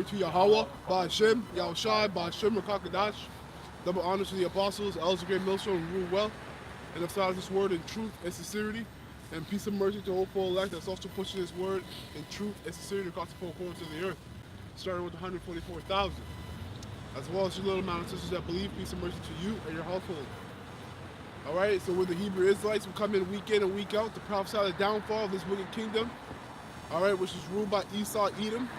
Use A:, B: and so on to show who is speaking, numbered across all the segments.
A: glory to Yahweh, Ba'Hashem, Yahushai, Ba'Hashem, Rakakadash. Double honors to the apostles, elders of great millstone, who rule well, and emphasize this word in truth and sincerity, and peace and mercy to the hopeful elect that's also pushing this word in truth and sincerity across the four corners of the earth, starting with 144,000. As well as your little amount of sisters that believe, peace and mercy to you and your household. All right, so we're the Hebrew Israelites who come in and week out to prophesy the downfall of this wicked kingdom, all right, which is ruled by Esau, Edom,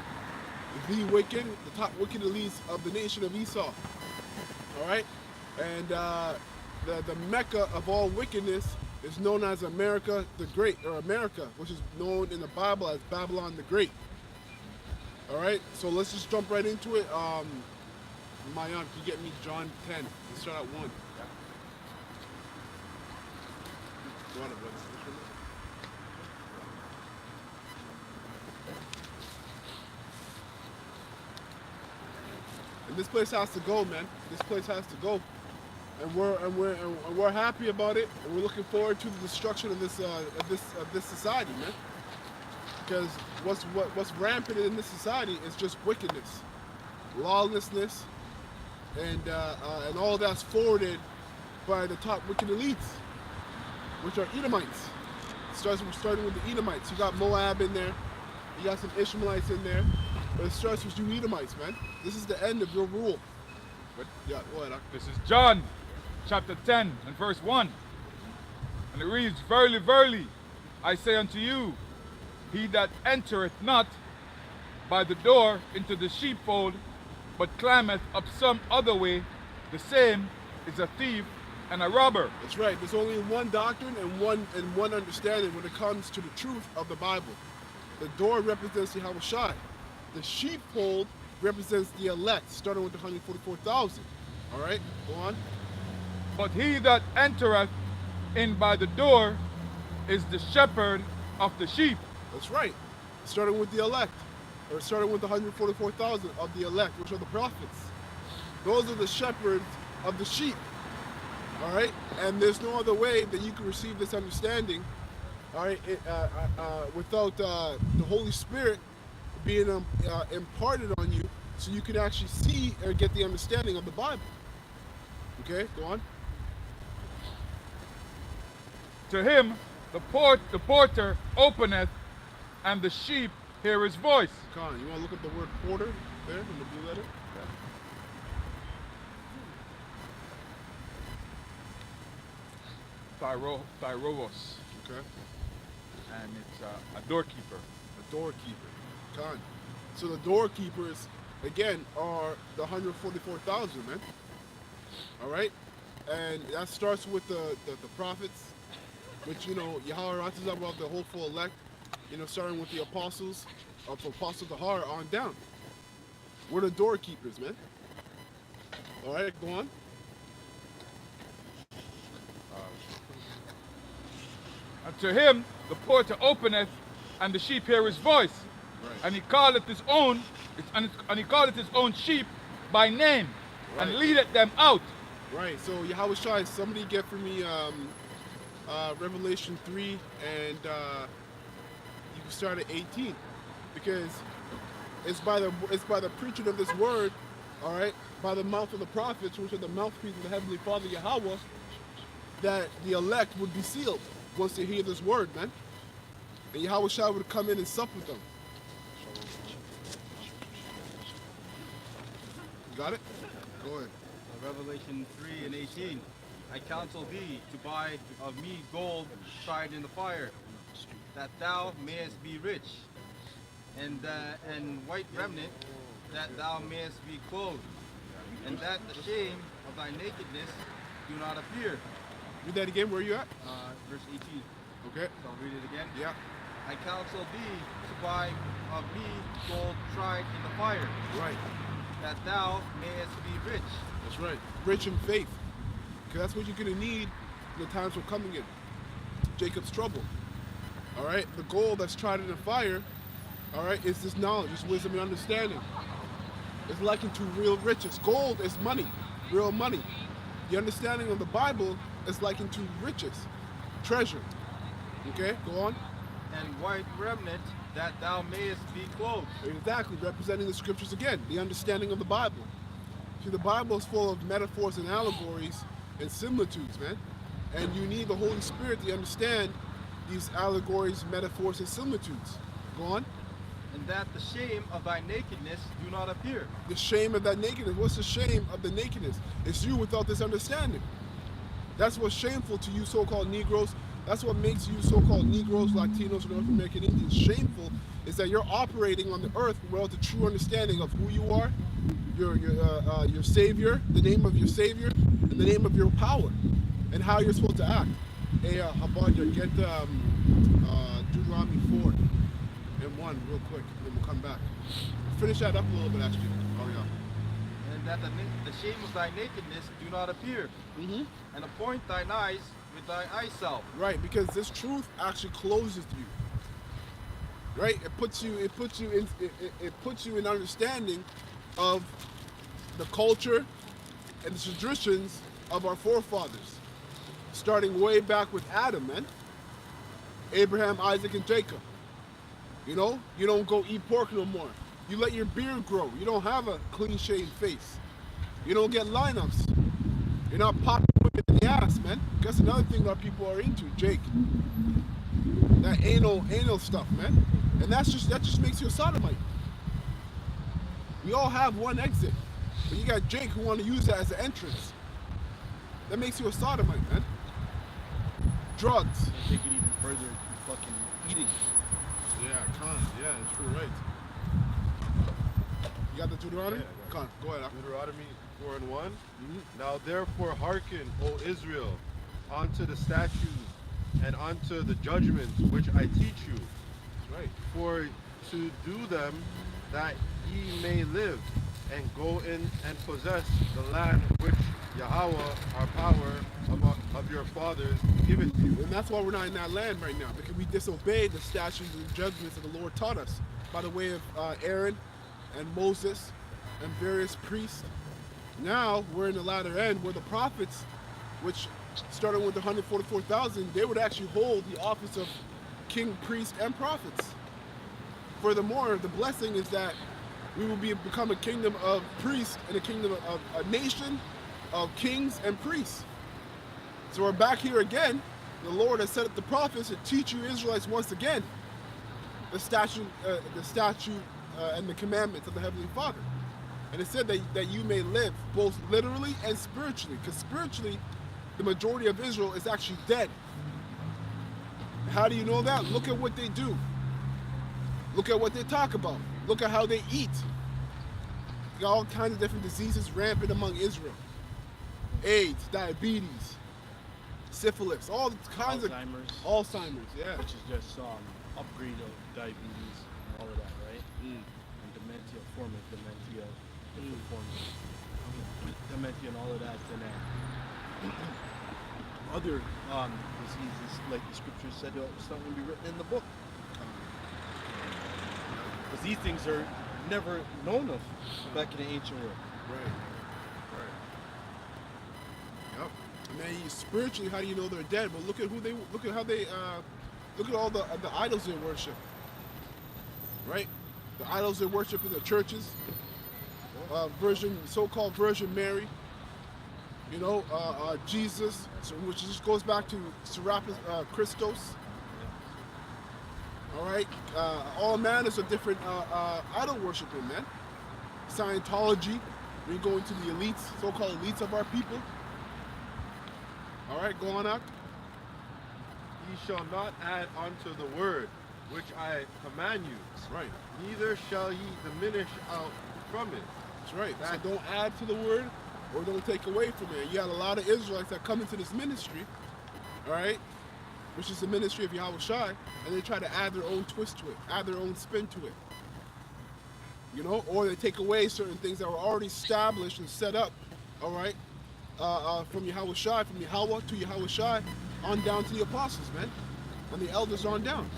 A: the wicked, the top wicked elites of the nation of Esau. All right, and the Mecca of all wickedness is known as America the Great, or America, which is known in the Bible as Babylon the Great. All right, so let's just jump right into it. Mayan, can you get me John 10? Let's start at 1. And this place has to go, man. This place has to go, and we're happy about it, and we're looking forward to the destruction of this society, man. Because what's rampant in this society is just wickedness, lawlessness, and all that's forwarded by the top wicked elites, which are Edomites. Starting with the Edomites. You got Moab in there, you got some Ishmaelites in there, but it starts with you Edomites, man. This is the end of your rule.
B: But
A: yeah, what?
B: This is John chapter 10 and verse 1. And it reads, Verily, verily, I say unto you, he that entereth not by the door into the sheepfold, but climbeth up some other way, the same is a thief and a robber.
A: That's right. There's only one doctrine and one understanding when it comes to the truth of the Bible. The door represents Yahushai. The sheepfold represents the elect, starting with the 144,000. All right, go on.
B: But he that entereth in by the door is the shepherd of the sheep.
A: That's right. Starting with the elect, or starting with the 144,000 of the elect, which are the prophets. Those are the shepherds of the sheep. All right, and there's no other way that you can receive this understanding, all right, without the Holy Spirit being imparted on you, so you can actually see and get the understanding of the Bible. Okay, go on.
B: To him the porter openeth, and the sheep hear his voice.
A: Con, you want to look up the word porter there in the blue letter?
B: Thyrovos.
A: Okay.
B: And it's a doorkeeper.
A: A doorkeeper. Con. So the doorkeepers, again, are the 144,000, man. All right? And that starts with the prophets, which, you know, Yahweh writes about the hopeful elect, you know, starting with the apostles, from Apostle Tahar on down. We're the doorkeepers, man. All right, go on.
B: And to him the porter openeth, and the sheep hear his voice.
A: Right.
B: And he calleth his own, sheep by name,
A: right,
B: and leadeth them out.
A: Right. So Yahweh Shai, somebody get for me Revelation 3, and you can start at 18, because it's by the preaching of this word, all right, by the mouth of the prophets, which are the mouthpiece of the Heavenly Father Yahweh, that the elect would be sealed once they hear this word, man. And Yahweh Shai would come in and sup with them. You got it? Go ahead.
C: Revelation 3 and 18. I counsel thee to buy of me gold tried in the fire, that thou mayest be rich, and white remnant, that thou mayest be clothed, and that the shame of thy nakedness do not appear.
A: Read that again. Where are you at?
C: Verse 18.
A: Okay.
C: So I'll read it again.
A: Yeah.
C: I counsel thee to buy of me gold tried in the fire,
A: Right.
C: that thou mayest be rich.
A: That's right. Rich in faith. Because that's what you're going to need in the times we're coming in. Jacob's trouble. All right. The gold that's tried in the fire, all right, is this knowledge, this wisdom and understanding. It's likened to real riches. Gold is money, real money. The understanding of the Bible is likened to riches, treasure. Okay, go on.
C: and white remnant, that thou mayest be clothed.
A: Exactly, representing the scriptures again, the understanding of the Bible. See, the Bible is full of metaphors and allegories and similitudes, man. And you need the Holy Spirit to understand these allegories, metaphors, and similitudes. Go on.
C: And that the shame of thy nakedness do not appear.
A: The shame of that nakedness. What's the shame of the nakedness? It's you without this understanding. That's what's shameful to you so-called Negroes. That's what makes you so-called Negroes, Latinos, North American Indians shameful, is that you're operating on the earth without the true understanding of who you are, your Savior, the name of your Savior, and the name of your power, and how you're supposed to act. Hey, how about you get Deuteronomy 4 and 1 real quick, and then we'll come back. Finish that up a little bit, actually. Oh, yeah.
C: And that the shame of thy nakedness do not appear.
A: Mm-hmm.
C: And appoint thine eyes with thy eyeself.
A: Right, because this truth actually closes you. Right, it puts you in understanding of the culture and the traditions of our forefathers, starting way back with Adam, man. Abraham, Isaac, and Jacob. You know, you don't go eat pork no more. You let your beard grow. You don't have a clean-shaved face. You don't get lineups. You're not popping women in the ass, man. That's another thing that people are into, Jake. That anal stuff, man. And that just makes you a sodomite. We all have one exit, but you got Jake who want to use that as an entrance. That makes you a sodomite, man. Drugs.
D: Take it even further to fucking eating.
A: Yeah, con. Yeah, it's true, right. You got the Deuteronomy?
E: Yeah,
A: Con, go ahead.
E: Deuteronomy 4 and 1. Now therefore hearken, O Israel, unto the statutes and unto the judgments which I teach you,
A: That's right.
E: for to do them, that ye may live, and go in and possess the land which Yahweh, our power of your fathers, giveth you.
A: And that's why we're not in that land right now, because we disobeyed the statutes and judgments that the Lord taught us by the way of Aaron and Moses and various priests. Now we're in the latter end where the prophets, which started with the 144,000, they would actually hold the office of king, priest, and prophets. Furthermore, the blessing is that we will become a kingdom of priests and a kingdom of a nation of kings and priests. So we're back here again. The Lord has set up the prophets to teach you Israelites once again the statute and the commandments of the Heavenly Father. And it said that you may live both literally and spiritually, because spiritually, the majority of Israel is actually dead. How do you know that? Look at what they do. Look at what they talk about. Look at how they eat. You got all kinds of different diseases rampant among Israel. AIDS, diabetes, syphilis, all kinds
D: Alzheimer's.
A: of Alzheimer's, yeah.
D: Which is just upgrade of diabetes and all of that, right? And dementia, form of dementia, different forms of dementia and all of that, and other diseases, like the scripture said, it's not going to be written in the book. Because these things are never known of back in the ancient world.
A: Right. Yep. And then spiritually, how do you know they're dead? Well, look at all the idols they worship. Right? The idols they worship in the churches. So-called Virgin Mary. You know, Jesus, which just goes back to Serapis Christos. All right, all manners of different idol worshiping, man. Scientology, we go into the elites, so-called elites of our people. All right, go on out.
E: Ye shall not add unto the word which I command you.
A: That's right.
E: Neither shall ye diminish out from it.
A: That's right. So don't add to the word or don't take away from it. You got a lot of Israelites that come into this ministry, all right, which is the ministry of Yahweh Shai, and they try to add their own twist to it, add their own spin to it. You know, or they take away certain things that were already established and set up, all right, from Yahweh Shai, from Yahweh to Yahweh Shai, on down to the apostles, man, and the elders on down.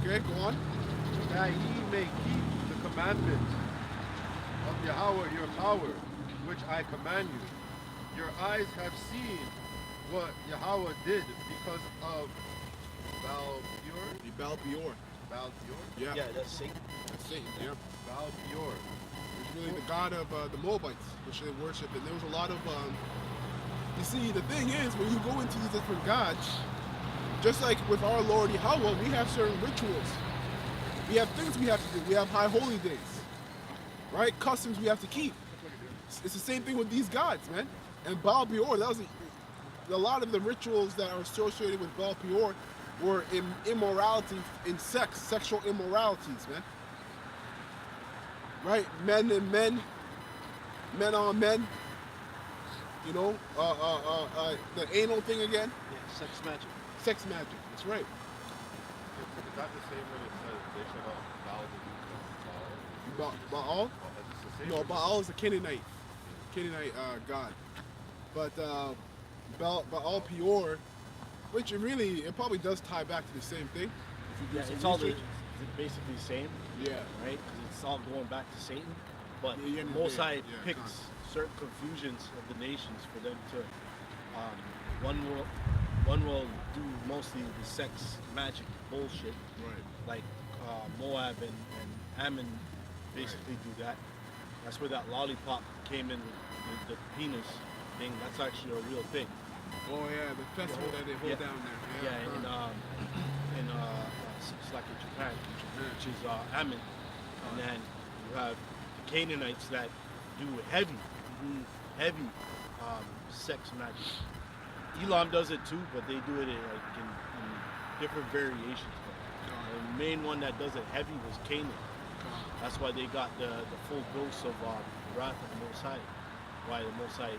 A: Okay, go on.
E: That ye may keep the commandments of Yahweh your power, which I command you. Your eyes have seen what Yahweh did because of Baal Peor?
A: The Baal Peor.
E: Baal Peor?
A: Yeah.
D: Yeah, that's Satan.
A: That's Satan. Yeah.
E: Baal Peor.
A: It's really the god of the Moabites, which they worshipped. And there was a lot of, you see, the thing is, when you go into these different gods, just like with our Lord Yahweh, we have certain rituals. We have things we have to do. We have high holy days, right? Customs we have to keep. It's the same thing with these gods, man. And Baal Peor, that was a lot of the rituals that are associated with Baal Peor were immorality in sex, sexual immoralities, man. Right? Men and men, men on men. You know, the anal thing again.
D: Yeah, sex magic.
A: Sex magic. That's right.
E: Is that the same when it says they shall not bow the knee to Baal?
A: Baal?
E: Is it the same?
A: No, Baal is a Canaanite god. But Baal Peor, which it probably does tie back to the same thing. If you do
D: Yeah,
A: some
D: it's all
A: research.
D: basically the same,
A: Yeah.
D: right? Because it's all going back to Satan. But
A: Yeah, yeah,
D: Most
A: yeah,
D: High
A: yeah,
D: picks
A: con.
D: certain confusions of the nations for them to. One will do mostly the sex magic bullshit,
A: Right.
D: like Moab and Ammon basically do that. That's where that lollipop came in with the penis thing. That's actually a real thing.
A: Oh yeah, the festival that they hold
D: Yeah.
A: down there.
D: Yeah,
A: con.
D: it's like in Japan,
A: Yeah.
D: which is Ammon, and then you have the Canaanites that do heavy sex magic. Elam does it too, but they do it in different variations. The main one that does it heavy was Canaan. That's why they got the full dose of wrath of the Most High. Why the Most High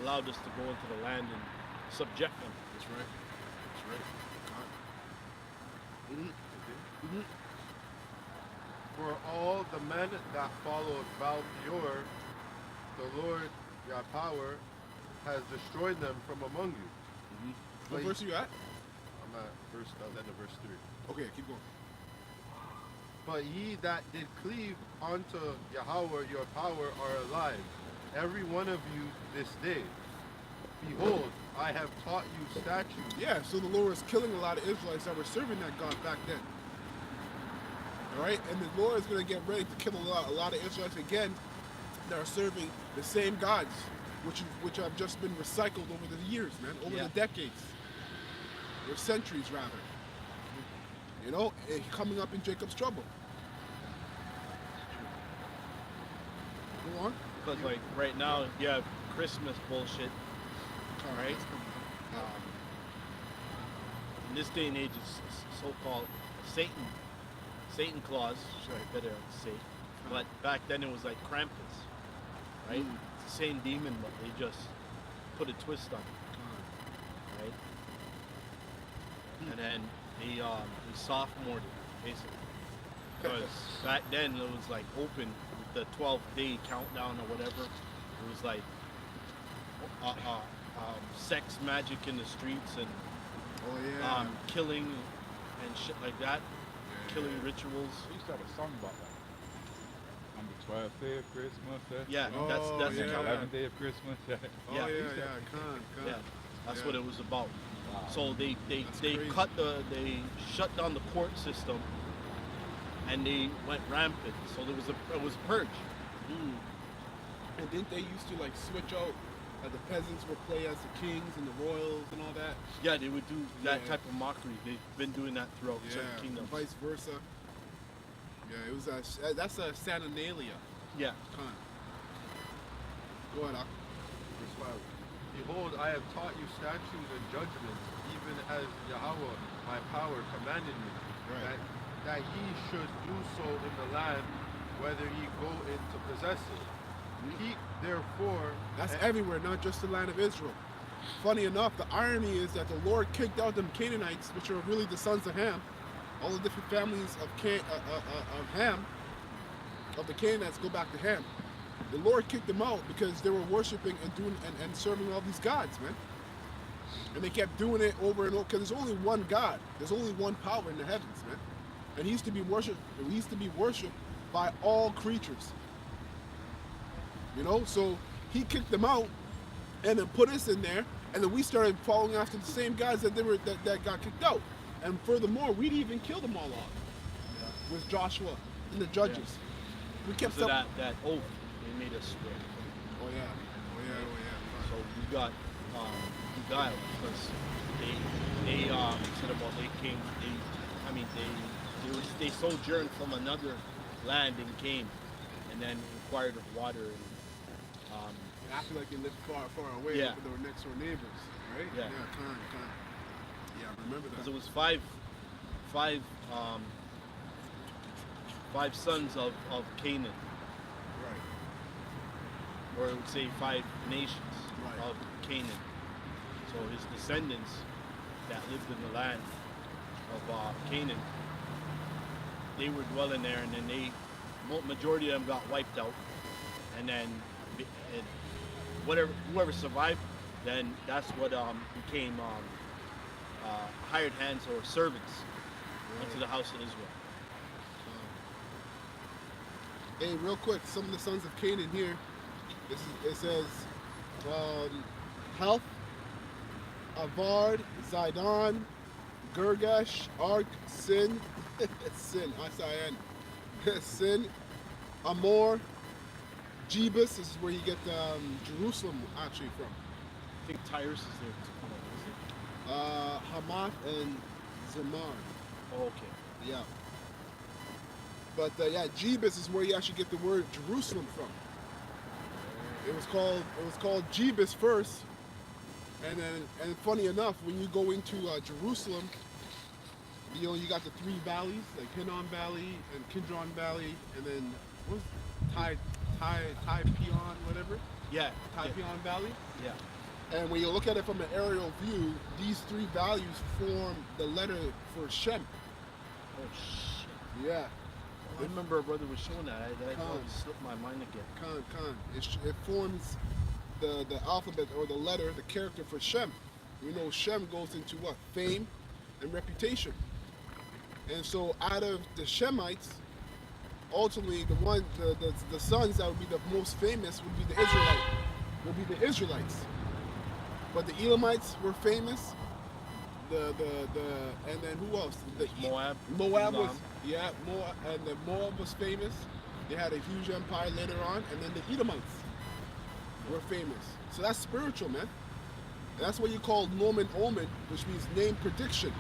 D: allowed us to go into the land and subject them.
A: That's right. That's right. Con.
E: For all the men that followed Baal Peor, the Lord, your power, has destroyed them from among you.
A: What verse are you at?
E: I'm at the end of verse 3.
A: Okay, keep going.
E: But ye that did cleave unto Yahweh your power are alive, every one of you this day. Behold, I have taught you statutes.
A: Yeah, so the Lord is killing a lot of Israelites that were serving that God back then. All right, and the Lord is going to get ready to kill a lot of Israelites again that are serving the same gods, which have just been recycled over the years, man, over the decades, or centuries rather. You know, coming up in Jacob's trouble. Go on.
D: Because like right now you have Christmas bullshit, right? In this day and age, it's so-called Satan Claus, better say. But back then it was like Krampus, right? It's the same demon, but they just put a twist on it, right? And then they sophomored it, basically. Because back then it was like open with the 12th day countdown or whatever. It was like sex magic in the streets and
A: Oh yeah.
D: killing and shit like that. Killing rituals.
B: We used to have a song about that. On the 12th day of Christmas.
D: Yeah,
A: Oh,
D: that's
A: yeah.
D: the
B: The
D: countdown.
B: 11th day of Christmas.
A: Oh
D: yeah.
A: yeah, con.
D: Yeah, that's
A: Yeah.
D: what it was about.
B: Wow.
D: So they
A: That's crazy.
D: they shut down the court system, and they went rampant. So it was a purge.
A: And didn't they used to like switch out? The peasants would play as the kings and the royals and all that.
D: Yeah, they would do that
A: Yeah.
D: type of mockery. They've been doing that throughout certain
A: Yeah, and
D: kingdoms.
A: vice versa. Yeah, it was that's a Saturnalia.
D: Yeah.
A: Con. Go ahead, Ak.
E: Verse 5. Behold, I have taught you statutes and judgments, even as Yahweh my power commanded me,
A: Right.
E: that ye should do so in the land, whether ye go in to possess it. Keep therefore.
A: That's everywhere, not just the land of Israel. Funny enough, the irony is that the Lord kicked out them Canaanites, which are really the sons of Ham. All the different families of Ham, of the Canaanites, go back to Ham. The Lord kicked them out because they were worshiping and doing and serving all these gods, man. And they kept doing it over and over because there's only one God. There's only one power in the heavens, man. And he used to be worshipped. He used to be worshipped by all creatures. You know, so he kicked them out and then put us in there, and then we started following after the same guys that got kicked out. And furthermore, we'd even killed them all off with Joshua and the judges. We kept
D: So that oath they made us swear.
A: Oh yeah. Oh yeah. Oh yeah.
D: So we got beguiled because they said about they sojourned from another land and came and then inquired of water and
A: After like they lived far away,
D: Yeah.
A: but they were next door neighbors, right?
D: Yeah.
A: Kind. Yeah, I remember that.
D: because it was five sons of Canaan,
A: Right.
D: or I would say 5 nations
A: Right.
D: of Canaan. So his descendants that lived in the land of Canaan, they were dwelling there, and then majority of them got wiped out, and then whoever survived, then that's what became hired hands or servants unto the house of Israel.
A: Hey, real quick, some of the sons of Canaan here. It says Health, Avad, Zidon, Girgash, Ark, Sin, S-I-N, Sin, Amor, Jebus. This is where you get Jerusalem actually from.
D: I think Tyrus is there too. Is it?
A: Hamath and Zamar.
D: Oh, okay.
A: Yeah. But yeah, Jebus is where you actually get the word Jerusalem from. It was called Jebus first, and funny enough, when you go into Jerusalem, you know, you got the 3 valleys, like Hinnom Valley and Kidron Valley, and then what's Typeon, whatever,
D: Yeah.
A: Typeon Valley.
D: Yeah.
A: And when you look at it from an aerial view, these 3 values form the letter for Shem.
D: Oh shit.
A: Yeah.
D: I remember a brother was showing that. That
A: Con.
D: slipped my mind again.
A: Khan. It forms the alphabet or the letter, the character for Shem. We know Shem goes into what? Fame and reputation. And so out of the Shemites, ultimately the sons that would be the most famous would be the Israelites. But the Elamites were famous. And then who else?
D: Moab.
A: Moab was
D: Elam.
A: Moab, and the Moab was famous. They had a huge empire later on, and then the Edomites were famous. So that's spiritual, man. And that's what you call nomen omen, which means name prediction.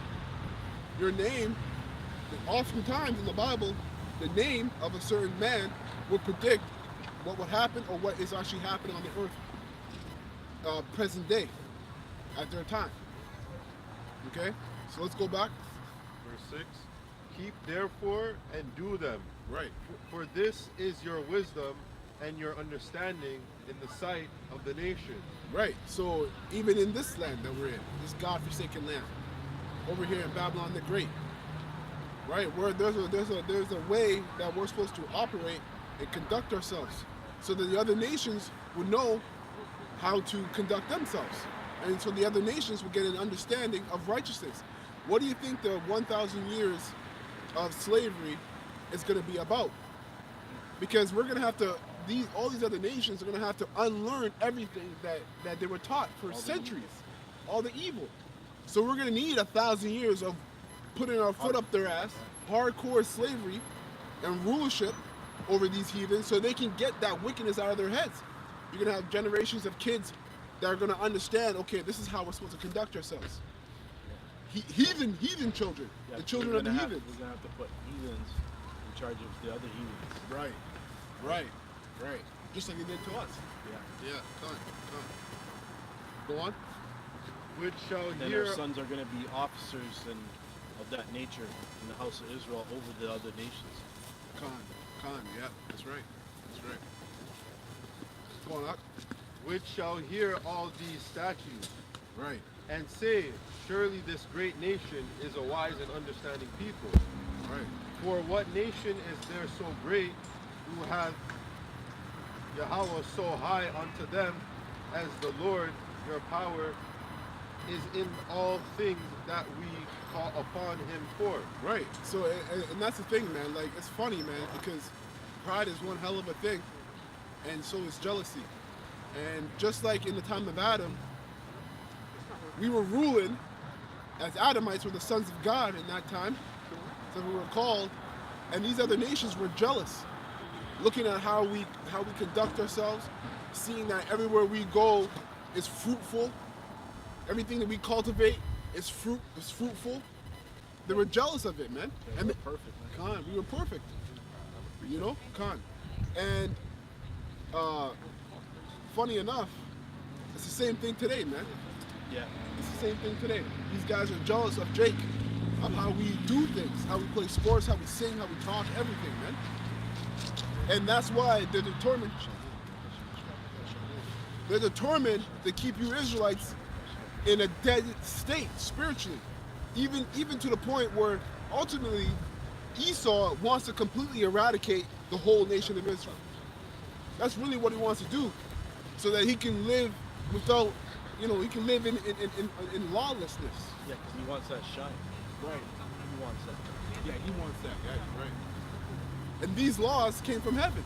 A: Your name, oftentimes in the Bible, the name of a certain man will predict what would happen or what is actually happening on the earth present day at their time. Okay, so let's go back.
E: Verse 6. Keep therefore and do them,
A: Right.
E: for this is your wisdom and your understanding in the sight of the nation.
A: Right. So even in this land that we're in, this God-forsaken land, over here in Babylon the Great, right, where there's a way that we're supposed to operate and conduct ourselves, so that the other nations would know how to conduct themselves, and so the other nations will get an understanding of righteousness. What do you think the 1,000 years of slavery is going to be about? Because we're going to have to, all these other nations are going to have to unlearn everything that they were taught for centuries, all the evil. So we're going to need 1,000 years of putting our foot up their ass, hardcore slavery and rulership over these heathens, so they can get that wickedness out of their heads. You're going to have generations of kids that are going to understand, okay, this is how we're supposed to conduct ourselves. Heathen children,
D: Yeah,
A: the children
D: we're
A: of the
D: gonna
A: heathens.
D: We're gonna have to put heathens in charge of the other heathens.
A: Right. Just like they did to us.
D: Yeah.
A: Yeah, go on.
E: Which shall
D: And then
E: hear
D: our sons are gonna be officers and of that nature in the house of Israel over the other nations.
A: Khan, yeah, that's right. Go on, Ak.
E: which shall hear all these statutes,
A: Right.
E: and say, surely this great nation is a wise and understanding people.
A: Right.
E: For what nation is there so great who hath Yahweh so high unto them as the Lord your power is in all things that we call upon him for?
A: Right. So, and that's the thing, man. Like, it's funny, man, because pride is one hell of a thing, and so is jealousy. And just like in the time of Adam, we were ruling as Adamites were the sons of God in that time, so we were called, and these other nations were jealous, looking at how we conduct ourselves, seeing that everywhere we go is fruitful, everything that we cultivate is fruitful. They were jealous of it, man.
D: Yeah,
A: And
D: we're perfect, man.
A: Khan, we were perfect. You know, Khan. And funny enough, it's the same thing today, man.
D: Yeah.
A: It's the same thing today. These guys are jealous of Jake, of how we do things, how we play sports, how we sing, how we talk, everything, man. And that's why they're determined. They're determined to keep you Israelites in a dead state spiritually, even to the point where ultimately Esau wants to completely eradicate the whole nation of Israel. That's really what he wants to do, so that he can live without, he can live in lawlessness.
D: Yeah, because he wants that shine.
A: Right.
D: He wants that.
A: Yeah, he wants that. Right. And these laws came from heaven.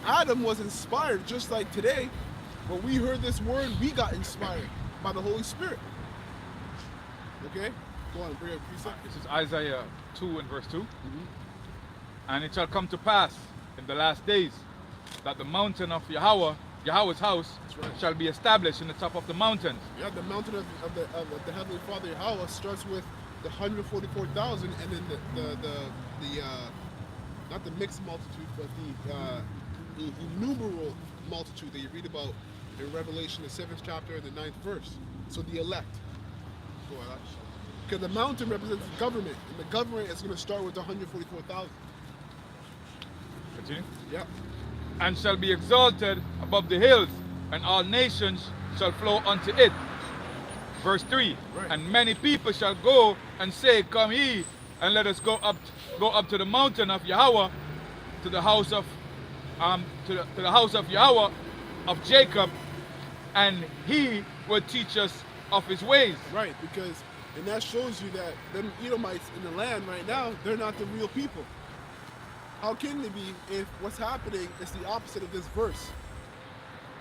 A: Adam was inspired just like today. When we heard this word, we got inspired by the Holy Spirit. Okay? Go on, bring up precept.
B: This is Isaiah 2 and verse 2. And it shall come to pass in the last days that the mountain of Yahweh's house,
A: right.
B: shall be established in the top of the mountains.
A: Yeah, the mountain of the Heavenly Father Yahweh starts with the 144,000, and then the not the mixed multitude, but the innumerable multitude that you read about in Revelation, the 7th chapter and the 9th verse. So the elect. Because the mountain represents the government, and the government is going to start with the 144,000.
B: Continue.
A: Yeah.
B: And shall be exalted above the hills, and all nations shall flow unto it. Verse 3.
A: Right.
B: And many people shall go and say, Come ye, and let us go up to the mountain of Yahweh, to the house of to the house of Yahweh of Jacob, and he will teach us of his ways.
A: Right, and that shows you that them Edomites in the land right now, they're not the real people. How can they be if what's happening is the opposite of this verse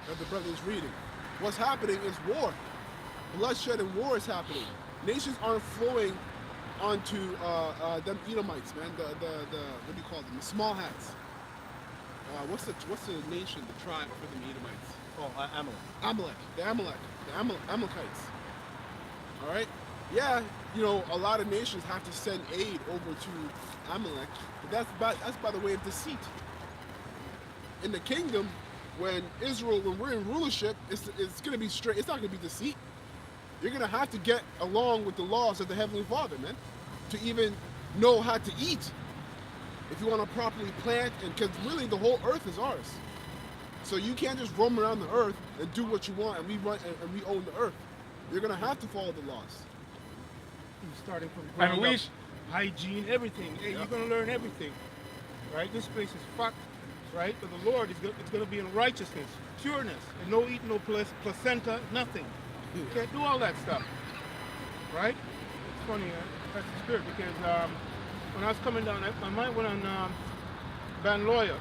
A: that the brother is reading? What's happening is war. Bloodshed and war is happening. Nations aren't flowing onto them Edomites, man. The what do you call them? The small hats. What's the nation, the tribe for the Edomites?
D: Oh, Amalek.
A: The Amalekites. All right. Yeah, a lot of nations have to send aid over to Amalek, but that's by the way of deceit. In the kingdom, when we're in rulership, it's going to be straight. It's not going to be deceit. You're going to have to get along with the laws of the Heavenly Father, man, to even know how to eat. If you want to properly plant, and because really the whole earth is ours. So you can't just roam around the earth and do what you want, and we own the earth. You're going to have to follow the laws.
F: Starting from
B: And
F: ground up, hygiene, everything. Hey, you're going to learn everything, right? This place is fucked, right? But the Lord it's going to be in righteousness, pureness, and no eating no placenta, nothing. You can't do all that stuff, right? It's funny, that's the spirit, because when I was coming down, my mind went on Van Lawyer.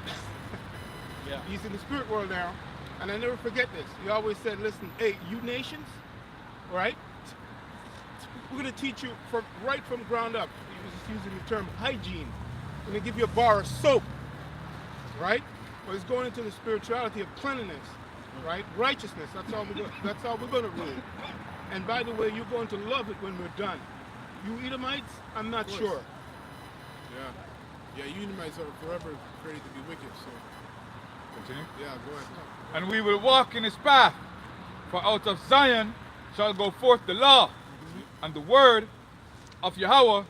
D: Yeah.
F: He's in the spirit world now, and I never forget this. He always said, listen, hey, you nations, right? We're going to teach you right from ground up. He was just using the term hygiene. We're going to give you a bar of soap, right? Well, it's going into the spirituality of cleanliness, right? Righteousness. That's how we're going to rule. And by the way, you're going to love it when we're done. You Edomites, I'm not sure.
A: Yeah, you Edomites are forever created to be wicked. So
B: Continue.
A: yeah, go ahead.
B: And we will walk in his path, for out of Zion shall go forth the law and the word of Yahweh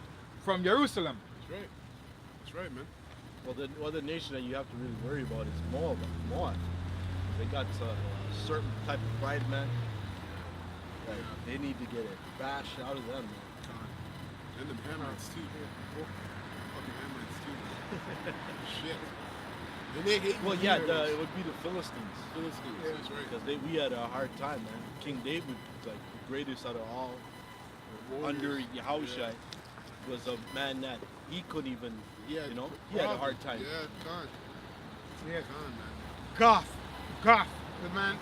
B: from Jerusalem.
A: That's right, man.
D: Well, the other nation that you have to really worry about is Moab. They got a certain type of pride, man. That they need to get it bashed out of them, man.
A: And the Ammonites too. Fucking Ammonites too. Shit. And they hate.
D: Well, yeah, it would be the Philistines.
A: Philistines. That's right.
D: Because we had a hard time, man. King David, like the greatest out of all, under Yahushua, was a man that he couldn't even, he had a hard time.
A: Yeah, God.
F: Yeah.
A: God, man.
F: Goth. The man,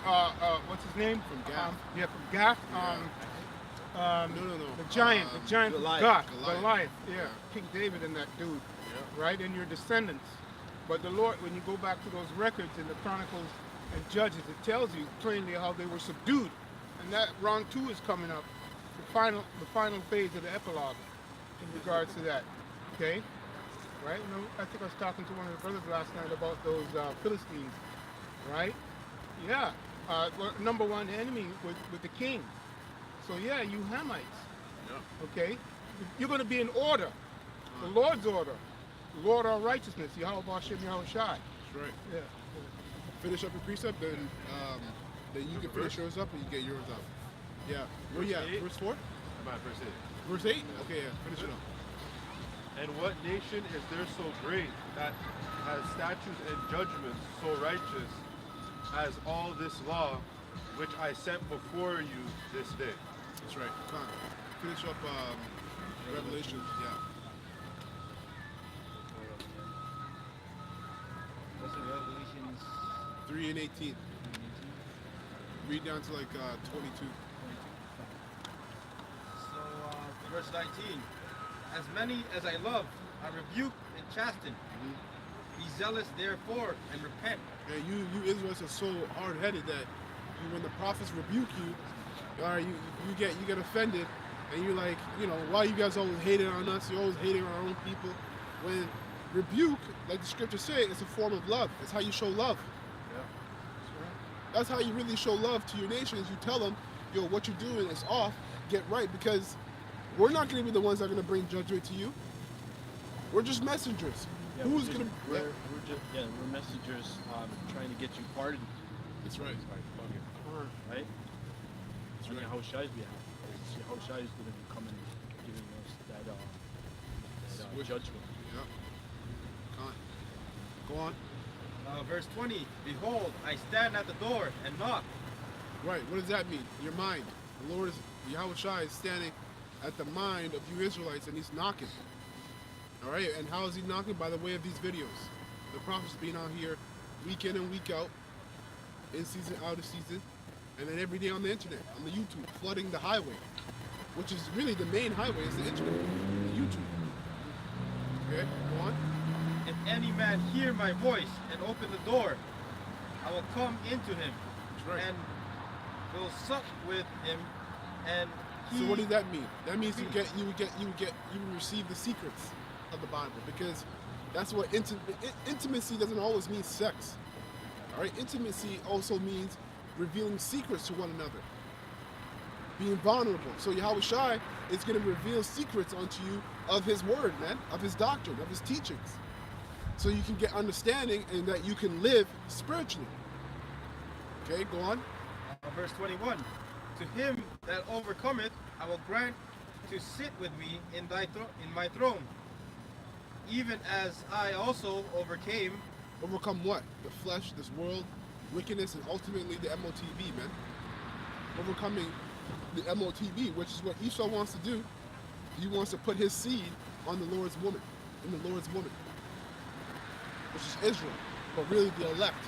F: what's his name?
A: From Gath.
F: From Gath.
A: No.
F: The giant,
D: Goliath.
F: Goliath, yeah,
A: Yeah.
F: King David and that dude,
D: Yeah.
F: right, and your descendants. But the Lord, when you go back to those records in the Chronicles and Judges, it tells you plainly how they were subdued, and that round 2 is coming up, the final phase of the epilogue, in regards to that. Okay, right? You know, I think I was talking to one of the brothers last night about those Philistines, right? Yeah, well, number one enemy with the king. So yeah, you Hamites.
D: Yeah.
F: Okay? You're going to be in order. The Lord's order. Lord our righteousness. Yahweh Bashem Yahweh Shai.
A: That's right.
F: Yeah.
A: Finish up your precept, then you can finish yours up and you get yours up. Yeah. Where you at?
E: Verse 8?
A: Verse 4?
E: I'm at verse 8.
A: Verse 8? Okay, yeah. Finish it up.
E: And what nation is there so great that has statutes and judgments so righteous as all this law which I sent before you this day?
A: That's right. Come on. Finish up Revelation. Yeah.
C: What's the Revelations
A: 3 and 18. Read down to like 22.
C: 22? So, verse 19. As many as I love, I rebuke and chasten. Be zealous therefore and repent.
A: And you Israelites are so hard-headed that when the prophets rebuke you, all right, you get offended, and you're like, you know, why you guys always hating on us? You're always hating on our own people. When rebuke, like the scriptures say, it's a form of love. It's how you show love.
E: Yeah.
A: That's how you really show love to your nation. Is you tell them, yo, what you're doing is off. Get right, because we're not going to be the ones that are going to bring judgment to you. We're just messengers.
D: Yeah,
A: Who's going to?
D: we're messengers trying to get you pardoned.
A: That's right.
D: Right?
A: That's
D: On
A: right.
D: Yahushua's behalf. Yahushua is going to be coming giving us that
A: Swift.
D: judgment.
A: Yeah. Go on.
C: Verse 20. Behold, I stand at the door and knock.
A: Right. What does that mean? Your mind. The Lord is Yahweh Shai is standing at the mind of you Israelites, and He's knocking. All right. And how is He knocking? By the way of these videos. The prophets being out here, week in and week out, in season, out of season, and then every day on the internet, on the YouTube, flooding the highway, which is really the main highway is the internet, the YouTube. Okay. Go on.
C: If any man hear my voice and open the door, I will come into him
A: That's right.
C: and will sup with him, and he.
A: So what does that mean? That means you would receive the secrets of the Bible, because that's what intimacy doesn't always mean sex. All right, intimacy also means revealing secrets to one another, being vulnerable. So Yahweh Shai is going to reveal secrets unto you of His word, man, of His doctrine, of His teachings, so you can get understanding and that you can live spiritually. Okay, go on.
C: Verse 21. To him that overcometh, I will grant to sit with me in my throne, even as I also overcame.
A: Overcome what? The flesh, this world, wickedness, and ultimately the MOTB, man. Overcoming the MOTB, which is what Esau wants to do. He wants to put his seed on the Lord's woman, in the Lord's woman, which is Israel, but really the elect.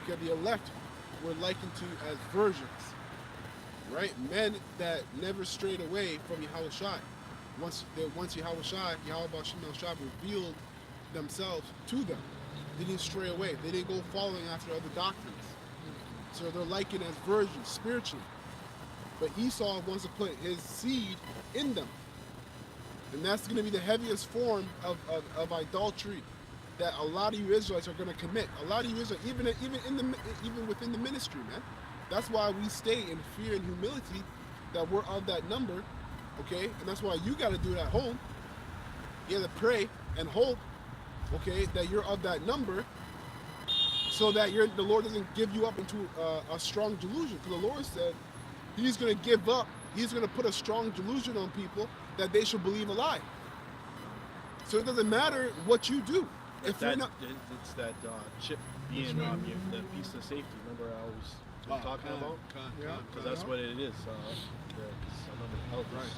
A: Because the elect were likened to as virgins, right? Men that never strayed away from Yahweh Shai. Once Yahweh Shai, Yahweh Bashem Shai revealed themselves to them, they didn't stray away. They didn't go following after other doctrines. So they're likened as virgins spiritually. But Esau wants to put his seed in them. And that's going to be the heaviest form of idolatry that a lot of you Israelites are going to commit. A lot of you Israelites, even within the ministry, man. That's why we stay in fear and humility, that we're of that number, okay? And that's why you got to do it at home. You got to pray and hope, okay, that you're of that number, so that the Lord doesn't give you up into a strong delusion. Because the Lord said He's going to give up, He's going to put a strong delusion on people that they should believe a lie. So it doesn't matter what you do. If we're not,
D: it's that chip being the piece of safety. Remember I always been talking about? Because that's what it is. Some of the elders,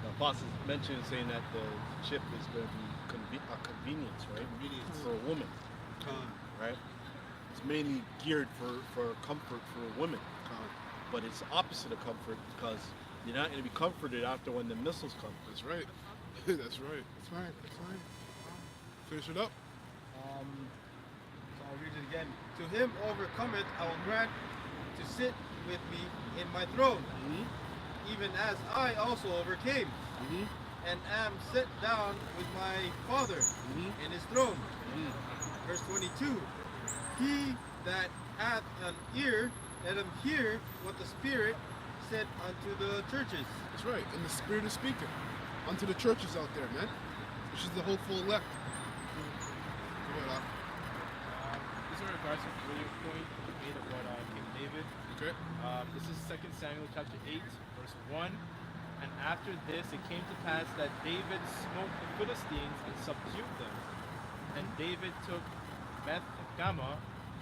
D: the apostles mentioned saying that the chip is going to be a convenience, right? For a woman, right? It's mainly geared for comfort for women, but it's opposite of comfort, because You're not going to be comforted after when the missiles come.
A: That's right. That's right.
F: That's right. That's right.
A: Finish it up.
C: So I'll read it again. To him overcometh, I will grant to sit with me in my throne, even as I also overcame, and am set down with my Father in his throne. Verse 22. He that hath an ear, let him hear what the Spirit said unto the churches.
A: That's right. And the Spirit is speaking unto the churches out there, man. Which is the hopeful elect. Go ahead, Al.
G: This is in regards to the earlier point you made about King David.
A: Okay.
G: This is 2 Samuel chapter 8, verse 1. And after this it came to pass that David smote the Philistines and subdued them. And David took Beth Gamma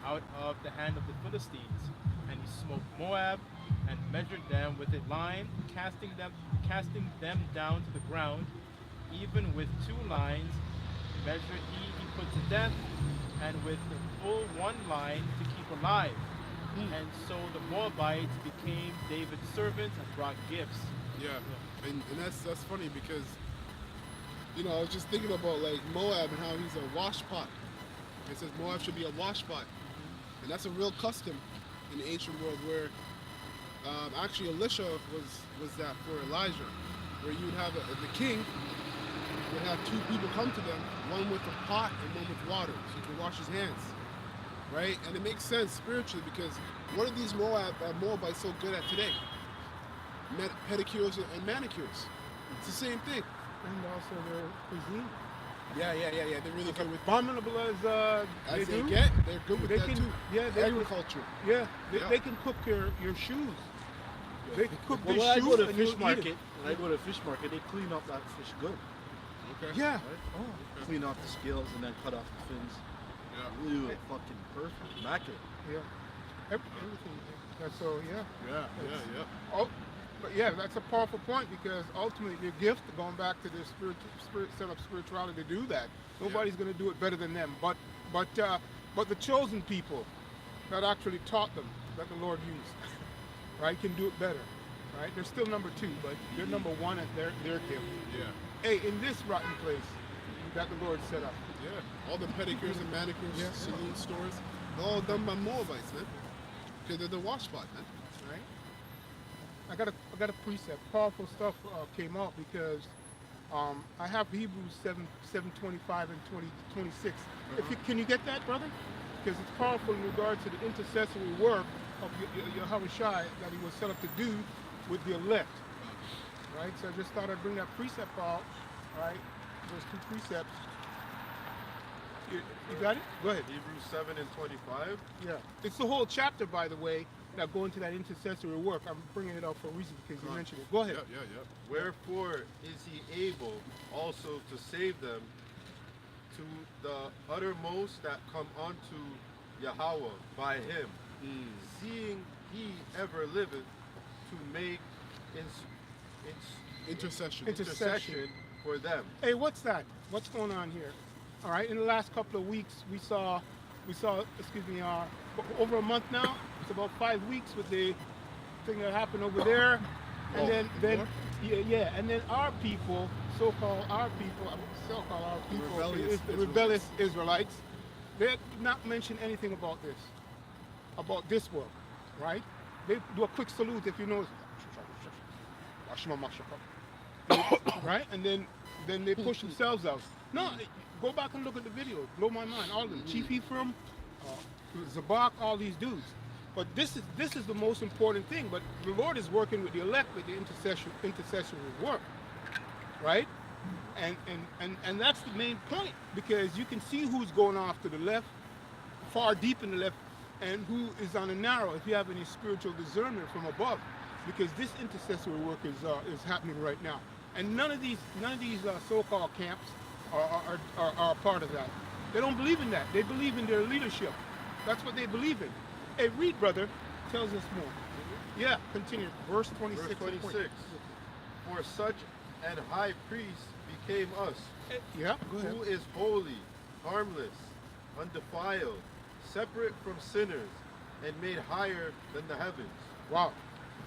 G: out of the hand of the Philistines, and he smote Moab and measured them with a line, casting them down to the ground, even with 2 lines measured he put to death, and with the full 1 line to keep alive. And so the Moabites became David's servants and brought gifts.
A: Yeah. And that's funny because, you know, I was just thinking about like Moab and how he's a wash pot. It says Moab should be a wash pot. And that's a real custom in the ancient world where actually Elisha was that for Elijah, where you would have the king would have 2 people come to them, one with a pot and one with water, so he could wash his hands, right? And it makes sense spiritually because what are these Moabites so good at today? Pedicures and manicures. It's the same thing.
F: And also their cuisine.
A: Yeah. They're really good with
F: Abominable as
A: as
F: they
A: they
F: do.
A: get. They're good with
F: They
A: that
F: can-
A: too.
F: yeah, they-
A: Agriculture.
F: Yeah,
A: Yeah.
F: they can cook your shoes. They can cook
D: Well,
F: their
D: when I
F: shoes
D: go to
F: and
D: fish
F: you'll eat
D: market,
F: it.
D: when I go to fish market, they clean up that fish good.
A: Okay.
F: Yeah.
D: Right?
F: Oh,
D: Clean off the scales and then cut off the fins.
A: Yeah.
D: Ew, fucking perfect. Immaculate.
F: yeah. Everything. That's so, yeah.
A: Yeah.
F: Oh, but yeah, that's a powerful point because ultimately the gift, going back to the spirit set up spirituality to do that. Nobody's going to do it better than them. But the chosen people that actually taught them that the Lord used, right, can do it better. Right? They're still number 2, but they're number 1 at their gift.
A: Yeah.
F: Hey, in this rotten place that the Lord set up.
A: Yeah. All the pedicures and manicures,
F: Yeah.
A: saloon stores, they're all done by Moabites, man. Because they're the wash spot, man.
F: Right? I got a precept. Powerful stuff came out because I have Hebrews 7:25 and 26. Can you get that, brother? Because it's powerful in regard to the intercessory work of Yahweh Shai that he was set up to do with the elect. Right? So I just thought I'd bring that precept out. Right? Those 2 precepts. You got it? Go ahead.
E: Hebrews 7 and 25.
F: Yeah. It's the whole chapter, by the way, that go into that intercessory work. I'm bringing it out for a reason because you mentioned it. Go ahead.
A: Yeah.
E: Wherefore is he able also to save them to the uttermost that come unto Yahweh by him, seeing he ever liveth to make
A: Intercession.
E: intercession for them.
F: Hey, what's that? What's going on here? All right. In the last couple of weeks, we saw. Over a month now. It's about 5 weeks with the thing that happened over there, and then and then our people, so-called our people, the rebellious Israelites, they did not mention anything about this work, right? They do a quick salute if you know. Right, and then they push themselves out. No, go back and look at the video. Blow my mind. All of them, Chief Ephraim, Zabak, all these dudes. But this is the most important thing. But the Lord is working with the elect with the intercessory work, right? And that's the main point because you can see who's going off to the left, far deep in the left, and who is on the narrow. If you have any spiritual discernment from above, because this intercessory work is happening right now, and none of these so-called camps are part of that. They don't believe in that. They believe in their leadership. That's what they believe in. Hey, read, brother. Tells us more. Yeah, continue. Verse 26.
E: Verse 26. For such an high priest became us,
F: Yeah, go ahead.
E: who is holy, harmless, undefiled, separate from sinners, and made higher than the heavens.
F: Wow.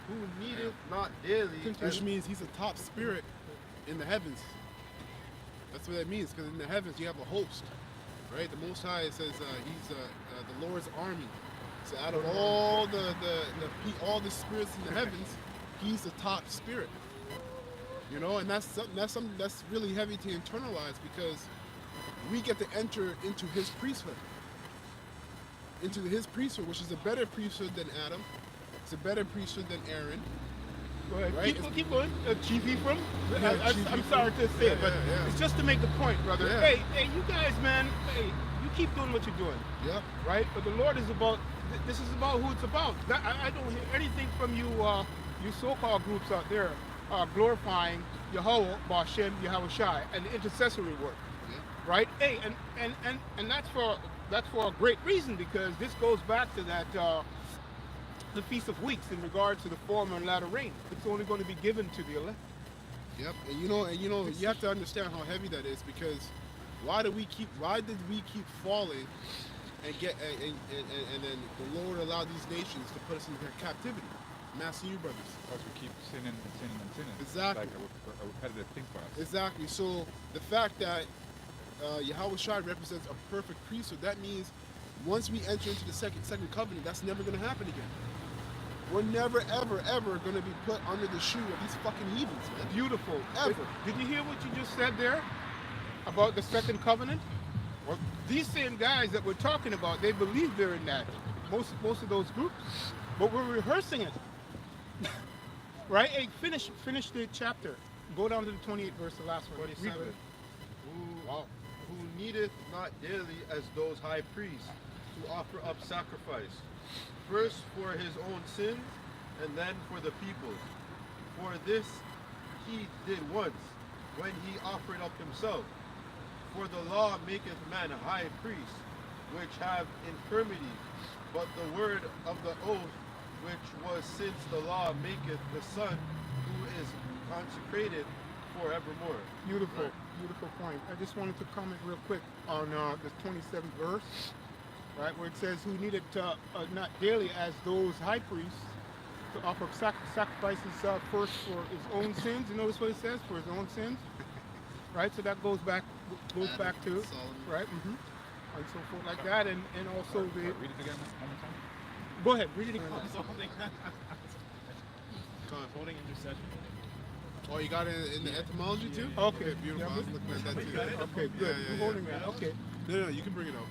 E: who needeth not daily
A: Which means he's a top spirit in the heavens. That's what that means, because in the heavens you have a host, right? The Most High says he's the Lord's army. So out of all all the spirits in the heavens, he's the top spirit. You know, and that's something that's really heavy to internalize, because we get to enter into his priesthood. Into his priesthood, which is a better priesthood than Adam. It's a better priesthood than Aaron.
F: Go ahead.
A: Right?
F: Keep going. Chief Ephraim.
A: Yeah,
F: I'm
A: Chief
F: sorry to say it, but
A: yeah.
F: it's just to make the point, brother.
A: Yeah.
F: Hey, you guys, man. Hey, you keep doing what you're doing.
A: Yeah.
F: Right? But the Lord is about. This is about who it's about. I don't hear anything from you, you so-called groups out there, glorifying Yahweh, Bashem, Yahweh Shai, and the intercessory work.
A: Yeah.
F: Right? Hey, and that's for a great reason, because this goes back to that the Feast of Weeks in regards to the former and latter rain. It's only going to be given to the elect.
A: Yep. And you know, you have to understand how heavy that is, because why did we keep falling and then the Lord allowed these nations to put us in captivity? I'm asking you, brothers.
B: Because we keep sinning and sinning and sinning.
A: Exactly.
B: It's like a repetitive thing for us.
A: Exactly. So the fact that Yahweh Shai represents a perfect priesthood, that means once we enter into the second covenant, that's never going to happen again. We're never, ever, ever going to be put under the shoe of these fucking heathens, man.
F: Beautiful.
A: Ever.
F: Did you hear what you just said there about the second covenant? Well, these same guys that we're talking about, they believe they're in that. Most of those groups, but we're rehearsing it. Right? Hey, finish the chapter. Go down to the 28th verse, the last one.
E: 27.
F: Read it.
E: Who needeth not daily as those high priests to offer up sacrifice, first for his own sins, and then for the people's. For this he did once, when he offered up himself. For the law maketh man a high priest, which have infirmity, but the word of the oath, which was since the law maketh the Son, who is consecrated forevermore.
F: Beautiful,
E: Right.
F: beautiful point. I just wanted to comment real quick on the 27th verse, right, where it says, "Who needed not daily as those high priests to offer sacrifices first for his own sins." You notice what it says? For his own sins, right? So that goes back to
A: Solomon.
F: right, and so forth like that, and also the.
B: Read it again one more time.
F: Go ahead, read it again.
G: Holding intercession.
A: Oh, you got it in the etymology too?
F: Okay,
A: beautiful.
F: yeah.
A: I was looking at that too.
F: Okay, good.
A: Yeah,
F: You're
A: yeah.
F: holding that. Okay.
A: No, you can bring it out.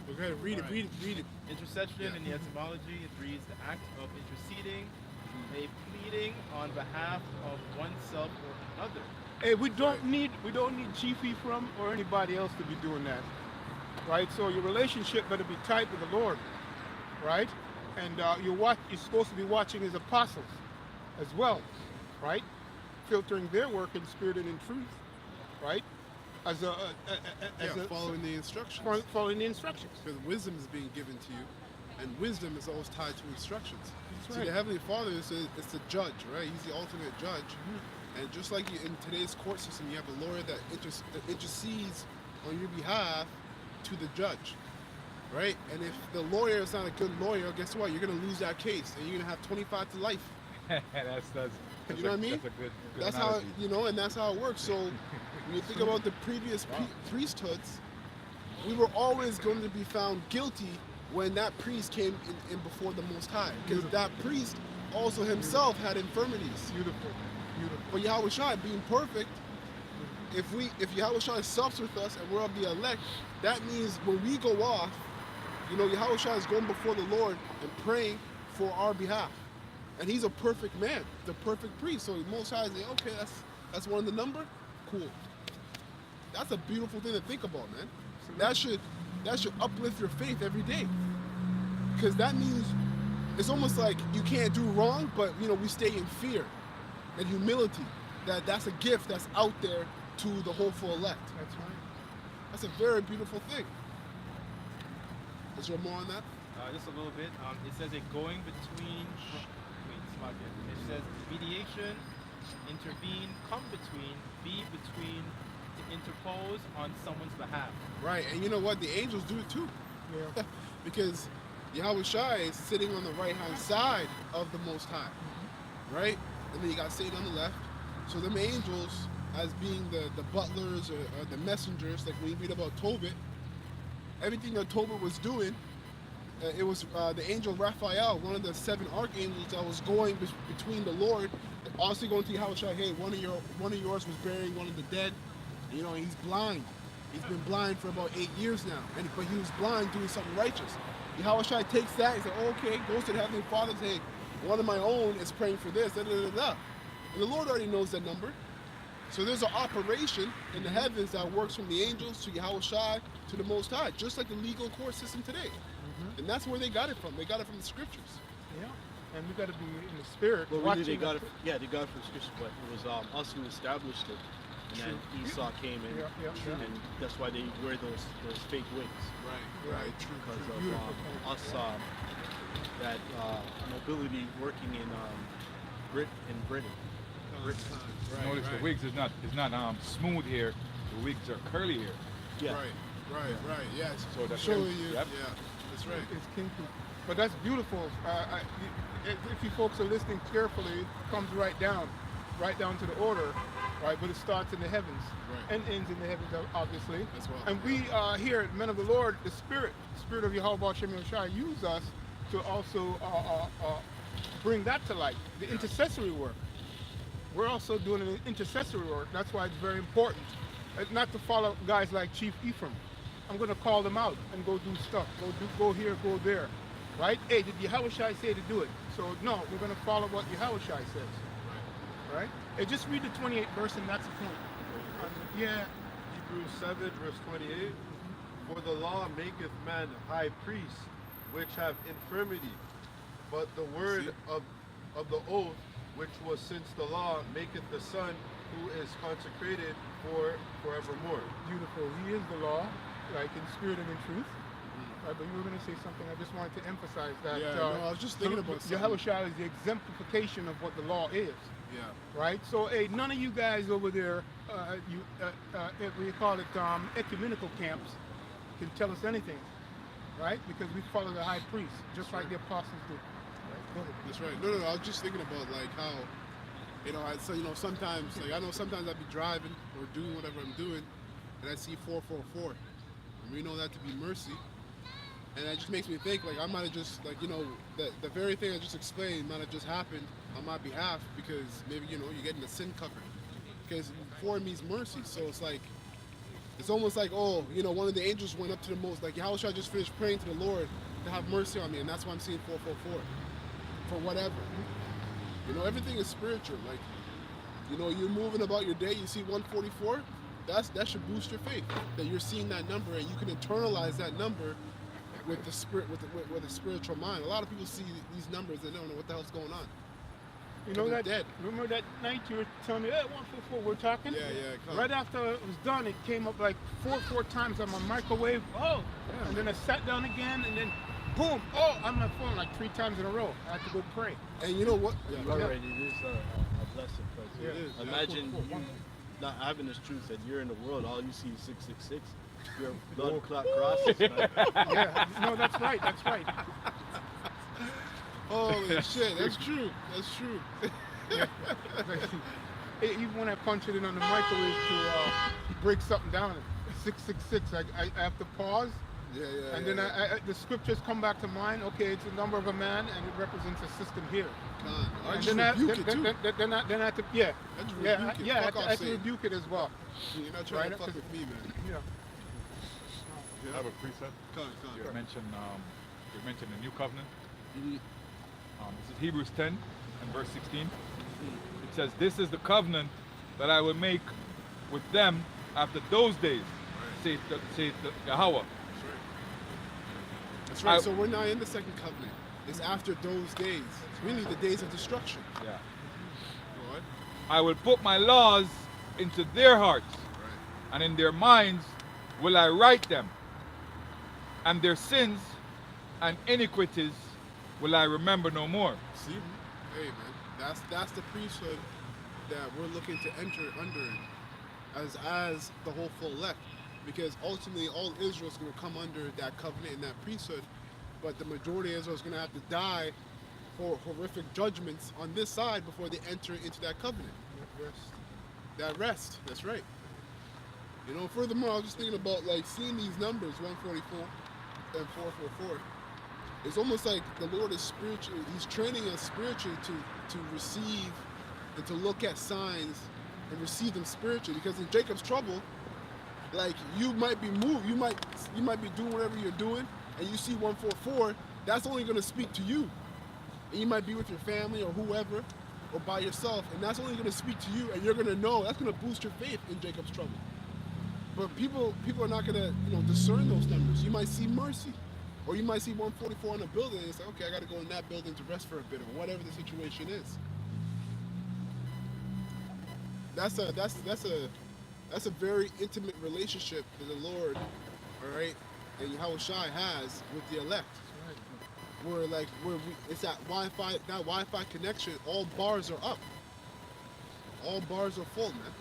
A: Go ahead, read it.
G: Intercession in the etymology, it reads the act of interceding, a pleading on behalf of oneself or another.
F: Hey, we don't need Chief Ephraim or anybody else to be doing that, right? So your relationship better be tight with the Lord, right? And you're supposed to be watching his apostles as well, right? Filtering their work in spirit and in truth, right?
A: Following the instructions.
F: Following the instructions.
A: Because wisdom is being given to you, and wisdom is always tied to instructions.
F: That's
A: See,
F: right.
A: the Heavenly Father is the judge, right? He's the ultimate judge. And just like in today's court system, you have a lawyer that intercedes on your behalf to the judge, right? And if the lawyer is not a good lawyer, guess what? You're going to lose that case, and you're going to have 25 to life.
B: that's
A: You know what I mean?
B: That's a good
A: That's
B: analogy.
A: how, and that's how it works. So when you think about the previous priesthoods, we were always going to be found guilty when that priest came in before the Most High, because that priest also himself had infirmities.
F: Beautiful.
A: But Yahweh Shai, being perfect, if Yahweh Shai sups with us and we're of the elect, that means when we go off, Yahweh Shai is going before the Lord and praying for our behalf. And he's a perfect man, the perfect priest. So the Most High is like, okay, that's one of the number? Cool. That's a beautiful thing to think about, man. That should uplift your faith every day. Because that means it's almost like you can't do wrong, but we stay in fear and humility. That's a gift that's out there to the hopeful elect.
F: That's right.
G: Uh,
A: That's a very beautiful thing. Is there more on that?
G: Just a little bit. It says a going between. Wait, it's not good. It says mediation, intervene, come between, be between, to interpose on someone's behalf.
A: Right, and you know what? The angels do it too.
F: Yeah.
A: Because Yahweh Shai is sitting on the right-hand side of the Most High. right? And then you got Satan on the left. So them angels, as being the butlers or the messengers, like when you read about Tobit, everything that Tobit was doing, it was the angel Raphael, one of the 7 archangels that was going between the Lord, also going to Yahushua. Hey, one of yours was burying one of the dead. You know, and he's blind. He's been blind for about 8 years now, but he was blind doing something righteous. Yahushua takes that and says, oh, okay, goes to the Heavenly Father and says, hey, one of my own is praying for this, da, da, da, da. And the Lord already knows that number. So there's an operation in the heavens that works from the angels to Yahushua to the Most High, just like the legal court system today. And that's where they got it from. They got it from the scriptures.
F: Yeah. And we got to be in the spirit.
D: But really,
F: watching
D: they got
F: the-
D: it. Yeah, they got it from scripture, but it was us who established it, and then Esau came in,
F: Yeah.
D: and that's why they wear those fake wigs
A: Right, true.
D: because of
F: Beautiful point.
D: us that mobility working in Britain.
A: Right,
B: Notice
A: right.
B: the wigs is not smooth here. The wigs are curly here.
D: Yeah.
A: Right, yes.
B: So that's
A: showing
B: right.
A: you,
B: Yep.
A: yeah, that's right.
F: It's kinky. But that's beautiful. If you folks are listening carefully, it comes right down to the order, right? But it starts in the heavens
A: Right.
F: and ends in the heavens, obviously.
A: As well.
F: And we here, men of the Lord, the Spirit of Yahweh Shem Yoshai, use us to also bring that to light. The intercessory work. We're also doing an intercessory work. That's why it's very important. Not to follow guys like Chief Ephraim. I'm going to call them out and go do stuff. Go here, go there. Right? Hey, did Yahushai say to do it? So no, we're going to follow what Yahushai says. Right? Hey, just read the 28th verse and that's the point. Yeah.
E: Hebrews 7, verse 28. For the law maketh man high priests, which have infirmity. But the word of the oath, which was since the law, maketh the Son, who is consecrated forevermore.
F: Beautiful. He is the law, like in spirit and in truth. Right, but you were going to say something. I just wanted to emphasize that.
A: Yeah, no, I was just thinking about something.
F: Yahushua is the exemplification of what the law is.
A: Yeah.
F: Right? So, hey, none of you guys over there, we call it ecumenical camps, can tell us anything. Right? Because we follow the high priest, just like the apostles do. Right? Go ahead.
A: That's right. No, I was just thinking about like how, sometimes, like I know sometimes I'd be driving or doing whatever I'm doing, and I see 444, and we know that to be mercy, and it just makes me think like I might have just the very thing I just explained might have just happened on my behalf because maybe you're getting the sin covered, because 4 means mercy, so it's like. It's almost like, one of the angels went up to the most, like Yahushua just finished praying to the Lord to have mercy on me, and that's why I'm seeing 444 for whatever. Everything is spiritual. Like, you're moving about your day, you see 144, that should boost your faith. That you're seeing that number and you can internalize that number with the spirit, with a spiritual mind. A lot of people see these numbers and they don't know what the hell's going on.
F: That
A: dead.
F: Remember that night you were telling me, hey, 144, we're talking?
A: Yeah. Come.
F: Right after it was done, it came up like four times on my microwave. Oh,
A: Yeah,
F: and then I sat down again, and then boom, on my phone like 3 times in a row. I had to go pray.
A: And you know what? Yeah,
D: You're right. It is a blessing. Because
A: it is.
D: imagine you not having this truth that you're in the world. All you see is 666. Your blood clot crosses. Man.
F: Yeah, no, that's right.
A: Holy shit, that's true. That's true.
F: Even when I punch it in on the microwave to break something down, 666, I have to pause.
A: Yeah.
F: And then the scriptures come back to mind. Okay, it's the number of a man, and it represents a system here.
A: I
F: And
A: just rebuke it too.
F: then I have to,
A: I just rebuke it.
F: I
A: Fuck off,
F: have to
A: Satan.
F: rebuke it as well.
A: You're not trying to
F: Right?
A: fuck with me, man.
F: Yeah.
B: I have a precept.
A: Come
B: You
A: on.
B: mentioned the new covenant.
A: Mhm.
B: This is Hebrews 10 and verse 16. It says, "This is the covenant that I will make with them after those days," saith the Yahweh.
A: That's right.
B: I-
A: So we're not in the second covenant. It's after those days. It's really the days of destruction.
B: Yeah.
A: Go on.
B: "I will put my laws into their hearts,
A: Right.
B: and in their minds will I write them, and their sins and iniquities will I remember no more."
A: See? Hey, man. That's the priesthood that we're looking to enter under as the whole full elect. Because ultimately all Israel is going to come under that covenant and that priesthood. But the majority of Israel is going to have to die horrific judgments on this side before they enter into that covenant. That rest. That's right. You know, furthermore, I was just thinking about like seeing these numbers 144 and 444. It's almost like the Lord is spiritually, He's training us spiritually to receive and to look at signs and receive them spiritually. Because in Jacob's trouble, like you might be moved, you might be doing whatever you're doing, and you see 144. That's only going to speak to you, and you might be with your family or whoever, or by yourself, and that's only going to speak to you, and you're going to know. That's going to boost your faith in Jacob's trouble. But people are not going to discern those numbers. You might see mercy. Or you might see 144 in a building and say, okay, I got to go in that building to rest for a bit, or whatever the situation is. That's a very intimate relationship that the Lord, all right, and Yahushua has with the elect. Where it's that Wi-Fi connection. All bars are up. All bars are full, man.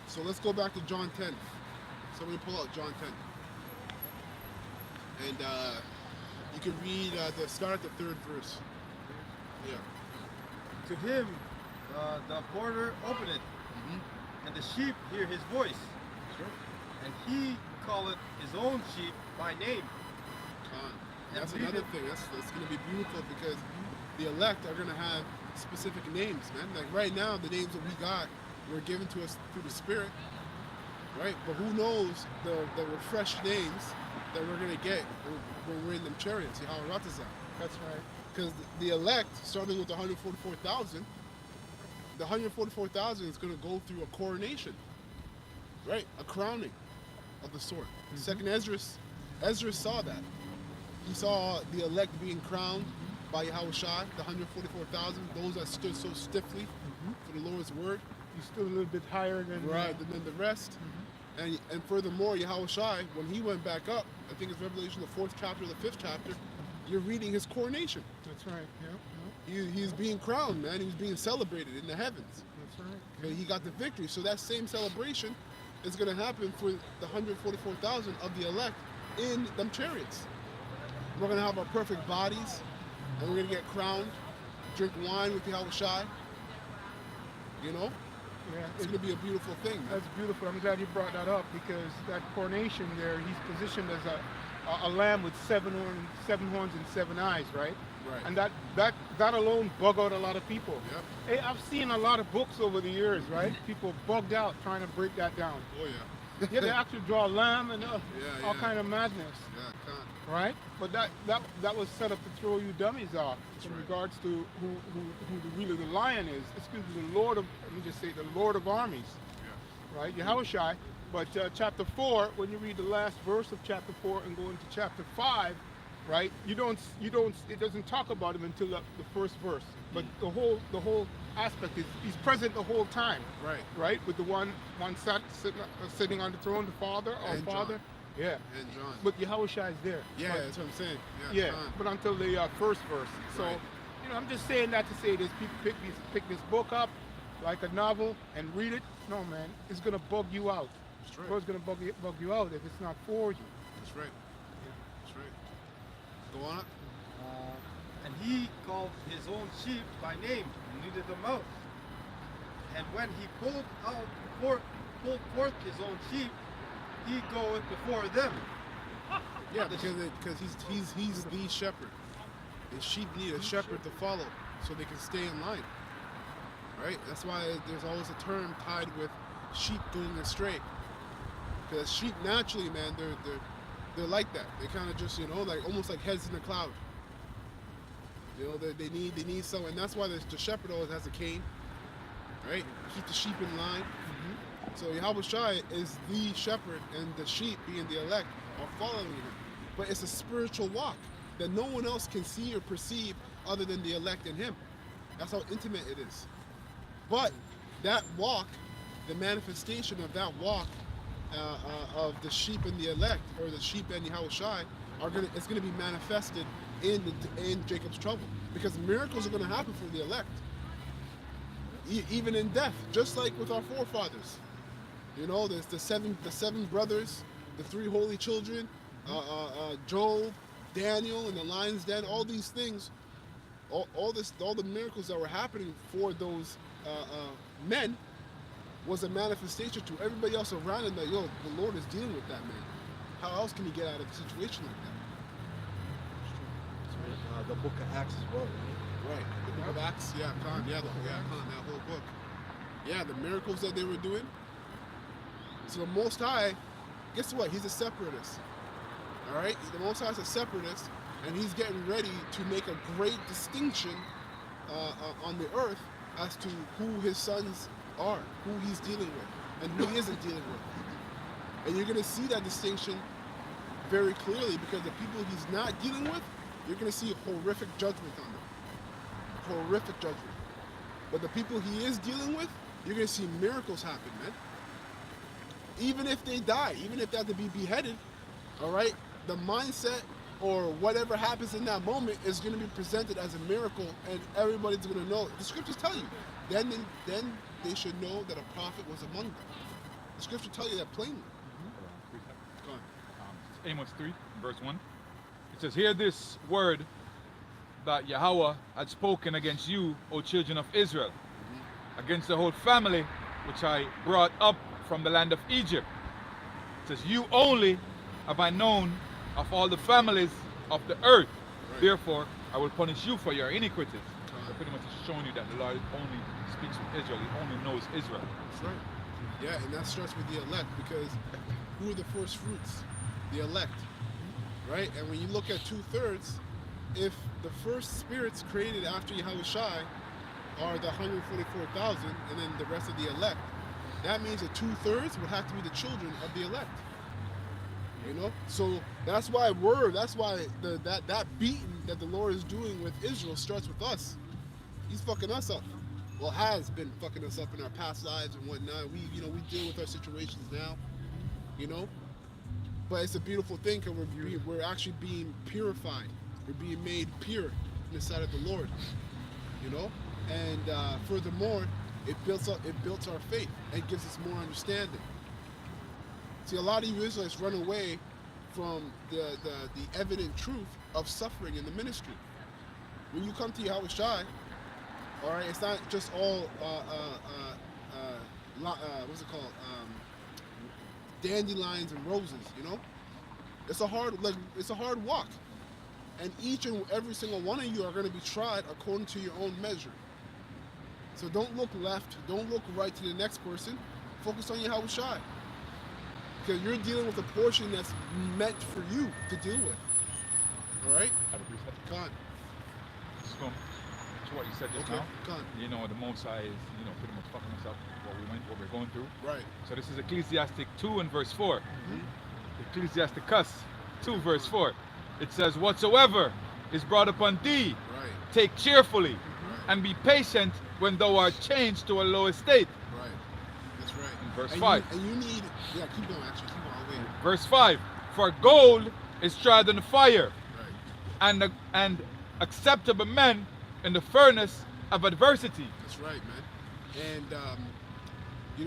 A: So let's go back to John 10. Somebody pull out John 10. And you can read start at the 3rd verse. Yeah.
C: To him, the porter openeth, and the sheep hear his voice.
A: Sure.
C: And he calleth his own sheep by name.
A: That's another thing. That's going to be beautiful because the elect are going to have specific names, man. Like right now, the names that we got were given to us through the Spirit, right? But who knows the refreshed names that we're going to get when we're in them chariots,
F: That's right.
A: because the elect, starting with the 144,000, the 144,000 is going to go through a coronation, right? A crowning of the sort. Second Ezra saw that. He saw the elect being crowned by Yahushua, the 144,000, those that stood so stiffly for the Lord's word.
F: You stood a little bit higher than
A: Than the rest. And furthermore, Yahushua, when he went back up, I think it's Revelation, the 4th chapter, the 5th chapter, you're reading his coronation.
F: That's right. Yeah.
A: He's being crowned, man. He was being celebrated in the heavens.
F: That's right.
A: And he got the victory. So that same celebration is going to happen for the 144,000 of the elect in them chariots. We're going to have our perfect bodies, and we're going to get crowned, drink wine with Yahushua. You know?
F: Yeah.
A: It's going to be a beautiful thing, man.
F: That's beautiful. I'm glad you brought that up because that coronation there, he's positioned as a lamb with 7 horns and 7 eyes, right?
A: Right.
F: And that alone bug out a lot of people.
A: Yep.
F: Hey, I've seen a lot of books over the years, right? People bugged out trying to break that down.
A: Oh, yeah.
F: Yeah, they actually draw a lamb and all
A: yeah.
F: kind of madness,
A: Yeah, can't.
F: right? But that was set up to throw you dummies off in
A: right.
F: regards to who really the lion is. It's going to be the Lord of, let me just say, the Lord of armies, right? Yahushua. But chapter 4, when you read the last verse of chapter 4 and go into chapter 5, right? You don't. It doesn't talk about him until the first verse. But the whole aspect is he's present the whole time.
A: Right.
F: Right. With the one sitting on the throne, the Father, our
A: And
F: Father.
A: John.
F: Yeah.
A: And John.
F: But Yahushua is there.
A: Yeah,
F: But-
A: that's what I'm saying.
F: yeah.
A: John.
F: But until the first verse. So,
A: Right.
F: I'm just saying that to say this. People pick this book up like a novel and read it. No, man, it's gonna bug you out.
A: That's right.
F: Bro, it's gonna bug you out if it's not for you.
A: That's right. That's right. Go on.
C: And he called his own sheep by name and leaded them out. And when he pulled forth his own sheep, he goeth before them.
A: Yeah, because he's the shepherd. The sheep need a shepherd to follow so they can stay in line. Right? That's why there's always a term tied with sheep going astray. Because sheep naturally, man, they're like that. They kind of just, like almost like heads in the cloud. They need someone, and that's why the shepherd always has a cane, right? Keep the sheep in line. So Yahushua is the shepherd, and the sheep, being the elect, are following him. But it's a spiritual walk that no one else can see or perceive other than the elect and him. That's how intimate it is. But that walk, the manifestation of that walk of the sheep and the elect, or the sheep and Yahushua, it's gonna be manifested in Jacob's trouble, because miracles are gonna happen for the elect, even in death, just like with our forefathers. There's the seven brothers, the 3 holy children, Job, Daniel, and the lion's den. All these things all the miracles that were happening for those men was a manifestation to everybody else around him that, yo, the Lord is dealing with that man. How else can he get out of a situation like that?
D: The book of Acts as well, right?
A: Right. The book of Acts, yeah, that whole book. Yeah, the miracles that they were doing. So the Most High, guess what? He's a separatist. All right? The Most High is a separatist, and he's getting ready to make a great distinction on the earth as to who his sons are, who he's dealing with, and who he isn't dealing with. And you're going to see that distinction very clearly, because the people he's not dealing with, you're going to see horrific judgment on them. Horrific judgment. But the people he is dealing with, you're going to see miracles happen, man. Even if they die, even if they have to be beheaded, all right, the mindset or whatever happens in that moment is going to be presented as a miracle, and everybody's going to know. The scriptures tell you. Then they should know that a prophet was among them. The scriptures tell you that plainly. Go on.
B: Amos 3, verse 1. It says, hear this word that Yahweh had spoken against you, O children of Israel, against the whole family which I brought up from the land of Egypt. It says, you only have I known of all the families of the earth.
A: Right.
B: Therefore, I will punish you for your iniquities. So pretty much it's showing you that the Lord only speaks with Israel. He only knows Israel.
A: That's right. Yeah, and that starts with the elect, because who are the first fruits? The elect. Right? And when you look at 2/3, if the first spirits created after Yahushai are the 144,000, and then the rest of the elect, that means that 2/3 would have to be the children of the elect. You know? So that's why that beating that the Lord is doing with Israel starts with us. He's fucking us up. Well, has been fucking us up in our past lives and whatnot. We deal with our situations now, you know? But it's a beautiful thing, because we're actually being purified. We're being made pure in the sight of the Lord, you know? And furthermore, it builds our faith and gives us more understanding. See, a lot of you Israelites run away from the evident truth of suffering in the ministry. When you come to Yahushai, all right, it's not just all what's it called? Dandelions and roses, you know? It's a hard walk. And each and every single one of you are going to be tried according to your own measure. So don't look left, don't look right to the next person. Focus on Yahushai. Because you're dealing with a portion that's meant for you to deal with. All right? Come on.
B: Let's go to what you said just now.
A: Come on.
B: You know, the Most High is, pretty much fucking us up what we're going through.
A: Right.
B: So this is Ecclesiastic 2 and verse 4. Ecclesiasticus 2 verse 4. It says, whatsoever is brought upon thee,
A: Right.
B: take cheerfully,
A: Right.
B: and be patient when thou art changed to a low estate.
A: Right. That's right.
B: In verse
A: And
B: 5.
A: You need, keep going, actually. Keep going. Wait.
B: Verse 5. For gold is tried in the fire,
A: Right.
B: and acceptable men in the furnace of adversity.
A: That's right, man. And you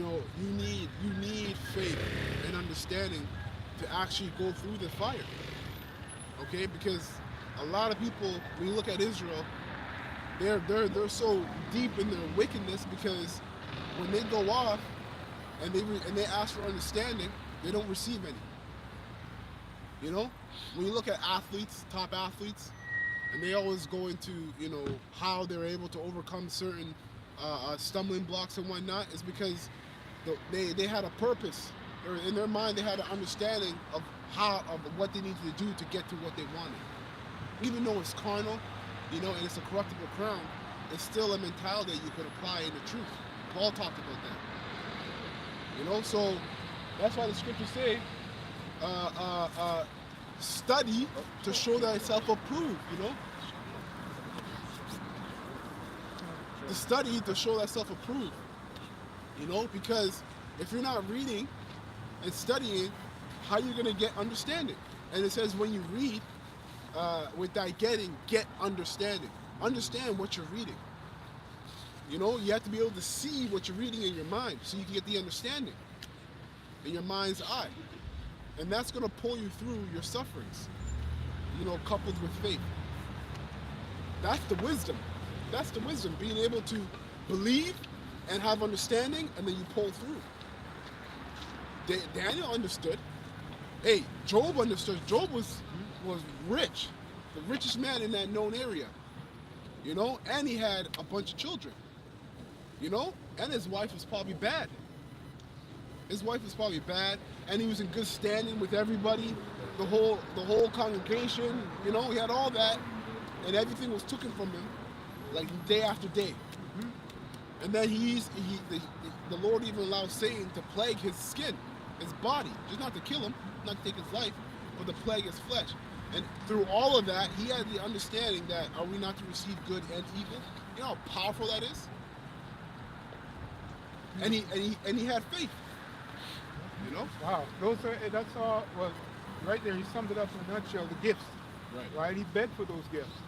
A: need faith and understanding to actually go through the fire. Okay, because a lot of people, when you look at Israel, they're so deep in their wickedness, because when they go off and they ask for understanding, they don't receive any. You know, when you look at athletes, top athletes, and they always go into, how they're able to overcome certain stumbling blocks and whatnot, is because they had a purpose. Or in their mind, they had an understanding of what they needed to do to get to what they wanted. Even though it's carnal, and it's a corruptible crown, it's still a mentality that you could apply in the truth. Paul talked about that. So that's why the scriptures say, study to show thyself approved, To study to show thyself approved, because if you're not reading and studying, how are you going to get understanding? And it says when you read, with thy getting, get understanding. Understand what you're reading. You have to be able to see what you're reading in your mind so you can get the understanding in your mind's eye. And that's going to pull you through your sufferings, coupled with faith. That's the wisdom. That's the wisdom. Being able to believe and have understanding, and then you pull through. Daniel understood. Hey, Job understood. Job was rich, the richest man in that known area. You know, and he had a bunch of children. You know, and his wife was probably bad. His wife was probably bad, and he was in good standing with everybody, the whole congregation. You know, he had all that, and everything was taken from him, like day after day. And then the Lord even allowed Satan to plague his skin, his body, just not to kill him, not to take his life, but to plague his flesh. And through all of that, he had the understanding that are we not to receive good and evil? You know how powerful that is. And he had faith. You know?
F: Wow. That's all. Well, right there, he summed it up in a nutshell. The gifts. Right. He begged for those gifts.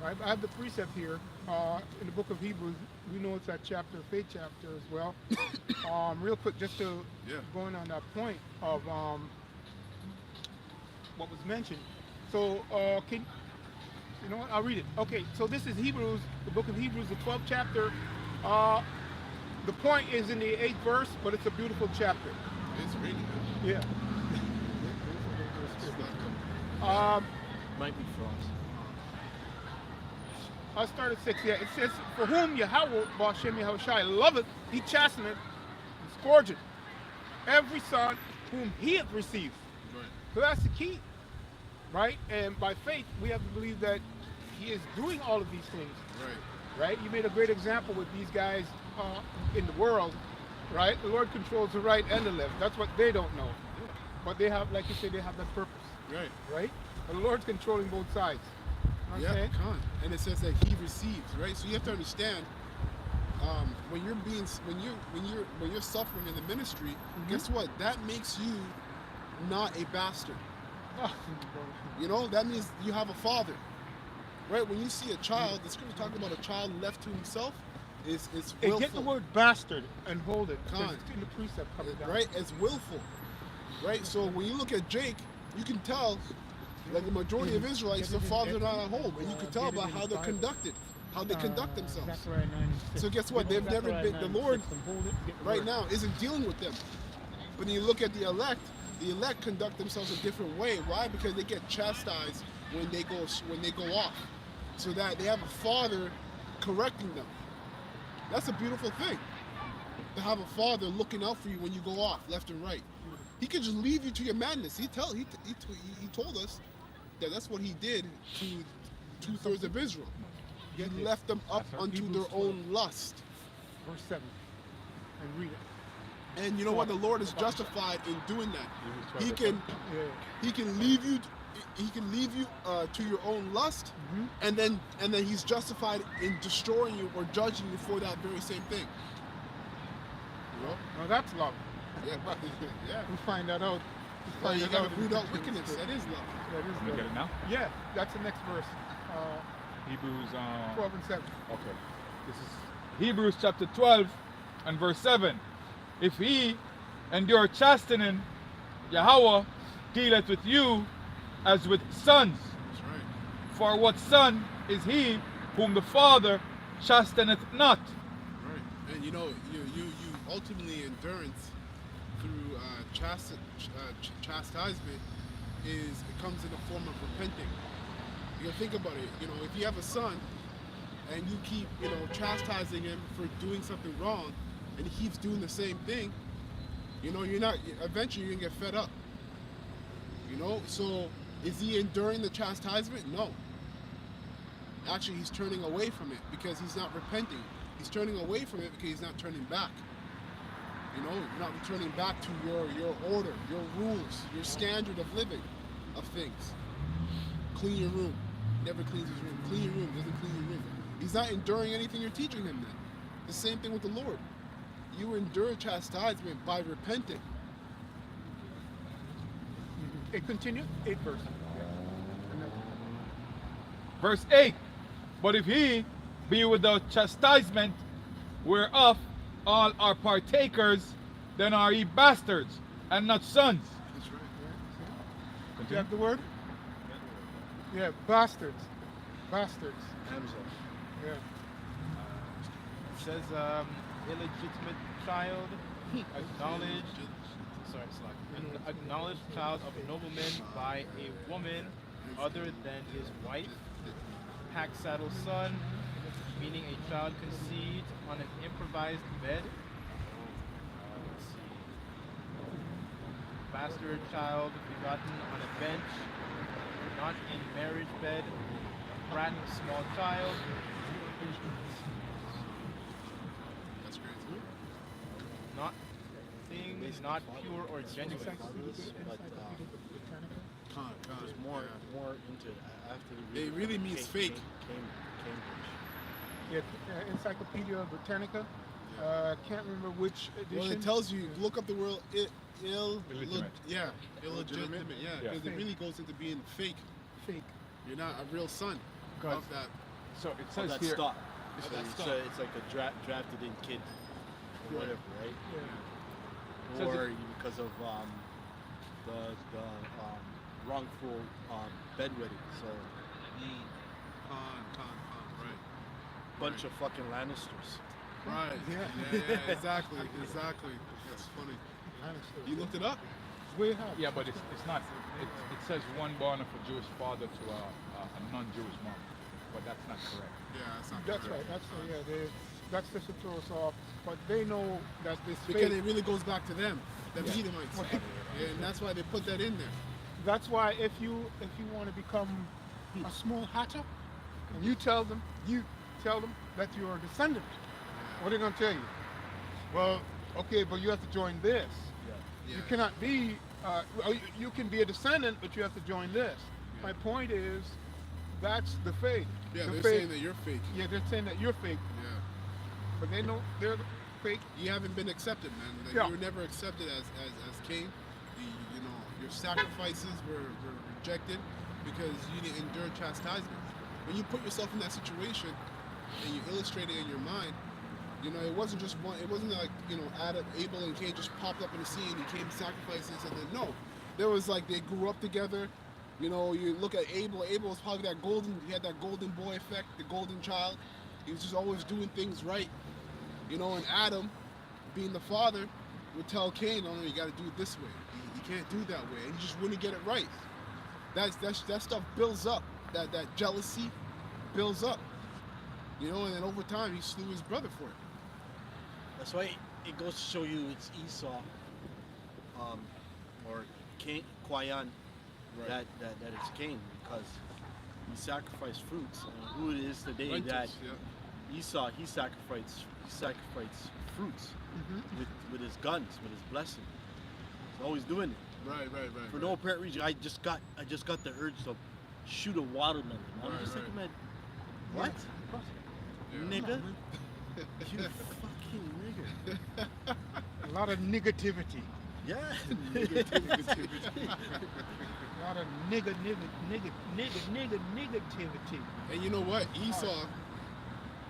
F: Right. I have the precept here in the book of Hebrews. We know it's that chapter, faith chapter as well. Real quick, just to going on that point of what was mentioned. So, you know what? I'll read it. Okay, so this is Hebrews, the book of Hebrews, the 12th chapter. The point is in the 8th verse, but it's a beautiful chapter.
A: It's really good.
F: Yeah.
D: Might be frost.
F: I'll start at 6. Yeah, it says, for whom Yahweh, Ba'ashem Yahushai, loveth, he chasteneth, and scourgeth every son whom he hath received.
A: Right.
F: So that's the key. Right? And by faith, we have to believe that he is doing all of these things.
A: Right.
F: Right? You made a great example with these guys in the world. Right? The Lord controls the right and the left. That's what they don't know. But they have, like you said, they have that purpose.
A: Right.
F: Right? But the Lord's controlling both sides. You know what I'm saying?
A: And it says that he receives, right? So you have to understand, when you're suffering in the ministry, guess what? That makes you not a bastard. You know, that means you have a father, right? When you see a child, the scripture talking about a child left to himself, is willful.
F: Hey, get the word bastard and hold it. It's in the precept coming down.
A: Right? It's willful, right? So when you look at Jake, you can tell, like the majority of Israelites, their fathers are not at home, and you can tell by how they're conducted, how they conduct themselves. So guess what? They've never been. The Lord right now isn't dealing with them. But when you look at the elect conduct themselves a different way. Why? Because they get chastised when they go off, so that they have a father correcting them. That's a beautiful thing, to have a father looking out for you when you go off left and right. He could just leave you to your madness. He told us that that's what he did to 2/3 of Israel. He left them up unto their own lust.
F: Verse 7. And read it.
A: And you know what? The Lord is justified in doing that. He can leave you. He can leave you to your own lust, and then he's justified in destroying you or judging you for that very same thing. You know?
F: Now that's love.
A: Yeah, yeah.
F: We find that out.
A: You gotta root out wickedness. That is love.
F: That is
B: You
F: love.
B: get it now?
F: Yeah, that's the next verse.
B: Hebrews
F: 12 and 7.
B: Okay. This is Hebrews chapter 12 and verse 7. If he endure chastening, Yahweh dealeth with you as with sons.
A: That's right.
B: For what son is he whom the Father chasteneth not?
A: Right. And you know, you ultimately endurance through chastisement it comes in the form of repenting. You know, think about it. You know, if you have a son and you keep, chastising him for doing something wrong, and he keeps doing the same thing, eventually you're gonna get fed up. So is he enduring the chastisement? No. Actually, he's turning away from it because he's not repenting. He's turning away from it because he's not turning back. You're not returning back to your order, your rules, your standard of living, of things. Clean your room. Never cleans his room. Clean your room. Doesn't clean your room. He's not enduring anything you're teaching him then. The same thing with the Lord. You endure chastisement by repenting.
F: It continues. 8 verse.
B: Verse 8. But if he be without chastisement, whereof all are partakers, then are ye bastards, and not sons.
A: That's right.
F: You have the word? Yeah, bastards. Bastards.
D: Hamza.
F: Yeah.
G: It says illegitimate child, acknowledged. Sorry, it's not. An acknowledged child of a nobleman by a woman other than his wife. Pack saddle son, meaning a child conceived on an improvised bed. Let's see. Bastard child begotten on a bench, not in marriage bed. Brat small child.
A: That's crazy.
G: Not things not pure or genuine.
D: But there's more into it after the
A: It really means fake.
D: Cambridge.
F: Yeah, Encyclopedia Britannica. Can't remember which edition.
A: Well, it tells you, look up the word
B: Illegitimate.
A: illegitimate, yeah,
B: Yeah.
A: because it really goes into being fake.
F: fake.
A: You're not a real son
B: Because-
A: of that.
B: So it
D: Oh,
B: says
D: that
B: here.
D: stock.
A: Oh,
D: So
A: that
D: it's,
A: stock.
D: it's like a drafted in kid or whatever, right?
F: Yeah.
B: Says
D: Or
B: it-
D: because of the wrongful bedwetting. So
A: Right.
D: bunch of fucking Lannisters.
A: Right.
F: Yeah.
A: Yeah, exactly. That's funny.
F: Lannister.
A: You looked it up?
F: Way high.
B: Yeah, but it's not. It says one born of a Jewish father to a non-Jewish mom, but that's not correct.
A: Yeah, that's not
F: That's
A: correct.
F: right. That's just to throw us off. But they know that this
A: Because
F: fake.
A: it really goes back to them, the
B: Yeah.
A: Edomites. Yeah, and that's why they put that in there.
F: That's why if you want to become a small hatter, and you tell them that you're a descendant, what are they going to tell you? Well, okay, but you have to join this.
A: Yeah.
F: You cannot be. Well, you can be a descendant, but you have to join this.
A: Yeah.
F: My point is, that's the fake.
A: Yeah,
F: The
A: they're
F: fake-
A: saying that you're fake.
F: Yeah, they're saying that you're fake,
A: Yeah.
F: but they know they're fake.
A: You haven't been accepted, man. Like,
F: Yeah.
A: You were never accepted as Cain. You know, your sacrifices were rejected because you didn't endure chastisement. When you put yourself in that situation and you illustrate it in your mind, you know, it wasn't just one. It wasn't like, you know, Abel and Cain just popped up in the scene and came sacrifices, and then no, there was like they grew up together. You know, you look at Abel. Abel was probably that golden. He had that golden boy effect, the golden child. He was just always doing things right. You know, and Adam, being the father, would tell Cain, "Oh no, you got to do it this way. You can't do that way," and he just wouldn't get it right. That stuff builds up. That jealousy builds up. You know, and then over time he slew his brother for it.
D: That's why it goes to show you it's Esau, or Cain, Quayan,
A: Right.
D: that it's Cain, because he sacrificed fruits. And who it is today
A: Rentals,
D: that
A: yeah.
D: Esau, he sacrificed fruits with his guns, with his blessing. He's always doing it.
A: Right.
D: For no apparent reason. I just got the urge to shoot a watermelon. I'm
A: Right,
D: just
A: right.
D: thinking, man, what?
A: Yeah.
D: Nigga? You fucking nigga.
F: A lot of negativity.
D: Yeah.
F: A lot of negativity.
A: And you know what? Esau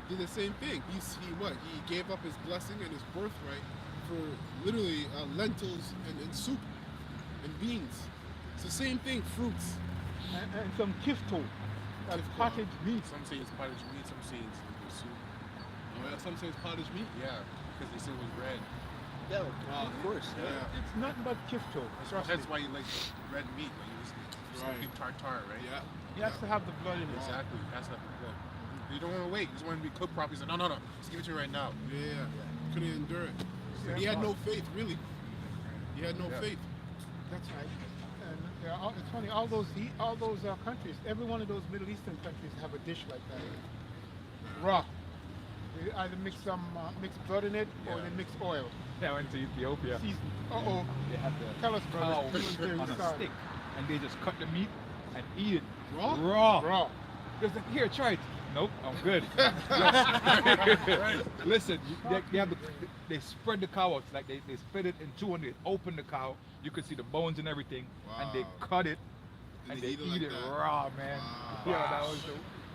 A: did the same thing. He gave up his blessing and his birthright for literally lentils and soup and beans. It's the same thing. Fruits.
F: And some kifto. That's
A: Kifto.
F: cottage meat.
H: Some say it's pottage meat, some say it's soup.
A: Oh, yeah, some say it's pottage meat.
H: Yeah, because they say it was red.
D: Yeah, of course.
A: Yeah.
F: It's nothing but kifto. Trust
H: That's
F: me.
H: why you like red meat. Like you was smoking tartar, right?
A: Yeah.
F: He has to have the blood in it.
H: Exactly. That's not good. You don't want to wait. You just want to be cooked properly. So no. Just give it to me right now.
A: Yeah. Couldn't endure it.
F: Yeah.
A: He had no faith, really. He had no faith.
F: That's right. And it's funny. All those countries, every one of those Middle Eastern countries have a dish like that. Raw. They either mix blood in it or they mix oil.
B: Yeah, I went to Ethiopia.
F: Season. Uh-oh.
B: They had the
F: Tell us, brother.
B: cow
F: Tell us very
B: on a
F: sorry.
B: stick, and they just cut the meat and eat it
A: Raw?
F: Raw.
B: Just like, here, try it. Nope, I'm good. Listen, they spread the cow out, like they split it in two and they open the cow. You can see the bones and everything, and they
A: Wow.
B: cut it
A: And
B: and
A: they
B: they
A: eat it
B: eat
A: like
B: it
A: that.
B: raw, man.
A: Wow.
B: Yeah, that was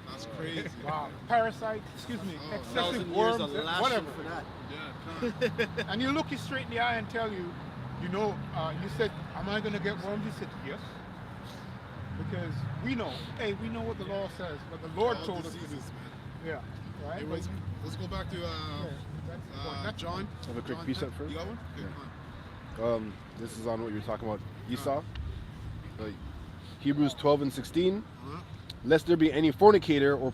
A: That's crazy.
F: Wow. Parasites, excuse me,
A: Oh,
F: excessive
D: 1,000 years
F: worms,
D: of lashing
F: whatever.
D: for that.
A: Yeah.
F: And you look you straight in the eye and tell you, you know, you said, am I going to get worms? He said, yes. because we know. Hey, we know what the law says, what the Lord
A: All
F: told us to do.
A: diseases, man.
F: Yeah. Right.
A: Anyways, let's go back to
F: That's the point. That's the
A: John.
I: Have a quick
A: John
I: precept
A: 10.
I: first?
A: You got one? Okay, come on.
I: This is on what you're talking about, Esau. Like Hebrews 12 and 16.
A: Uh-huh.
I: Lest there be any fornicator or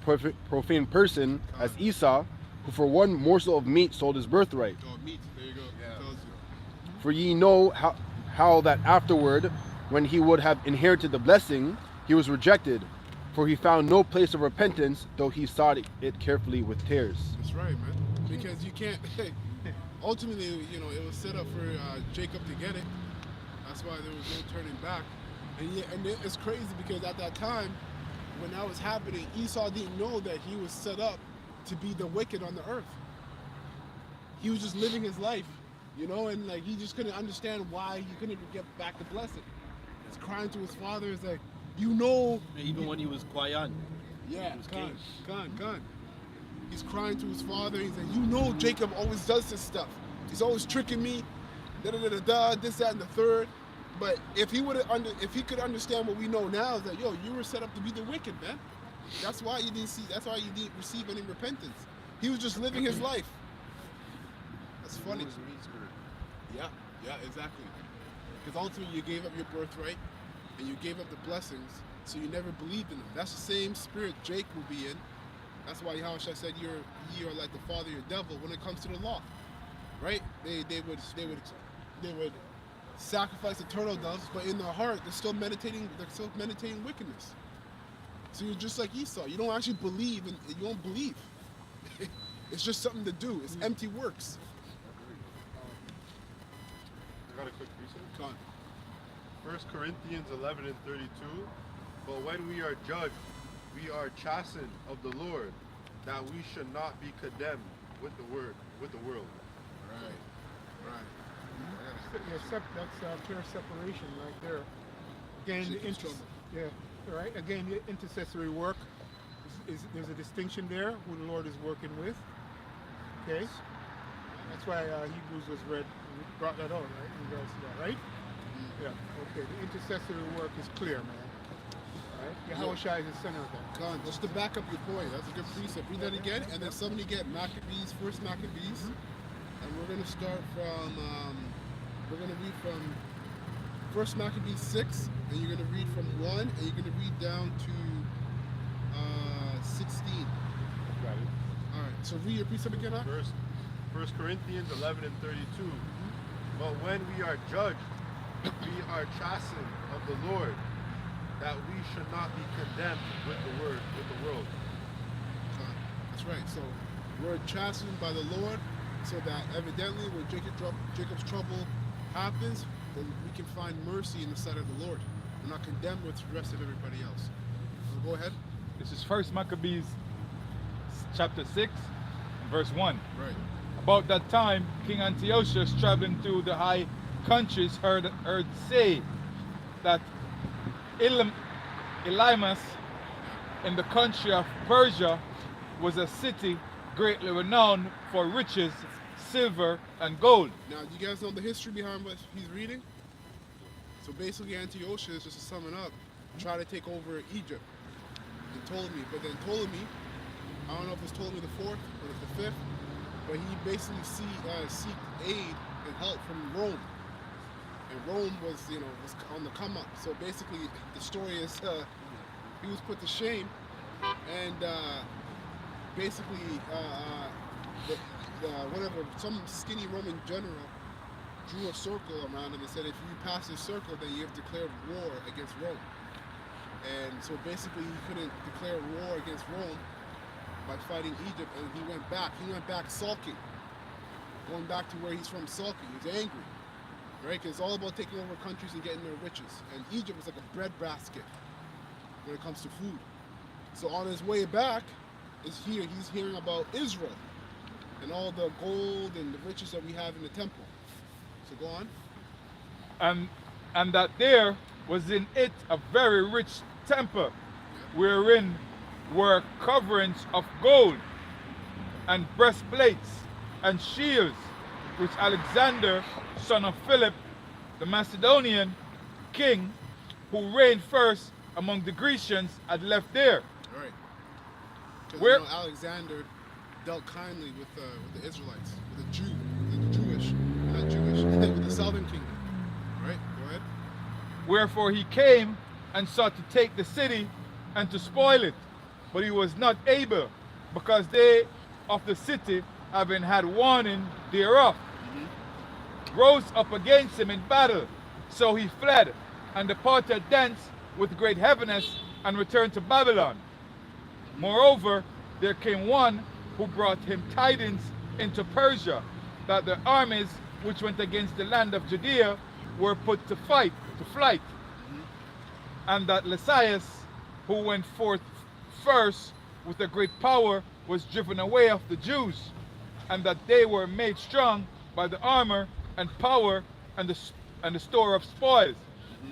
I: profane person as Esau, who for one morsel of meat sold his birthright.
A: Oh, meat. There you go. It tells you.
I: For ye know how that afterward, when he would have inherited the blessing, he was rejected, for he found no place of repentance, though he sought it carefully with tears.
A: That's right, man. Because you can't. Ultimately, you know, it was set up for Jacob to get it. That's why there was no turning back. And it's crazy because at that time, when that was happening, Esau didn't know that he was set up to be the wicked on the earth. He was just living his life, you know, and like he just couldn't understand why he couldn't even get back the blessing. He's crying to his father. It's like, you know.
D: Even when he was Kwayan.
A: Yeah,
D: He was
A: Khan. He's crying to his father. He's like, you know, Jacob always does this stuff. He's always tricking me. This, that, and the third. But if he could understand what we know now, is that you were set up to be the wicked, man. That's why you didn't see. That's why you didn't receive any repentance. He was just living his life. That's funny. Yeah, exactly. Because ultimately you gave up your birthright, and you gave up the blessings, so you never believed in them. That's the same spirit Jake will be in. That's why Yahushua said, "Ye are like the father of your devil." When it comes to the law, right? They would sacrifice the turtle doves, but in their heart they're still meditating wickedness. So you're just like Esau. You don't actually believe, and you don't believe. It's just something to do. It's empty works.
E: I got a quick precept.
A: Come on.
E: 1 Corinthians 11 and 32. But when we are judged, we are chastened of the Lord, that we should not be condemned with the world.
A: Right.
F: That's clear separation right there. Again,
A: Jacob's trouble.
F: Right. Again, the intercessory work there's a distinction there who the Lord is working with. Okay, that's why Hebrews was read. We brought that out, right? In regards to that, right? Yeah. Okay. The intercessory work is clear, man. Right? Yahushua is the center of that.
A: Con, just to back up your point, that's a good precept. Read that again, and then somebody get Maccabees, first Maccabees, and we're going to start from. We're going to read from First Maccabees 6, and you're going to read from 1, and you're going to read down to 16.
E: Got it.
A: All right. So read your precept again, huh?
E: First Corinthians 11 and 32. But when we are judged, we are chastened of the Lord, that we should not be condemned with the world.
A: That's right. So we're chastened by the Lord, so that evidently when Jacob's trouble happens, then we can find mercy in the sight of the Lord. We're not condemned with the rest of everybody else. So go ahead.
B: This is First Maccabees chapter 6 and verse 1.
A: Right.
B: About that time, King Antiochus, traveling through the high countries, heard say that Elymas in the country of Persia was a city greatly renowned for riches, silver, and gold.
A: Now, do you guys know the history behind what he's reading? So basically, Antiochus, just to sum it up, tried to take over Egypt. And Ptolemy, I don't know if it's Ptolemy the 4th or the 5th, but he basically seeked aid and help from Rome. And Rome was on the come up. So basically, the story is he was put to shame, and basically, some skinny Roman general drew a circle around him and said, if you pass this circle, then you have declared war against Rome. And so basically, he couldn't declare war against Rome by fighting Egypt, and he went back. He went back sulking, going back to where he's from sulking. He's angry, right? Because it's all about taking over countries and getting their riches. And Egypt was like a breadbasket when it comes to food. So on his way back, he's hearing about Israel and all the gold and the riches that we have in the temple. So go on.
B: And that there was in it a very rich temple, wherein were coverings of gold, and breastplates, and shields, which Alexander, son of Philip, the Macedonian king, who reigned first among the Grecians had left there.
A: All right. Because
B: Where-
A: Alexander dealt kindly with the Israelites, with the Jewish, not Jewish, with the southern kingdom. All right, go ahead.
B: Wherefore he came and sought to take the city and to spoil it. But he was not able, because they of the city, having had warning thereof, rose up against him in battle. So he fled and departed thence with great heaviness and returned to Babylon. Moreover, there came one who brought him tidings into Persia, that the armies which went against the land of Judea were put to flight, and that Lysias, who went forth first with a great power, was driven away of the Jews, and that they were made strong by the armor and power and the store of spoils,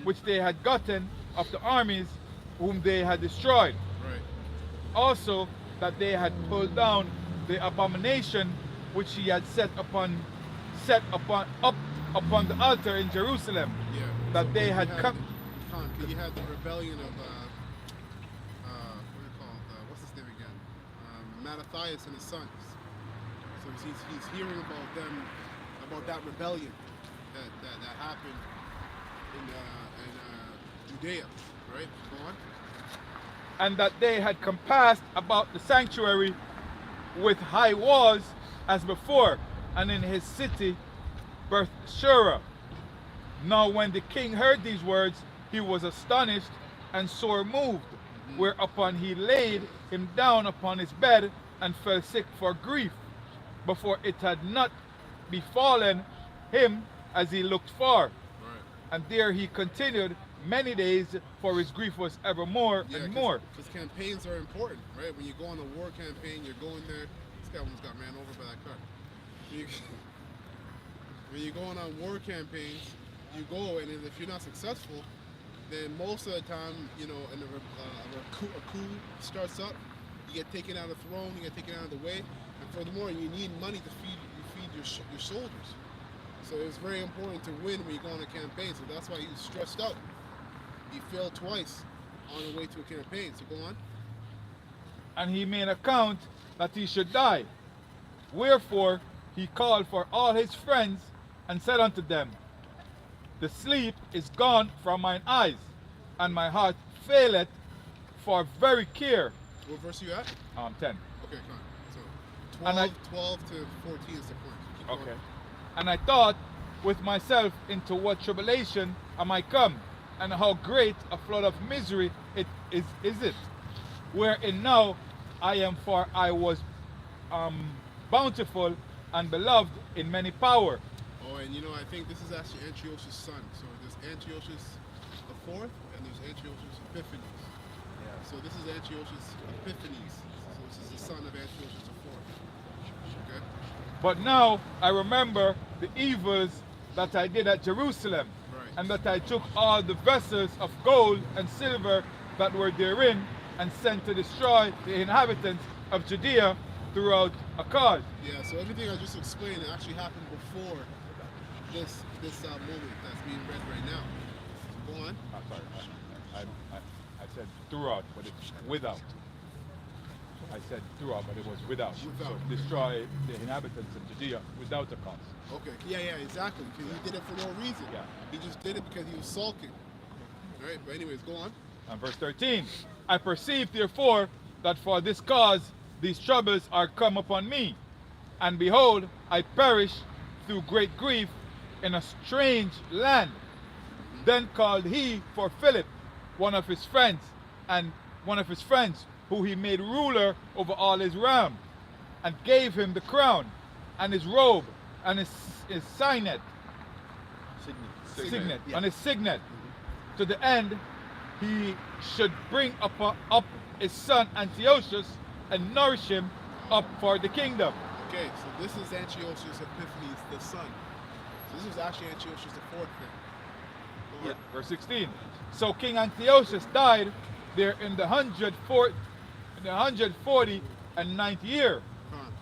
B: which they had gotten of the armies whom they had destroyed.
A: Right.
B: Also that they had pulled down the abomination which he had set up upon the altar in Jerusalem.
A: Yeah.
B: That
A: So
B: they
A: you
B: had come.
A: You had the rebellion of what do you call it? What's his name again? Mattathias and his sons. So he's hearing about them, about that rebellion that happened in Judea, right? Go on.
B: And that they had compassed about the sanctuary with high walls as before, and in his city Bethshura. Now when the king heard these words, he was astonished and sore moved, whereupon he laid him down upon his bed and fell sick for grief, before it had not befallen him as he looked for.
A: Right.
B: And there he continued many days, for his grief was ever more and more.
A: Because campaigns are important, right? When you go on a war campaign, you're going there. This guy almost got ran over by that car. When you're going on war campaigns, you go, and if you're not successful, then most of the time, you know, and a coup starts up, you get taken out of the throne, you get taken out of the way, and furthermore, you need money to feed your soldiers. So it's very important to win when you go on a campaign. So that's why he's stressed out. He failed twice on the way to a campaign. So go on.
B: And he made account that he should die. Wherefore he called for all his friends and said unto them, the sleep is gone from mine eyes, and my heart faileth for very care.
A: What verse are you at?
B: 10.
A: Okay, come on. So
B: And
A: 12 to 14 is the point. Keep going.
B: Okay. And I thought with myself into what tribulation am I come, and how great a flood of misery it is it, wherein now I am, for I was bountiful and beloved in many power.
A: Oh, and you know, I think this is actually Antiochus' son. So there's Antiochus the fourth, and there's Antiochus Epiphanes. Yeah. So this is Antiochus Epiphanes. So this is the son of Antiochus the fourth. Okay.
B: But now I remember the evils that I did at Jerusalem,
A: Right.
B: and that I took all the vessels of gold and silver that were therein, and sent to destroy the inhabitants of Judea throughout Akkad.
A: Yeah. So everything I just explained actually happened before this moment that's being read right now. So go on.
B: Sorry, I said throughout, but it's without. I said throughout, but it was without.
A: Without.
B: So destroy the inhabitants of Judea without a cause.
A: Okay. Yeah, exactly. Because he did it for no reason.
B: Yeah.
A: He just did it because he was sulking. All right. But anyways, go on.
B: And verse 13, I perceive therefore that for this cause these troubles are come upon me, and behold, I perish through great grief in a strange land. Then called he for Philip, one of his friends, who he made ruler over all his realm, and gave him the crown, and his robe, and his signet,
D: Yeah.
B: and his signet, to the end he should bring up his son Antiochus, and nourish him up for the kingdom.
A: Okay, so this is Antiochus Epiphanes, the son. So this is actually Antiochus the fourth thing.
B: Verse 16. So King Antiochus died there in the 140 and 9th year.
A: Come on.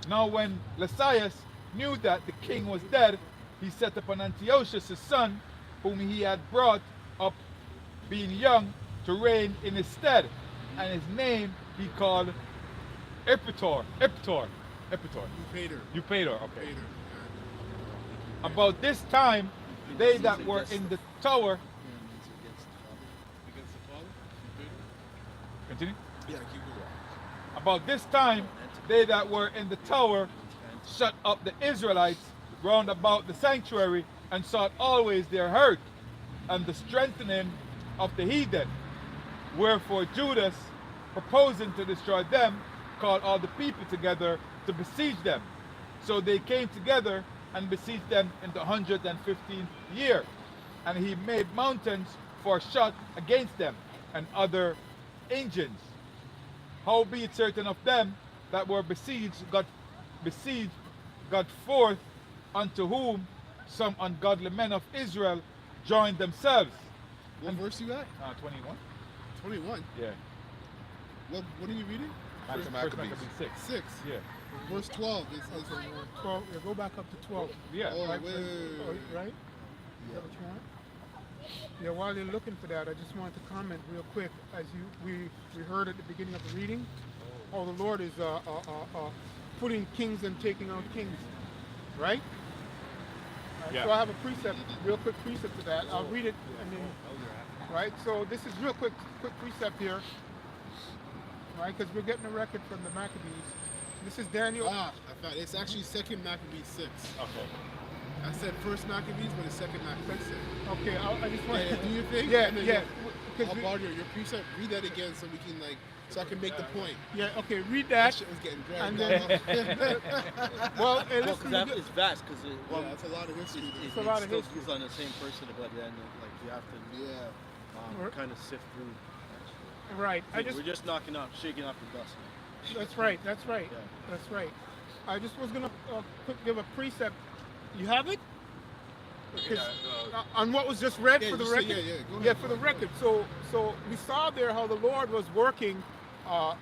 B: Now when Lysias knew that the king was dead, he set upon Antiochus his son, whom he had brought up being young, to reign in his stead, and his name he called Epitor.
A: Eupator.
B: Eupator, okay.
A: Eupator.
B: About this time, they that were in the tower.
A: Against the father. Eupator.
B: Continue.
A: Yeah, keep going.
B: About this time, they that were in the tower shut up the Israelites round about the sanctuary and sought always their hurt and the strengthening of the heathen. Wherefore Judas, proposing to destroy them, called all the people together to besiege them. So they came together and besieged them in the 115th year. And he made mountains for shot against them and other engines. Howbeit certain of them that were besieged got forth, unto whom some ungodly men of Israel joined themselves.
A: What verse you at?
B: 21.
A: 21.
B: Yeah.
A: What are you reading?
B: First Maccabees 6.
A: 6.
B: Yeah.
A: Verse 12 is
F: 12. Yeah, go back up to 12.
B: Yeah.
A: Oh,
F: Right,
A: wait.
F: right? Is that what you want? Yeah, while you're looking for that, I just wanted to comment real quick. As we heard at the beginning of the reading, how the Lord is putting kings and taking out kings, right?
B: Yeah.
F: So I have a precept, real quick precept to that. I'll read it and then, right? So this is real quick precept here, right? Because we're getting a record from the Maccabees. This is Daniel.
A: I found it's actually 2nd Maccabees 6.
B: Okay.
A: I said 1st Maccabees, but it's 2nd Maccabees 6.
F: Okay, I just want
A: Yeah, do your thing.
F: Yeah,
A: and then
F: yeah.
A: I'll borrow your precept. Read that again so we can so I can make the point.
F: Yeah, okay, read
A: That
F: that.
A: shit was getting
F: And
A: dragged
F: then-
A: out.
F: Well, hey,
J: Well,
F: listen,
J: because that is vast, because
A: Yeah, that's a lot of history.
J: it,
F: It's a lot of
J: still
F: history.
J: is on the same person, but then like you have to
A: Yeah.
J: kind of sift through.
F: right.
J: We're just shaking off the dust.
F: That's right. That's right.
J: Yeah.
F: That's right. I just was gonna give a precept. You have it? 'Cause, on what was just read
A: Yeah,
F: for the
A: just say-
F: record.
A: yeah, go ahead.
F: Yeah, for the record. So we saw there how the Lord was working.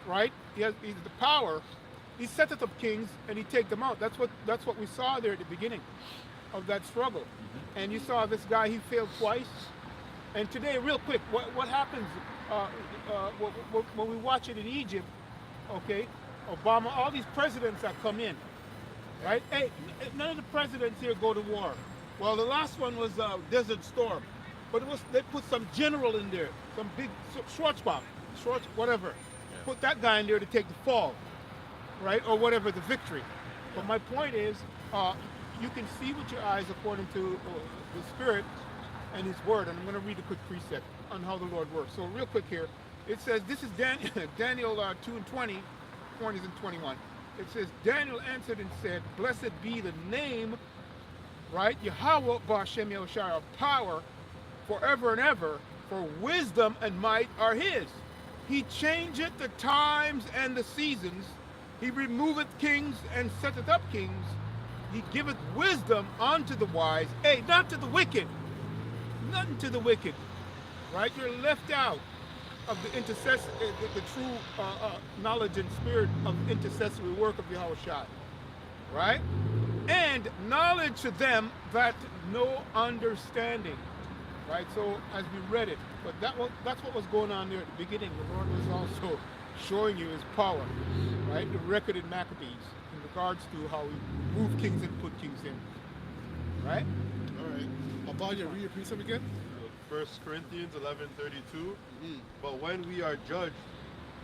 F: Right? He's the power. He set up kings and he take them out. That's what we saw there at the beginning of that struggle. And you saw this guy. He failed twice. And today, real quick, what happens when we watch it in Egypt? Okay, Obama, all these presidents that come in, right? Hey, none of the presidents here go to war. Well, the last one was Desert Storm, but they put some general in there, some big Schwartz, whatever. Put that guy in there to take the fall, right, or whatever the victory. But my point is, you can see with your eyes according to the Spirit and His Word. And I'm going to read a quick precept on how the Lord works. So real quick here, it says, this is Daniel 2 and 20, 20s and 21. It says, Daniel answered and said, blessed be the name, right, Yahweh Ba'Shem Yahushua, of power forever and ever, for wisdom and might are His. He changeth the times and the seasons. He removeth kings and setteth up kings. He giveth wisdom unto the wise. Hey, not to the wicked. Nothing to the wicked. Right? You're left out of the intercessor, the true knowledge and spirit of intercessory work of Yahushua. Right? And knowledge to them that know understanding. Right? So as we read it, but that's what was going on there at the beginning. The Lord was also showing you His power, right? The record in Maccabees in regards to how He moved kings and put kings in, right?
A: All right. I'll borrow your read your precept again.
E: 1 Corinthians 11:32. But when we are judged,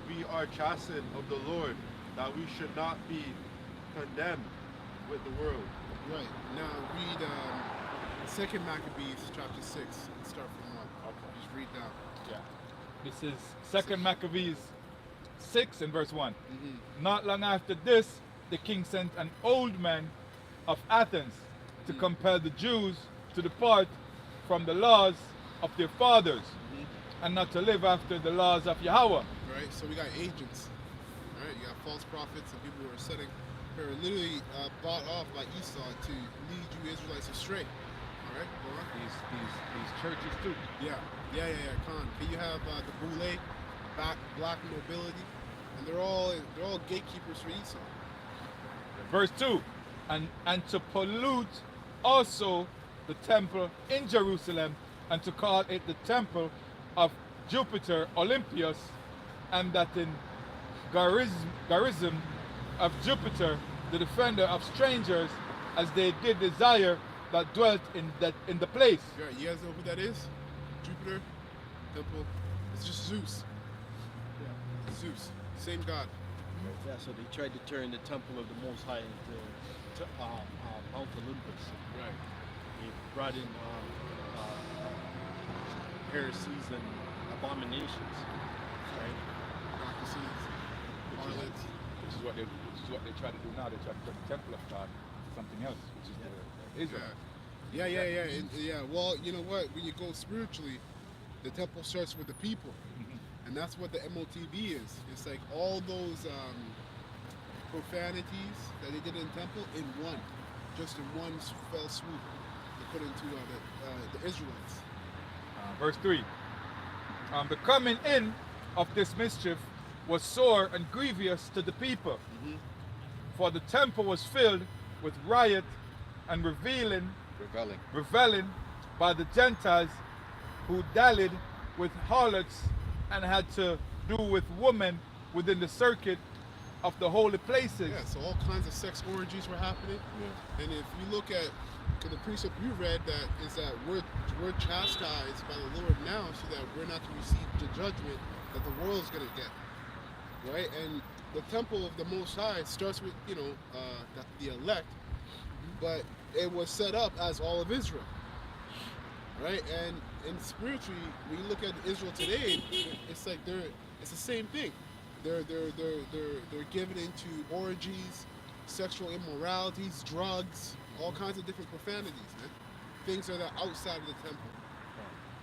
E: we are chastened of the Lord, that we should not be condemned with the world.
A: Right. Now read 2nd Maccabees chapter 6 and start from 1.
B: Okay.
A: Just read down.
B: Yeah. This is 2nd Maccabees 6 and verse 1. Not long after this, the king sent an old man of Athens to compel the Jews to depart from the laws of their fathers and not to live after the laws of Yahweh.
A: Right. So we got agents. Right. You got false prophets and people who are literally bought off by Esau to lead you Israelites astray. All right. Go on.
B: These churches too.
A: Yeah. Khan. Okay, you have the Boule, black nobility, and they're all gatekeepers for Esau.
B: Verse 2, and to pollute also the temple in Jerusalem, and to call it the temple of Jupiter Olympius, and that in Garism of Jupiter, the defender of strangers, as they did desire that dwelt in the place.
A: Yeah, you guys know who that is? Jupiter, temple. It's just Zeus. Yeah, Zeus, same god.
J: Yeah, so they tried to turn the temple of the Most High into Mount Olympus.
A: Right.
J: They brought in heresies and abominations, right?
A: Practices, harlots.
B: Which is what they try to do now. They try to turn the temple of God to something else, which is the Israel.
A: Yeah. Well, you know what? When you go spiritually, the temple starts with the people, and that's what the MOTB is. It's like all those profanities that they did in the temple in one, just in one fell swoop. They put into the Israelites.
B: Verse 3. The coming in of this mischief was sore and grievous to the people, for the temple was filled with riot and reveling by the Gentiles who dallied with harlots and had to do with women within the circuit of the holy places.
A: Yeah, so all kinds of sex orgies were happening. Yeah. And if you look at the precept you read, that is that we're chastised by the Lord now so that we're not to receive the judgment that the world's going to get. Right? And the temple of the Most High starts with, the elect, but it was set up as all of Israel. Right? And spiritually, when you look at Israel today, it's like it's the same thing. They're given into orgies, sexual immoralities, drugs, all kinds of different profanities, man. Things that are outside of the temple.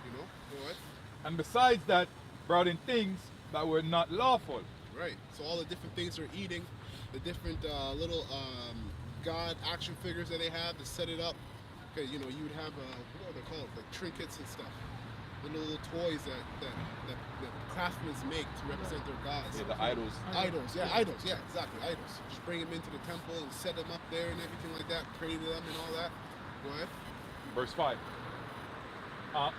A: You know? Go ahead.
B: And besides that, brought in things that were not lawful.
A: Right. So all the different things they're eating, the different little god action figures that they have to set it up. Okay, you would have what are they called? Like trinkets and stuff. Little toys that craftsmen make to represent their gods.
I: Yeah, the idols.
A: Idols, exactly, idols. Just bring them into the temple and set them up there and everything like that, pray to them and all that. Go ahead.
B: Verse 5. The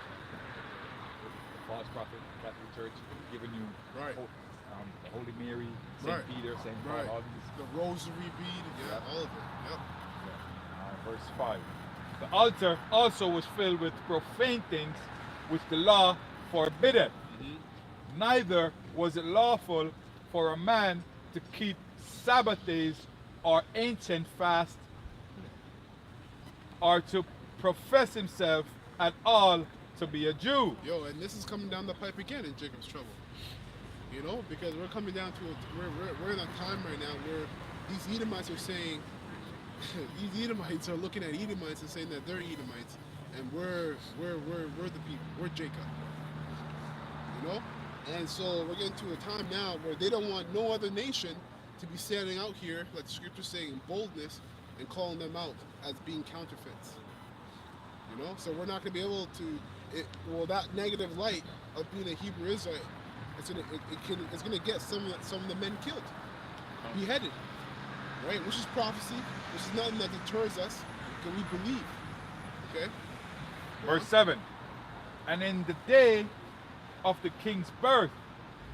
B: false prophet, Catholic Church, giving you
A: Right.
B: The Holy Mary, St. Peter, St. Paul,
A: Right.
B: all these.
A: The rosary bead, all of it. Yep.
B: Verse 5. The altar also was filled with profane things which the law forbiddeth. Neither was it lawful for a man to keep Sabbath days or ancient fast, or to profess himself at all to be a Jew.
A: Yo, and this is coming down the pipe again in Jacob's trouble. Because we're coming down to we're in a time right now where these Edomites are saying these Edomites are looking at Edomites and saying that they're Edomites, and we're the people, we're Jacob. And so we're getting to a time now where they don't want no other nation to be standing out here, like the scripture's saying, in boldness and calling them out as being counterfeits. So we're not going to be able to, that negative light of being a Hebrew Israelite, it's going to get some of the men killed, beheaded, right? Which is prophecy, which is nothing that deters us, because we believe, okay?
B: Verse 7. And in the day of the king's birth,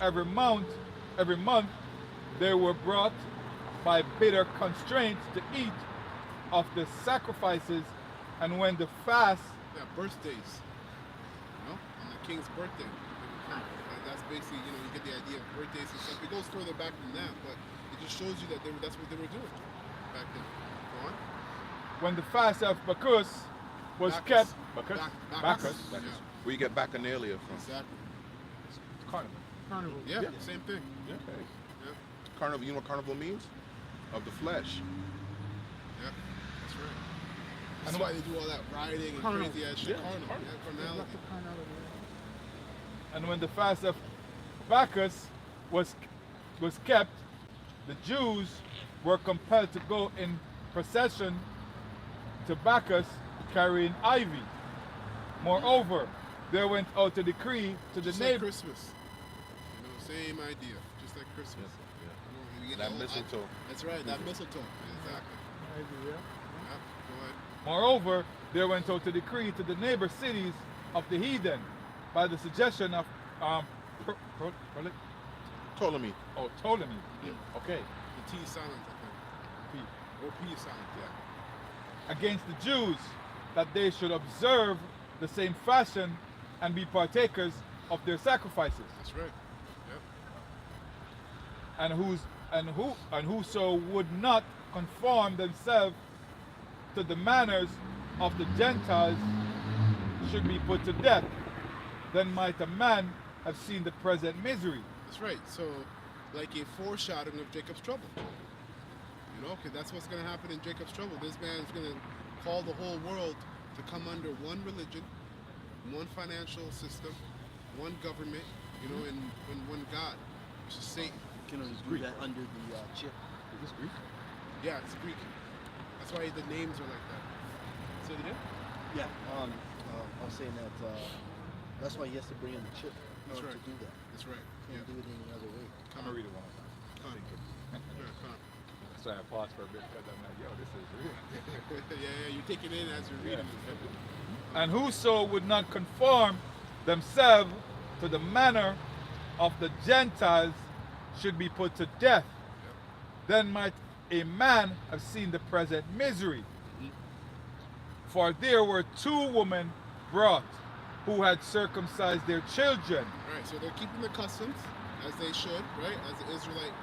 B: every month, they were brought by bitter constraints to eat of the sacrifices, and when the fast...
A: Yeah, birthdays, on the king's birthday. That's basically, you get the idea of birthdays and stuff. It goes further back than that, but it just shows you that that's what they were doing back then. Go on.
B: When the fast of Bacchus was kept...
A: Bacchus.
E: Yeah. Where you get Bacchanalia from?
A: Exactly.
B: Carnival.
A: Yeah, same thing.
E: Yeah.
A: Yeah.
E: Carnival, you know what carnival means? Of the flesh.
A: Yeah, that's right. That's why they do all that riding and crazy ass shit. Carnality.
B: And when the fast of Bacchus was kept, the Jews were compelled to go in procession to Bacchus carrying ivy. Moreover, there went out a decree to the
A: Just
B: neighbor.
A: like Christmas. Same idea. Just like Christmas.
E: Yeah. That mistletoe.
A: That's right, that mistletoe. Exactly. Yeah, go ahead.
B: Moreover, there went out a decree to the neighbor cities of the heathen by the suggestion of
H: Ptolemy.
B: Oh, Ptolemy. Okay.
A: The T is silent, I think. Or P is silent, yeah.
B: Against the Jews, that they should observe the same fashion and be partakers of their sacrifices.
A: That's right. Yep.
B: And whoso would not conform themselves to the manners of the Gentiles should be put to death. Then might a man have seen the present misery.
A: That's right. So, like a foreshadowing of Jacob's trouble. You know, because that's what's going to happen in Jacob's trouble. This man is going to call the whole world to come under one religion, one financial system, one government, you know, and one God, which is Satan.
J: You can only do that under the chip.
B: Is this Greek?
A: Yeah, it's Greek. That's why the names are like that. Say it again?
J: Yeah. I was saying that that's why he has to bring in the chip in
A: That's
J: order
A: right.
J: to do that.
A: That's right.
J: Can't do it any other way.
B: I'm gonna read it one more time.
A: Con. Yeah, con.
B: So I paused for a bit because I'm like, yo, this is real.
A: Yeah, you take it in as you're reading it.
B: And whoso would not conform themselves to the manner of the Gentiles should be put to death. Then might a man have seen the present misery. For there were 2 women brought who had circumcised their children.
A: Right, so they're keeping the customs as they should, right? As Israelite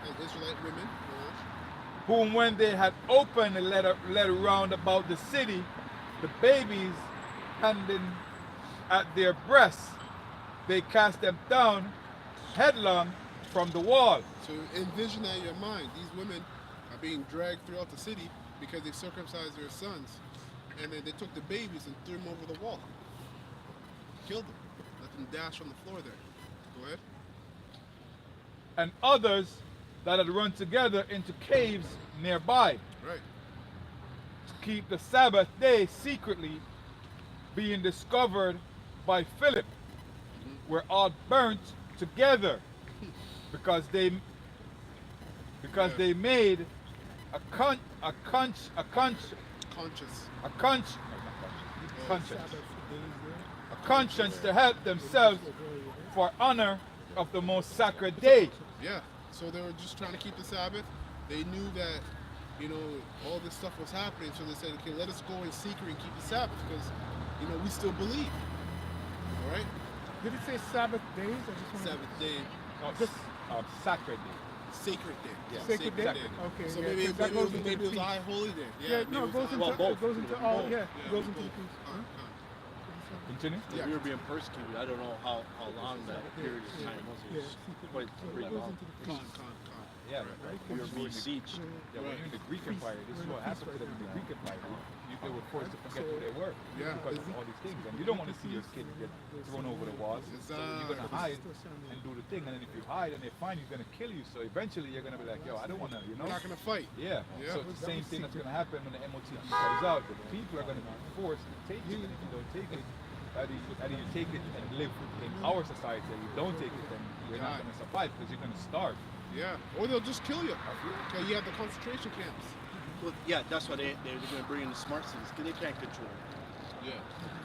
A: women, you know?
B: Whom when they had opened and led round about the city, the babies hanging at their breasts, they cast them down headlong from the wall.
A: So envision that in your mind. These women are being dragged throughout the city because they circumcised their sons. And then they took the babies and threw them over the wall. Killed them. Let them dash on the floor there. Go ahead.
B: And others that had run together into caves nearby,
A: Right.
B: to keep the Sabbath day secretly, being discovered by Philip, were all burnt together because they made a conscience to help themselves for honor of the most sacred day.
A: Yeah. So they were just trying to keep the Sabbath. They knew that, you know, all this stuff was happening. So they said, okay, let us go in secret and keep the Sabbath because, you know, we still believe. All right?
F: Did it say Sabbath days? I just want
A: Sabbath day.
B: No, sacred day.
A: Sacred day. Yeah,
F: Sacred day? Okay,
A: So
F: yeah,
A: maybe,
F: 'cause that goes into
A: maybe it was
F: the
A: a high holy day.
F: Yeah, no, it goes into all. Yeah, it goes into the
A: both.
F: feast. Huh?
B: Continue.
J: If we were being persecuted, I don't know how long that period of time was. It was quite pretty long.
B: Yeah,
J: We were being sieged.
B: Yeah, when you're in the Greek Empire, this is what happened to them in the Greek Empire. They were forced to forget who they were because of all these things. And you don't want to see your kid get thrown over the walls. So you're going to hide and do the thing. And then if you hide and they find you're going to kill you. So eventually you're going to be like, yo, I don't want to, you know?
A: We're not going to fight.
B: Yeah. So it's the same thing that's going to happen when the MOTG comes out. The people are going to be forced to take it. And if you don't take it, either you take it and live in our society, and you don't take it, then you're not going to survive because you're going to starve.
A: Yeah, or they'll just kill you. Okay, you have the concentration camps.
J: Well, yeah, that's why they're going to bring in the smart cities because they can't control it.
A: Yeah.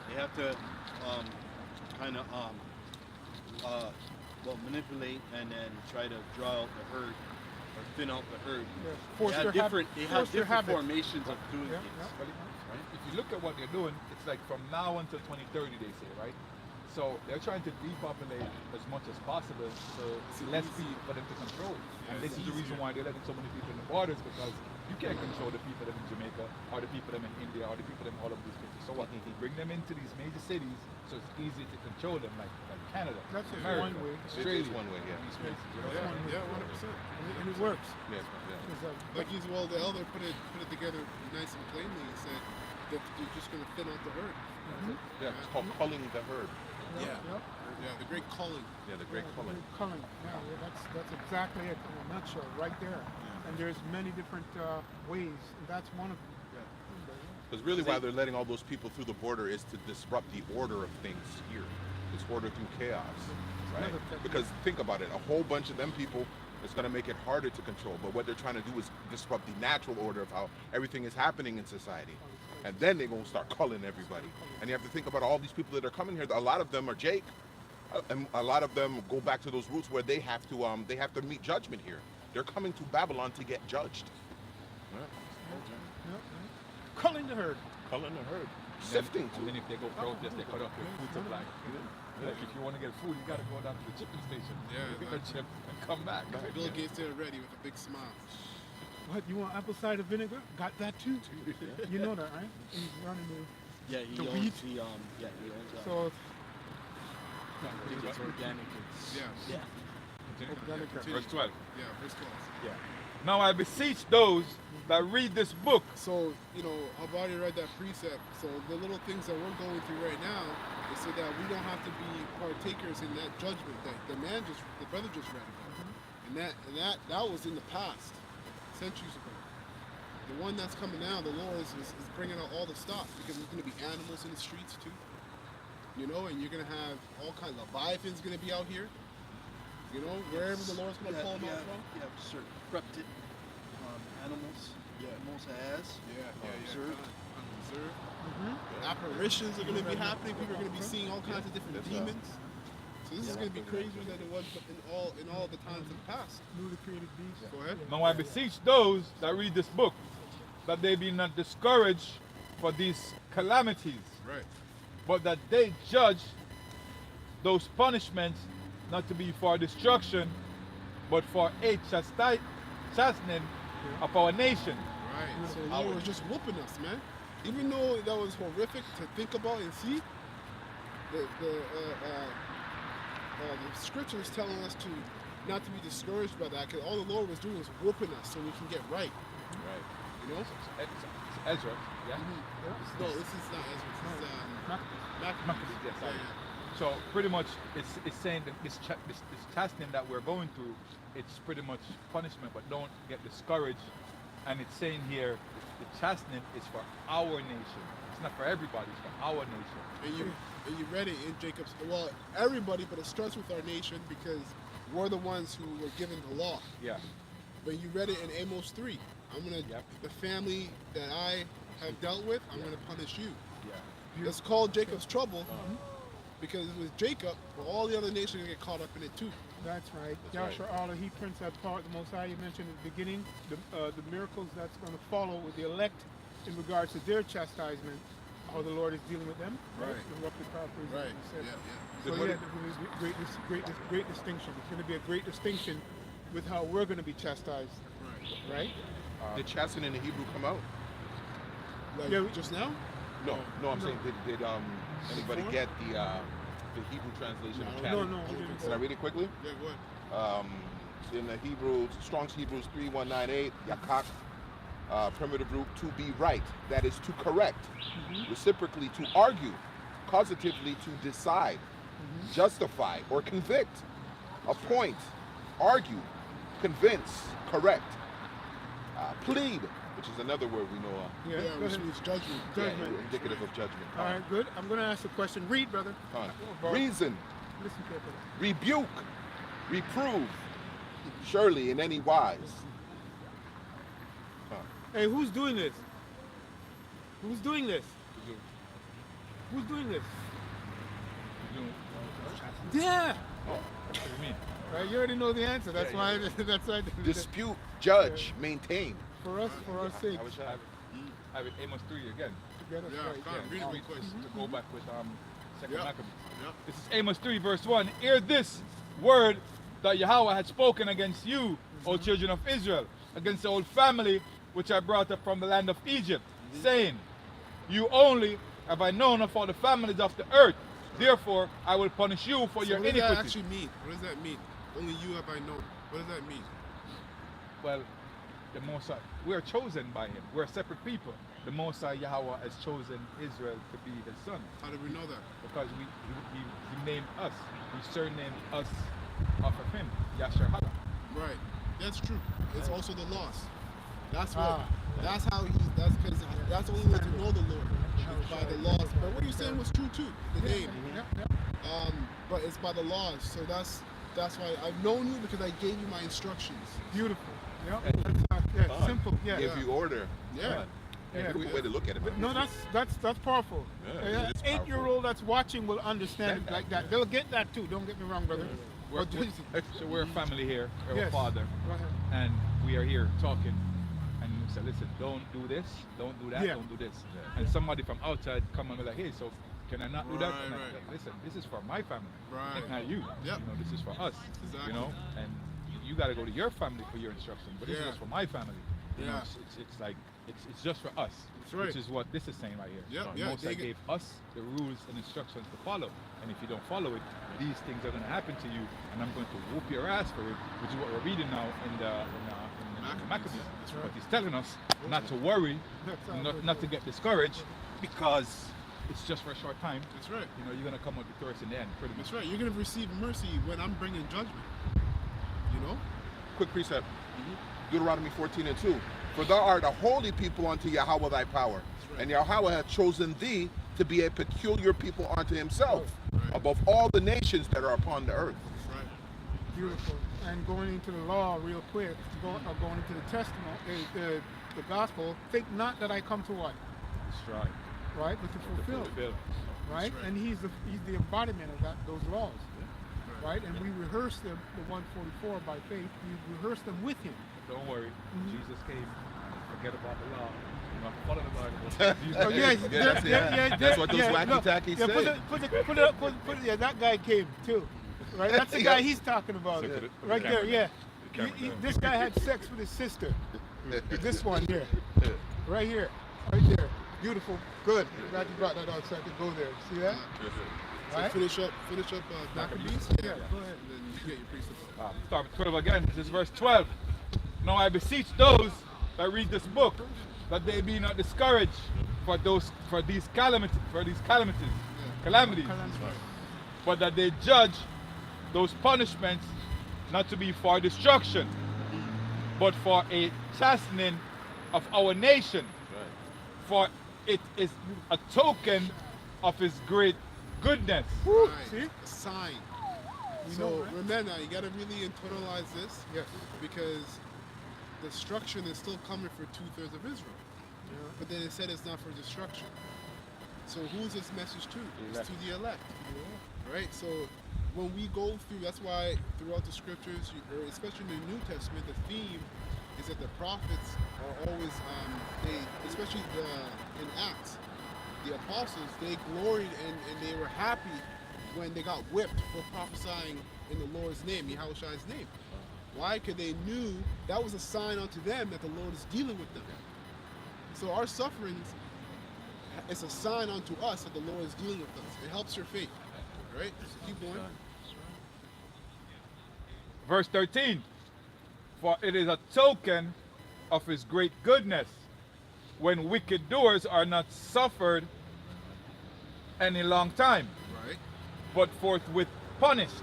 J: They have to kind of manipulate and then try to draw out the herd or thin out the herd.
F: Yeah.
J: They have different formations of doing things.
B: Right? If you look at what they're doing, it's like from now until 2030, they say, right? So they're trying to depopulate as much as possible, so it's less people for them to control. And this is the reason why they're letting so many people in the borders, because you can't control the people that in Jamaica, or the people that in India, or the people that in all of these places. So what? You bring them into these major cities, so it's easy to control them, like Canada,
F: That's just
B: America,
F: one way.
B: Australia.
H: It is one way, yeah.
B: These places, you know?
A: Yeah, 100%.
F: And it works.
H: Yeah.
A: Like the elder put it together nice and plainly. He said that they're just going to thin out the herd.
B: Yeah.
H: It's called culling the herd.
A: Yeah, the great culling.
H: Yeah, the great culling.
F: Culling. Yeah, that's exactly it in a nutshell, right there. And there's many different ways, and that's one of them.
H: Because really why they're letting all those people through the border is to disrupt the order of things here. This order through chaos, right? Because think about it, a whole bunch of them people is going to make it harder to control. But what they're trying to do is disrupt the natural order of how everything is happening in society. And then they're going to start culling everybody. And you have to think about all these people that are coming here. A lot of them are Jake. And a lot of them go back to those roots where they have to meet judgment here. They're coming to Babylon to get judged.
F: Culling the herd.
E: Culling the herd.
H: Sifting
B: And then if they go protest, they cut off your food supply. Like if you want to get food, you gotta go down to the chipping station.
A: Yeah,
B: Get a chip and come back.
A: Bill Gates there ready with a big smile.
F: What, you want apple cider vinegar? Got that too. You know that, right? He's running the.
J: Yeah, he
F: The
J: owns
F: wheat?
J: the yeah, he owns
F: So
J: I think it's organic. It's,
A: Yeah.
F: organic.
B: Verse 12.
A: Yeah, first class.
B: Now I beseech those that read this book.
A: So, you know, I've already read that precept. So the little things that we're going through right now is so that we don't have to be partakers in that judgment that the brother just read about. And that was in the past, centuries ago. The one that's coming now, the Lord is bringing out all the stuff because there's going to be animals in the streets too. You know, and you're going to have all kinds of Leviathan's going to be out here. You know, wherever the Lord's going to pull them out from.
J: You have certain corrupted animals.
A: Yeah.
J: Moses has. Observed.
A: Observed. Apparitions are going to be happening. People are going to be seeing all kinds of different demons. So this is going to be crazier than it was in all the times in the past.
F: Newly created beast.
A: Go ahead.
B: Now I beseech those that read this book that they be not discouraged for these calamities,
A: Right.
B: but that they judge those punishments not to be for destruction, but for a chastening of our nation.
A: Right. So the Lord was just whooping us, man. Even though that was horrific to think about and see, the scriptures telling us to not to be discouraged by that, because all the Lord was doing was whooping us so we can get right.
B: Right.
A: You know?
B: It's Ezra, yeah?
A: No, this is not Ezra. This is
B: Maccabees, yes,
A: Yeah,
B: sorry.
A: yeah.
B: So pretty much it's saying that this chastening that we're going through, it's pretty much punishment, but don't get discouraged. And it's saying here, the chastening is for our nation. It's not for everybody, it's for our nation.
A: And you read it in Jacob's, well, everybody, but it starts with our nation because we're the ones who were given the law.
B: Yeah.
A: But you read it in Amos 3. The family that I have dealt with, I'm gonna punish you.
B: Yeah.
A: It's called Jacob's trouble because it was Jacob, but all the other nations are gonna get caught up in it too.
F: That's right. Yahshua Allah, he prints that part. The Most High, you mentioned at the beginning, the miracles that's going to follow with the elect in regards to their chastisement, how the Lord is dealing with them.
A: Right.
F: The roughly paraphrase what
A: Right.
F: you said.
A: Yeah.
F: So yeah, there's a great distinction. It's going to be a great distinction with how we're going to be chastised,
A: Right.
F: right?
H: Did chastening in the Hebrew come out?
A: Like
F: Yeah,
A: just now?
H: No, I'm saying did anybody get the Hebrew translation of
A: No,
H: chastening?
F: no, we didn't.
H: Can I read it quickly?
A: Yeah, go ahead.
H: In the Hebrew, Strong's Hebrews 3198, yakak, primitive root, to be right, that is to correct, reciprocally to argue, causatively to decide, justify or convict, appoint, argue, convince, correct, plead, which is another word we know of.
F: Yeah,
A: Yeah,
F: go
A: which
F: ahead.
A: means judgment.
F: Judgment.
H: Indicative of judgment.
F: All right, good. I'm going to ask a question. Read, brother.
H: Reason,
F: Listen carefully.
H: rebuke, reprove, surely in any wise.
F: Hey, who's doing this? Who's doing this? Who's doing this? Yeah.
B: What do you mean?
F: Right, you already know the answer. That's why. That's why.
H: Dispute, judge, maintain.
F: For us, for our sake.
B: I have it Amos 3 again.
F: To get us
A: Yeah,
F: right.
A: come on, read it real quick.
B: To go back with second
A: Yeah.
B: Maccabees.
A: Yeah.
B: This is Amos 3 verse 1. Hear this word that Yahweh had spoken against you, O children of Israel, against the old family which I brought up from the land of Egypt, saying, you only have I known of all the families of the earth. Therefore, I will punish you for
A: So
B: your
A: what does that
B: iniquity.
A: actually mean? What does that mean? Only you have I known. What does that mean?
B: Well, the Mosai, we are chosen by him. We're a separate people. The Mosai Yahweh has chosen Israel to be his son.
A: How do we know that?
B: Because he named us. He surnamed us off of him, Yasher Hara.
A: Right. That's true. It's also the loss. That's what.
F: Ah.
A: That's how he. That's because that's the only way to know the Lord is by the laws. But what you're saying was true too. The name. But it's by the laws. So that's why I've known you because I gave you my instructions.
F: Beautiful. Yep. That's, yeah, simple. Yeah.
H: Give you order.
A: Yeah.
H: a different way to look at it.
F: But no, that's powerful.
H: Yeah, it is
F: 8-year-old that's watching will understand it like that. They'll get that too. Don't get me wrong, brother.
B: So we're a family here. We're a
F: Yes.
B: father,
F: Go ahead.
B: and we are here talking. And we say, listen, don't do this, don't do that,
F: Yeah.
B: don't do this. And somebody from outside come and be like, hey, so can I not do that?
A: Right,
B: And I'm
A: right.
B: like, listen, this is for my family,
A: Right.
B: not you.
A: Yep.
B: You know, this is for us.
A: Exactly.
B: You know, and you got to go to your family for your instruction, but this
A: Yeah.
B: is for my family. You know,
A: Yeah.
B: it's like it's just for us.
A: That's right.
B: Which is what this is saying right here.
A: Yep,
B: So
A: yeah,
B: Most High
A: they
B: gave us the rules and instructions to follow, and if you don't follow it, these things are going to happen to you, and I'm going to whoop your ass for it, which is what we're reading now in the Maccabees.
A: That's right.
B: But he's telling us not to worry, not to get discouraged, because it's just for a short time.
A: That's right.
B: You know, you're going to come out victorious in the end, pretty much.
A: That's right. You're gonna receive mercy when I'm bringing judgment. You know.
H: Quick precept. Deuteronomy 14:2. For thou art a holy people unto Yahweh thy power, and Yahweh hath chosen thee to be a peculiar people unto himself, above all the nations that are upon the earth.
A: That's right.
F: Beautiful. And going into the law real quick, going into the testimony, the gospel, think not that I come to what?
B: Destroy.
F: Right? But to fulfill.
B: Fulfill.
F: Right?
A: right.
F: And he's the embodiment of those laws. Right? And we rehearse the 144 by faith. We rehearse them with him.
B: Don't worry. Jesus came. Forget about the law. You know, follow the Bible. Jesus
F: Oh,
B: came.
F: yeah,
H: That's what those
F: yeah,
H: wacky
F: look,
H: tackies
F: yeah,
H: say.
F: put it, yeah, that guy came too. Right? That's the guy he's talking about.
B: Look at it.
F: Right there, yeah.
B: The camera down.
F: This guy had sex with his sister. This one here. Right here. Right there. Beautiful. Good. Glad you brought that out so I could go there. See that?
A: So
F: Right?
A: finish up Maccabees.
F: Yeah, go ahead.
A: And then you get your precept.
B: Start with 12 again. This is verse 12. Now I beseech those that read this book that they be not discouraged for these calamities, but that they judge those punishments not to be for destruction, but for a chastening of our nation. For it is a token of his great goodness.
A: Right.
F: See?
A: A sign.
F: You
A: So
F: know, right?
A: remember now, you gotta really internalize this.
F: Yes.
A: Because destruction is still coming for 2/3 of Israel. But then it said it's not for destruction. So who's this message to? It's to the elect. Right? So when we go through, that's why throughout the scriptures, or especially in the New Testament, the theme is that the prophets are always, especially in Acts, the apostles, they gloried and they were happy when they got whipped for prophesying in the Lord's name, Yahushua's name. Why? Because they knew that was a sign unto them that the Lord is dealing with them. So our sufferings, it's a sign unto us that the Lord is dealing with us. It helps your faith. Right? So keep going.
B: Verse 13. For it is a token of his great goodness when wicked doers are not suffered any long time,
A: Right?
B: but forthwith punished.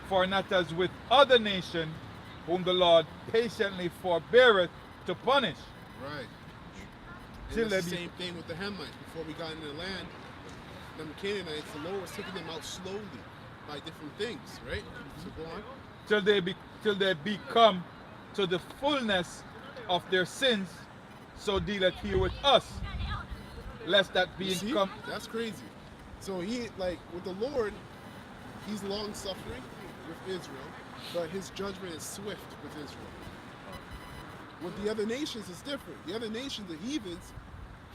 B: For not as with other nations whom the Lord patiently forbeareth to punish.
A: Right.
B: Till
A: And
B: they
A: it's the
B: be-
A: same thing with the Hamites. Before we got into the land, them Canaanites, the Lord was taking them out slowly by different things, right? So go on.
B: till they become to the fullness of their sins, so dealeth he with us, lest that
A: You
B: being
A: see?
B: come.
A: That's crazy. So he, like, with the Lord, he's long suffering with Israel, but his judgment is swift with Israel. With the other nations, it's different. The other nations, the heathens,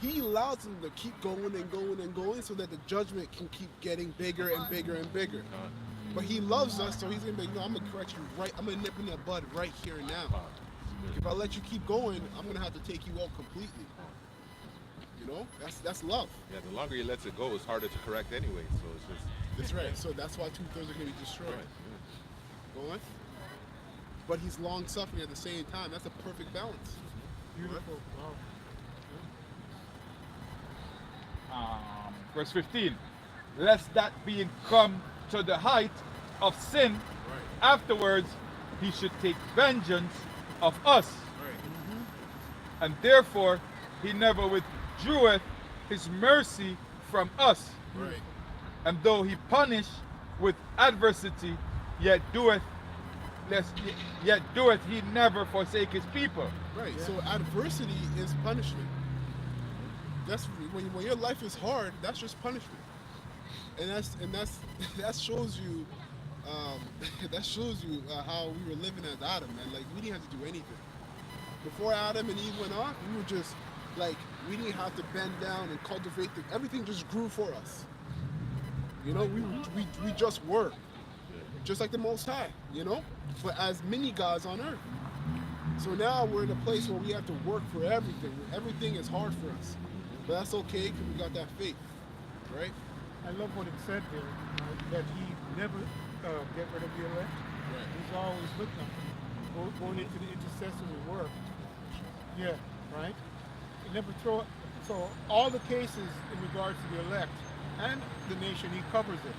A: he allows them to keep going and going and going so that the judgment can keep getting bigger and bigger and bigger. But he loves us, so he's gonna be, no, I'm gonna correct you right, I'm gonna nip in the bud right here and now. If I let you keep going, I'm gonna have to take you out completely. You know, that's love.
H: Yeah, the longer he lets it go, it's harder to correct anyway. So it's just
A: That's right. So that's why 2/3 are gonna be destroyed. Go on. But he's long suffering at the same time. That's a perfect balance.
F: Beautiful. Wow.
B: Verse 15. Lest that being come to the height of sin,
A: Right.
B: afterwards he should take vengeance of us.
A: Right.
B: And therefore he never withdreweth his mercy from us.
A: Right.
B: And though he punish with adversity, yet doeth he never forsake his people.
A: Right. So adversity is punishment. that's when your life is hard. That's just punishment, and that shows you that shows you how we were living as Adam, man. Like we didn't have to do anything. Before Adam and Eve went off, we were just like we didn't have to bend down and cultivate things. Everything just grew for us. You know, we just were, just like the Most High. You know, but as mini gods on earth. So now we're in a place where we have to work for everything. Everything is hard for us, but that's okay because we got that faith, right?
F: I love what it said there, that he never get rid of the elect.
A: Right.
F: He's always with them, going into the intercessory work. Yeah, right? He never throw it. So all the cases in regards to the elect and the nation, he covers it,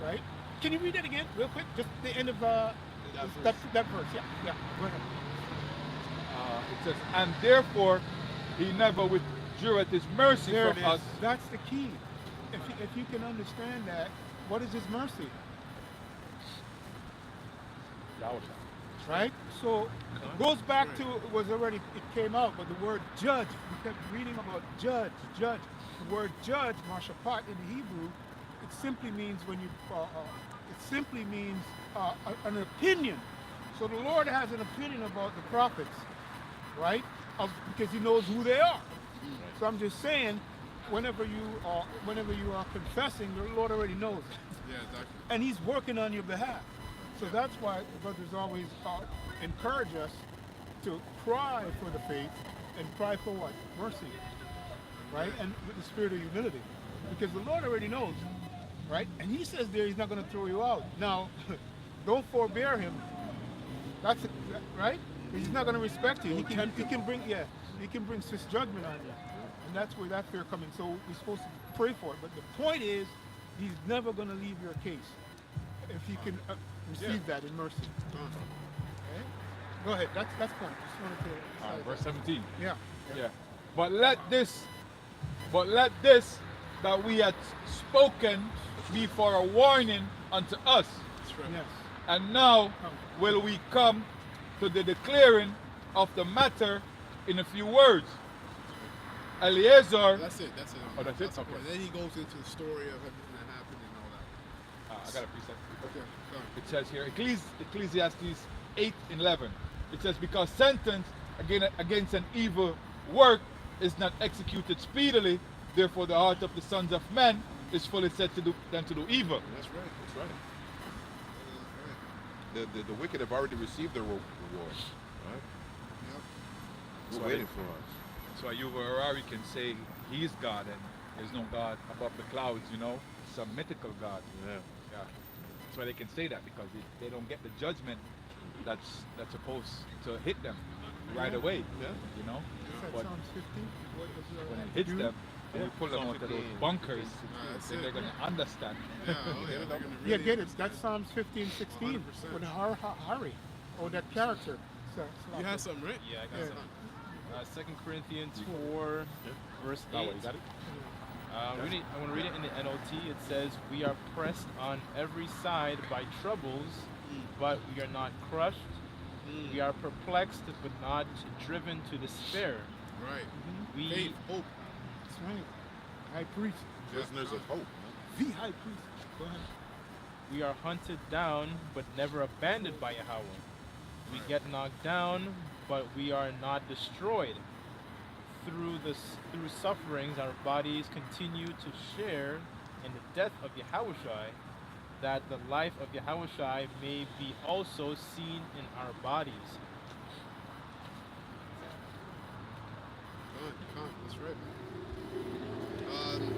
F: right? Can you read that again real quick? Just the end of that verse. Yeah, go ahead.
B: It says, and therefore he never withdrew his mercy
F: There
B: from
F: it is.
B: us.
F: That's the key. If you can understand that, what is his mercy? Right? So it goes back to it came out, but the word judge, we kept reading about judge. The word judge, mashapat in the Hebrew, it simply means an opinion. So the Lord has an opinion about the prophets, right? Because he knows who they are. So I'm just saying, whenever you are confessing, the Lord already knows it.
A: Yeah, exactly.
F: And he's working on your behalf. So that's why the brothers always encourage us to cry for the faith and cry for what? Mercy, right? And with the spirit of humility. Because the Lord already knows, right? And he says there he's not going to throw you out. Now, don't forbear him. That's it, right? He's not going to respect you. He can bring sis judgment on you. And that's where that fear comes in. So we're supposed to pray for it. But the point is, he's never going to leave your case if he can receive that in mercy. Okay? Go ahead. That's point. Just wanted to
B: Verse 17.
F: Yeah.
B: But let this that we had spoken be for a warning unto us.
A: That's right.
F: Yes.
B: And now will we come to the declaring of the matter in a few words. Eliezer.
A: That's it.
B: Oh, that's it?
A: the
B: Okay.
A: point. Then he goes into the story of everything that happened and all that.
B: I got a precept.
A: Okay. Go.
B: It says here, Ecclesiastes 8:11. It says, because sentence against an evil work is not executed speedily, therefore the heart of the sons of men is fully set to do evil.
A: That's right.
H: That's right. The wicked have already received their reward. Right?
A: Yep.
H: We're waiting for us.
B: So Ayuba Harari can say he's God and there's no God above the clouds, you know? It's a mythical God.
H: Yeah.
B: That's why they can say that, because they don't get the judgment that's supposed to hit them right away.
H: Yeah.
B: You know?
F: Is that
B: But
F: Psalms 50? What was
B: when it hits them and you pull them out of those bunkers,
A: That's
B: then
A: it.
B: they're gonna understand.
A: Yeah, oh yeah, they're gonna
F: Yeah,
A: really
F: get it. That's Psalms 15:16
A: 100%.
F: with Hari, or that character.
A: You had something, right?
G: Yeah, I got
F: Yeah.
G: some. 2 Corinthians 4, verse 8.
B: You got it?
G: I want to read it in the NLT. It says, we are pressed on every side by troubles, but we are not crushed. We are perplexed, but not driven to despair.
A: Right.
G: We
A: Faith, hope.
F: That's right. High priest.
H: Prisoners of hope.
F: The high priest. Go ahead.
G: We are hunted down, but never abandoned by Yahweh. We get knocked down, but we are not destroyed. Through sufferings, our bodies continue to share in the death of Yahushai, that the life of Yahushai may be also seen in our bodies.
A: That's right.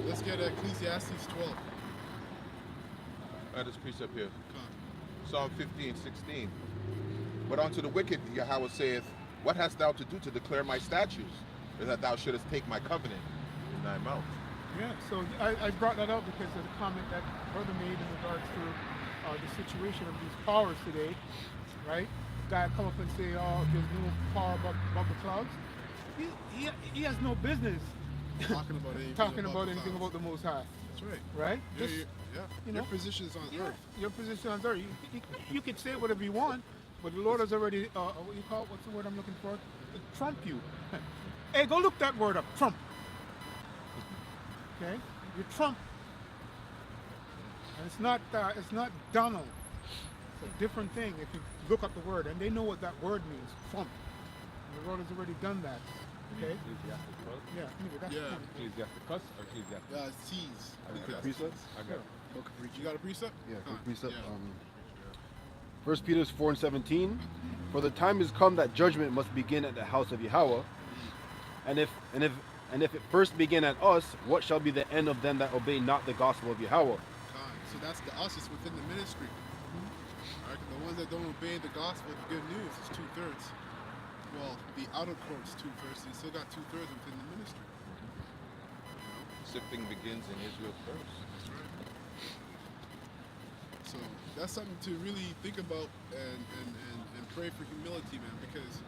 A: Let's get Ecclesiastes 12.
H: This precept here. Psalm 15:16. But unto the wicked Yahweh saith, what hast thou to do to declare my statutes? Is that thou shouldest take my covenant in thy mouth.
F: Yeah, so I brought that up because of the comment that brother made in regards to the situation of these powers today, right? Guy come up and say, oh, there's no power above the clouds. He has no business
A: Talking about anything
F: about the Most High,
A: That's right.
F: right?
A: Yeah,
F: Just,
A: yeah.
F: you
A: Your
F: know,
A: position is on earth.
F: your position on earth. You can say whatever you want, but the Lord has already, what you call it? What's the word I'm looking for? Trump you. Hey, go look that word up, Trump. Okay, you're Trump, and it's not Donald. It's a different thing if you look up the word, and they know what that word means, Trump. And the Lord has already done that. Okay.
B: Ecclesiastes 12.
F: Yeah. Anyway, that's
A: Yeah.
F: the point.
B: Ecclesiastes cuss or Ecclesiastes?
A: It's T's.
B: I got it.
I: Precepts?
B: I got it.
I: Book of
A: You got a precept?
I: Yeah,
A: Huh,
I: precept.
A: yeah.
I: 1 Peter 4:17. For the time is come that judgment must begin at the house of Yahweh, and if it first begin at us, what shall be the end of them that obey not the gospel of Yahweh?
A: So that's the us is within the ministry. All right, the ones that don't obey the gospel, the good news, is 2/3. Well, the outer court's 2/3. So you still got 2/3 within the ministry.
H: Sifting begins in Israel first.
A: That's right. So that's something to really think about and pray for humility, man. Because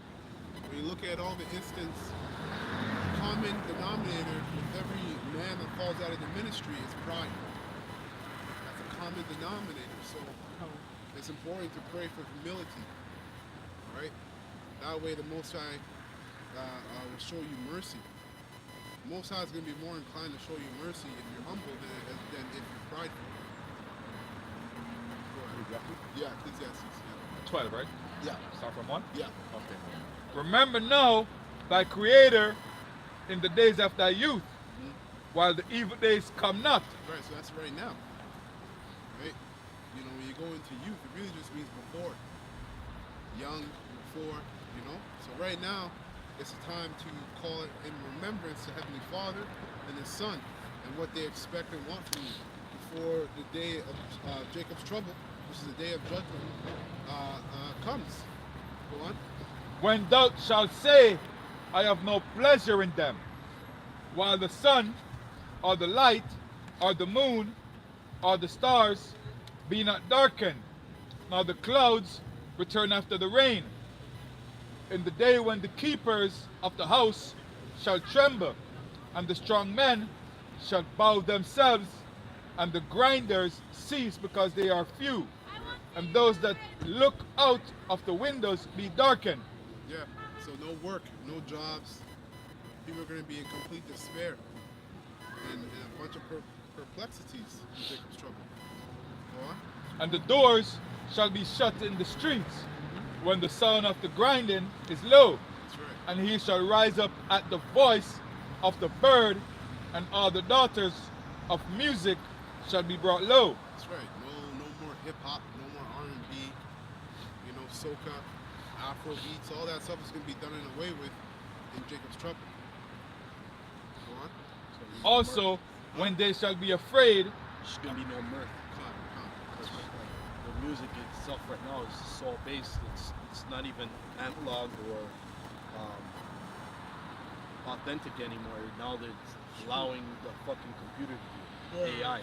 A: when you look at all the instance, common denominator with every man that falls out of the ministry is pride. That's a common denominator. So it's important to pray for humility, right? That way the Most High will show you mercy. The Most High is going to be more inclined to show you mercy if you're humble than if you're prideful. Yeah, Ecclesiastes.
B: 12, right?
A: Yeah.
B: Start from 1?
A: Yeah.
B: Okay. Remember now thy Creator in the days of thy youth, while the evil days come not.
A: Right, so that's right now. Right? You know, when you go into youth, it really just means before. Young, before, you know? So right now, it's a time to call it in remembrance to Heavenly Father and His Son and what they expect and want from you before the day of Jacob's trouble, which is the day of judgment, comes. Go on.
B: When thou shalt say, I have no pleasure in them, while the sun, or the light, or the moon, or the stars be not darkened, nor the clouds return after the rain. In the day when the keepers of the house shall tremble, and the strong men shall bow themselves, and the grinders cease because they are few, and those that look out of the windows be darkened.
A: Yeah, so no work, no jobs. People are going to be in complete despair and a bunch of perplexities in Jacob's trouble. Go on.
B: And the doors shall be shut in the streets, when the sound of the grinding is low.
A: That's right.
B: And he shall rise up at the voice of the bird, and all the daughters of music shall be brought low.
A: That's right. No more hip hop, no more R&B, you know, soca, Afro beats, all that stuff is going to be done and away with in Jacob's trouble. Go on.
B: Also, when they shall be afraid,
J: There's gonna be no mirth.
A: That's right.
J: The music itself right now is so based. It's not even analog or authentic anymore. Now they're allowing the fucking computer to do it. AI.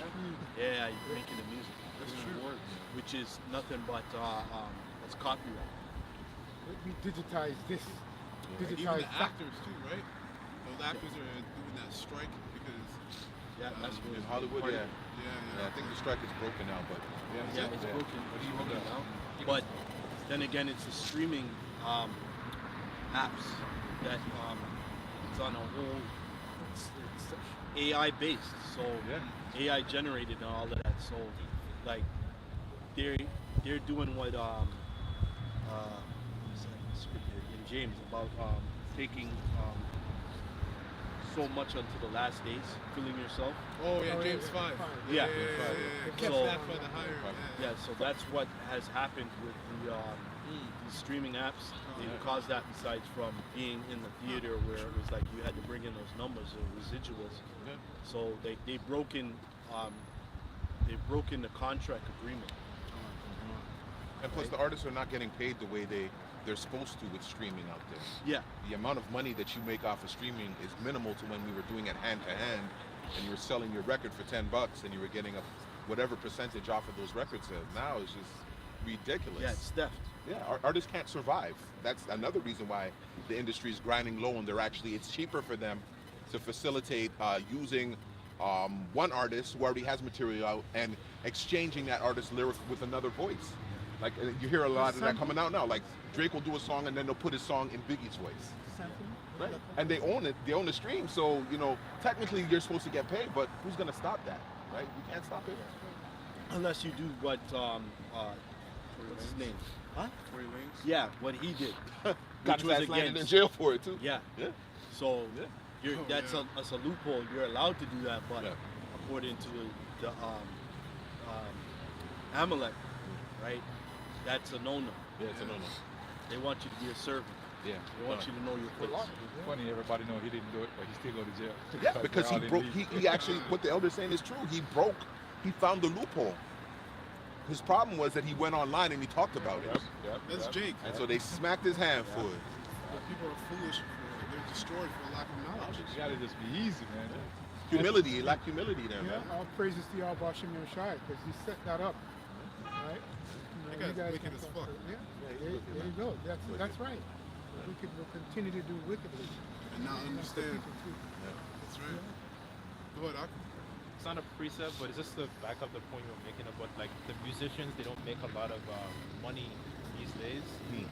J: AI making the music.
A: That's true.
J: Which is nothing but it's copyright.
F: We digitize this.
A: Even
F: Digitize
A: the actors too, right? Those actors are doing that strike because
J: Yeah, that's what
H: In Hollywood, yeah.
A: yeah.
H: I think the strike is broken now, but
J: Yeah, it's broken. It's broken now. But then again, it's the streaming apps that it's on a whole. It's AI based, so AI generated and all of that. So like they're doing what what's that script here in James about taking so much unto the last days, killing yourself.
A: Oh yeah, James 5.
J: Yeah.
A: Catch
J: So-
A: that by the higher.
J: Yeah, so that's what has happened with the streaming apps. They caused that besides from being in the theater where it was like you had to bring in those numbers or residuals. So they've broken the contract agreement.
H: and plus the artists are not getting paid the way they're supposed to with streaming out there.
J: Yeah.
H: The amount of money that you make off of streaming is minimal to when we were doing it hand to hand, and you were selling your record for $10 and you were getting a whatever percentage off of those record sales. Now it's just ridiculous.
J: Yeah, it's theft.
H: Yeah, artists can't survive. That's another reason why the industry is grinding low, and it's cheaper for them to facilitate using one artist who already has material out and exchanging that artist's lyric with another voice. Like you hear a lot of that coming out now. Like Drake will do a song and then they'll put his song in Biggie's voice. Right. And they own it. They own the stream. So, you know, technically you're supposed to get paid, but who's gonna stop that? Right? You can't stop it.
J: Unless you do what what's his name? Huh?
E: Tory Lanez.
J: Yeah, what he did.
H: Got
J: Which
H: his
J: was
H: ass landed in
J: against.
H: jail for it too.
J: Yeah.
H: Yeah.
J: So you're,
A: Oh,
J: that's
A: yeah.
J: a loophole. You're allowed to do that, but
H: Yeah.
J: according to the Amalek, right? That's a no-no.
H: Yeah, it's a no-no.
J: They want you to be a servant.
H: Yeah.
J: They want you to know your place.
B: It's funny, everybody know he didn't do it, but he still go to jail.
H: Yeah, because
B: they're
H: he
B: all
H: broke.
B: elite.
H: He actually, what the elder's saying is true. He broke. He found the loophole. His problem was that he went online and he talked about it,
A: That's Jake.
H: and so they smacked his hand for it.
A: But people are foolish for it. They're destroyed for lack of knowledge.
B: You gotta just be easy, man.
H: Humility. He lacked humility there,
K: Yeah,
H: man.
K: all praises to y'all, Bashim Yoshai, because he set that up, right?
A: That guy's wicked as fuck.
K: Yeah, there you go. That's right. Wicked will continue to do wickedly.
A: And not
K: That's the
A: understand.
K: people too.
A: That's right. Go ahead, Ak.
G: It's not a precept, but it's just to back up the point you were making about like the musicians. They don't make a lot of money these days.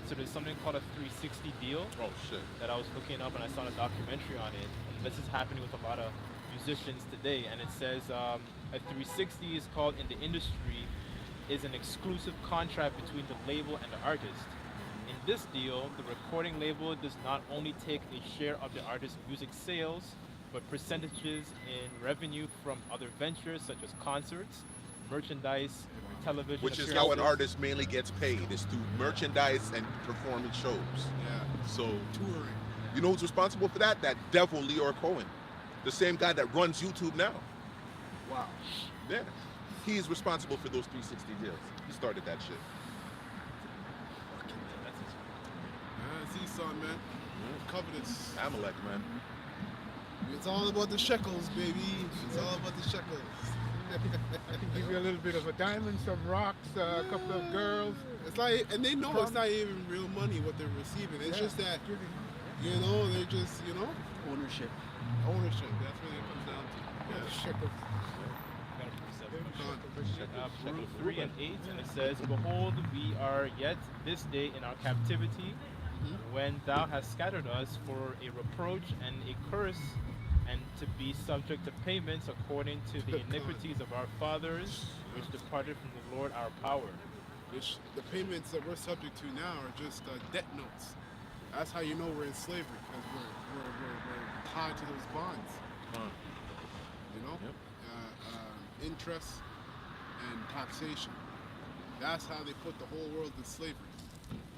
G: So there's something called a 360 deal
H: Oh shit.
G: that I was looking up, and I saw a documentary on it. And this is happening with a lot of musicians today. And it says a 360 is called in the industry is an exclusive contract between the label and the artist. In this deal, the recording label does not only take a share of the artist's music sales, but percentages in revenue from other ventures such as concerts, merchandise, television
H: Which is how an
G: appearances.
H: artist mainly gets paid, is through merchandise and performance shows.
A: Yeah.
H: So,
A: Touring.
H: you know who's responsible for that? That devil Leor Cohen. The same guy that runs YouTube now.
J: Wow.
H: Yeah. He's responsible for those 360 deals. He started that shit.
A: Yeah, it's Esau, man. Covetous.
H: Amalek, man.
A: It's all about the shekels, baby. It's all about the shekels.
K: I can give you a little bit of a diamond, some rocks, a couple of girls.
A: It's like, and they know it's not even real money what they're receiving. It's just that, you know, they're just, you know,
J: Ownership.
A: ownership. That's what it comes down to. Yeah.
K: Shekels.
G: Proverbs 3 and 8, and it says, Behold, we are yet this day in our captivity, when thou hast scattered us for a reproach and a curse, and to be subject to payments according to the iniquities of our fathers, which departed from the Lord our power.
A: The payments that we're subject to now are just debt notes. That's how you know we're in slavery, because we're tied to those bonds. You know?
H: Yep.
A: Interest and taxation. That's how they put the whole world in slavery.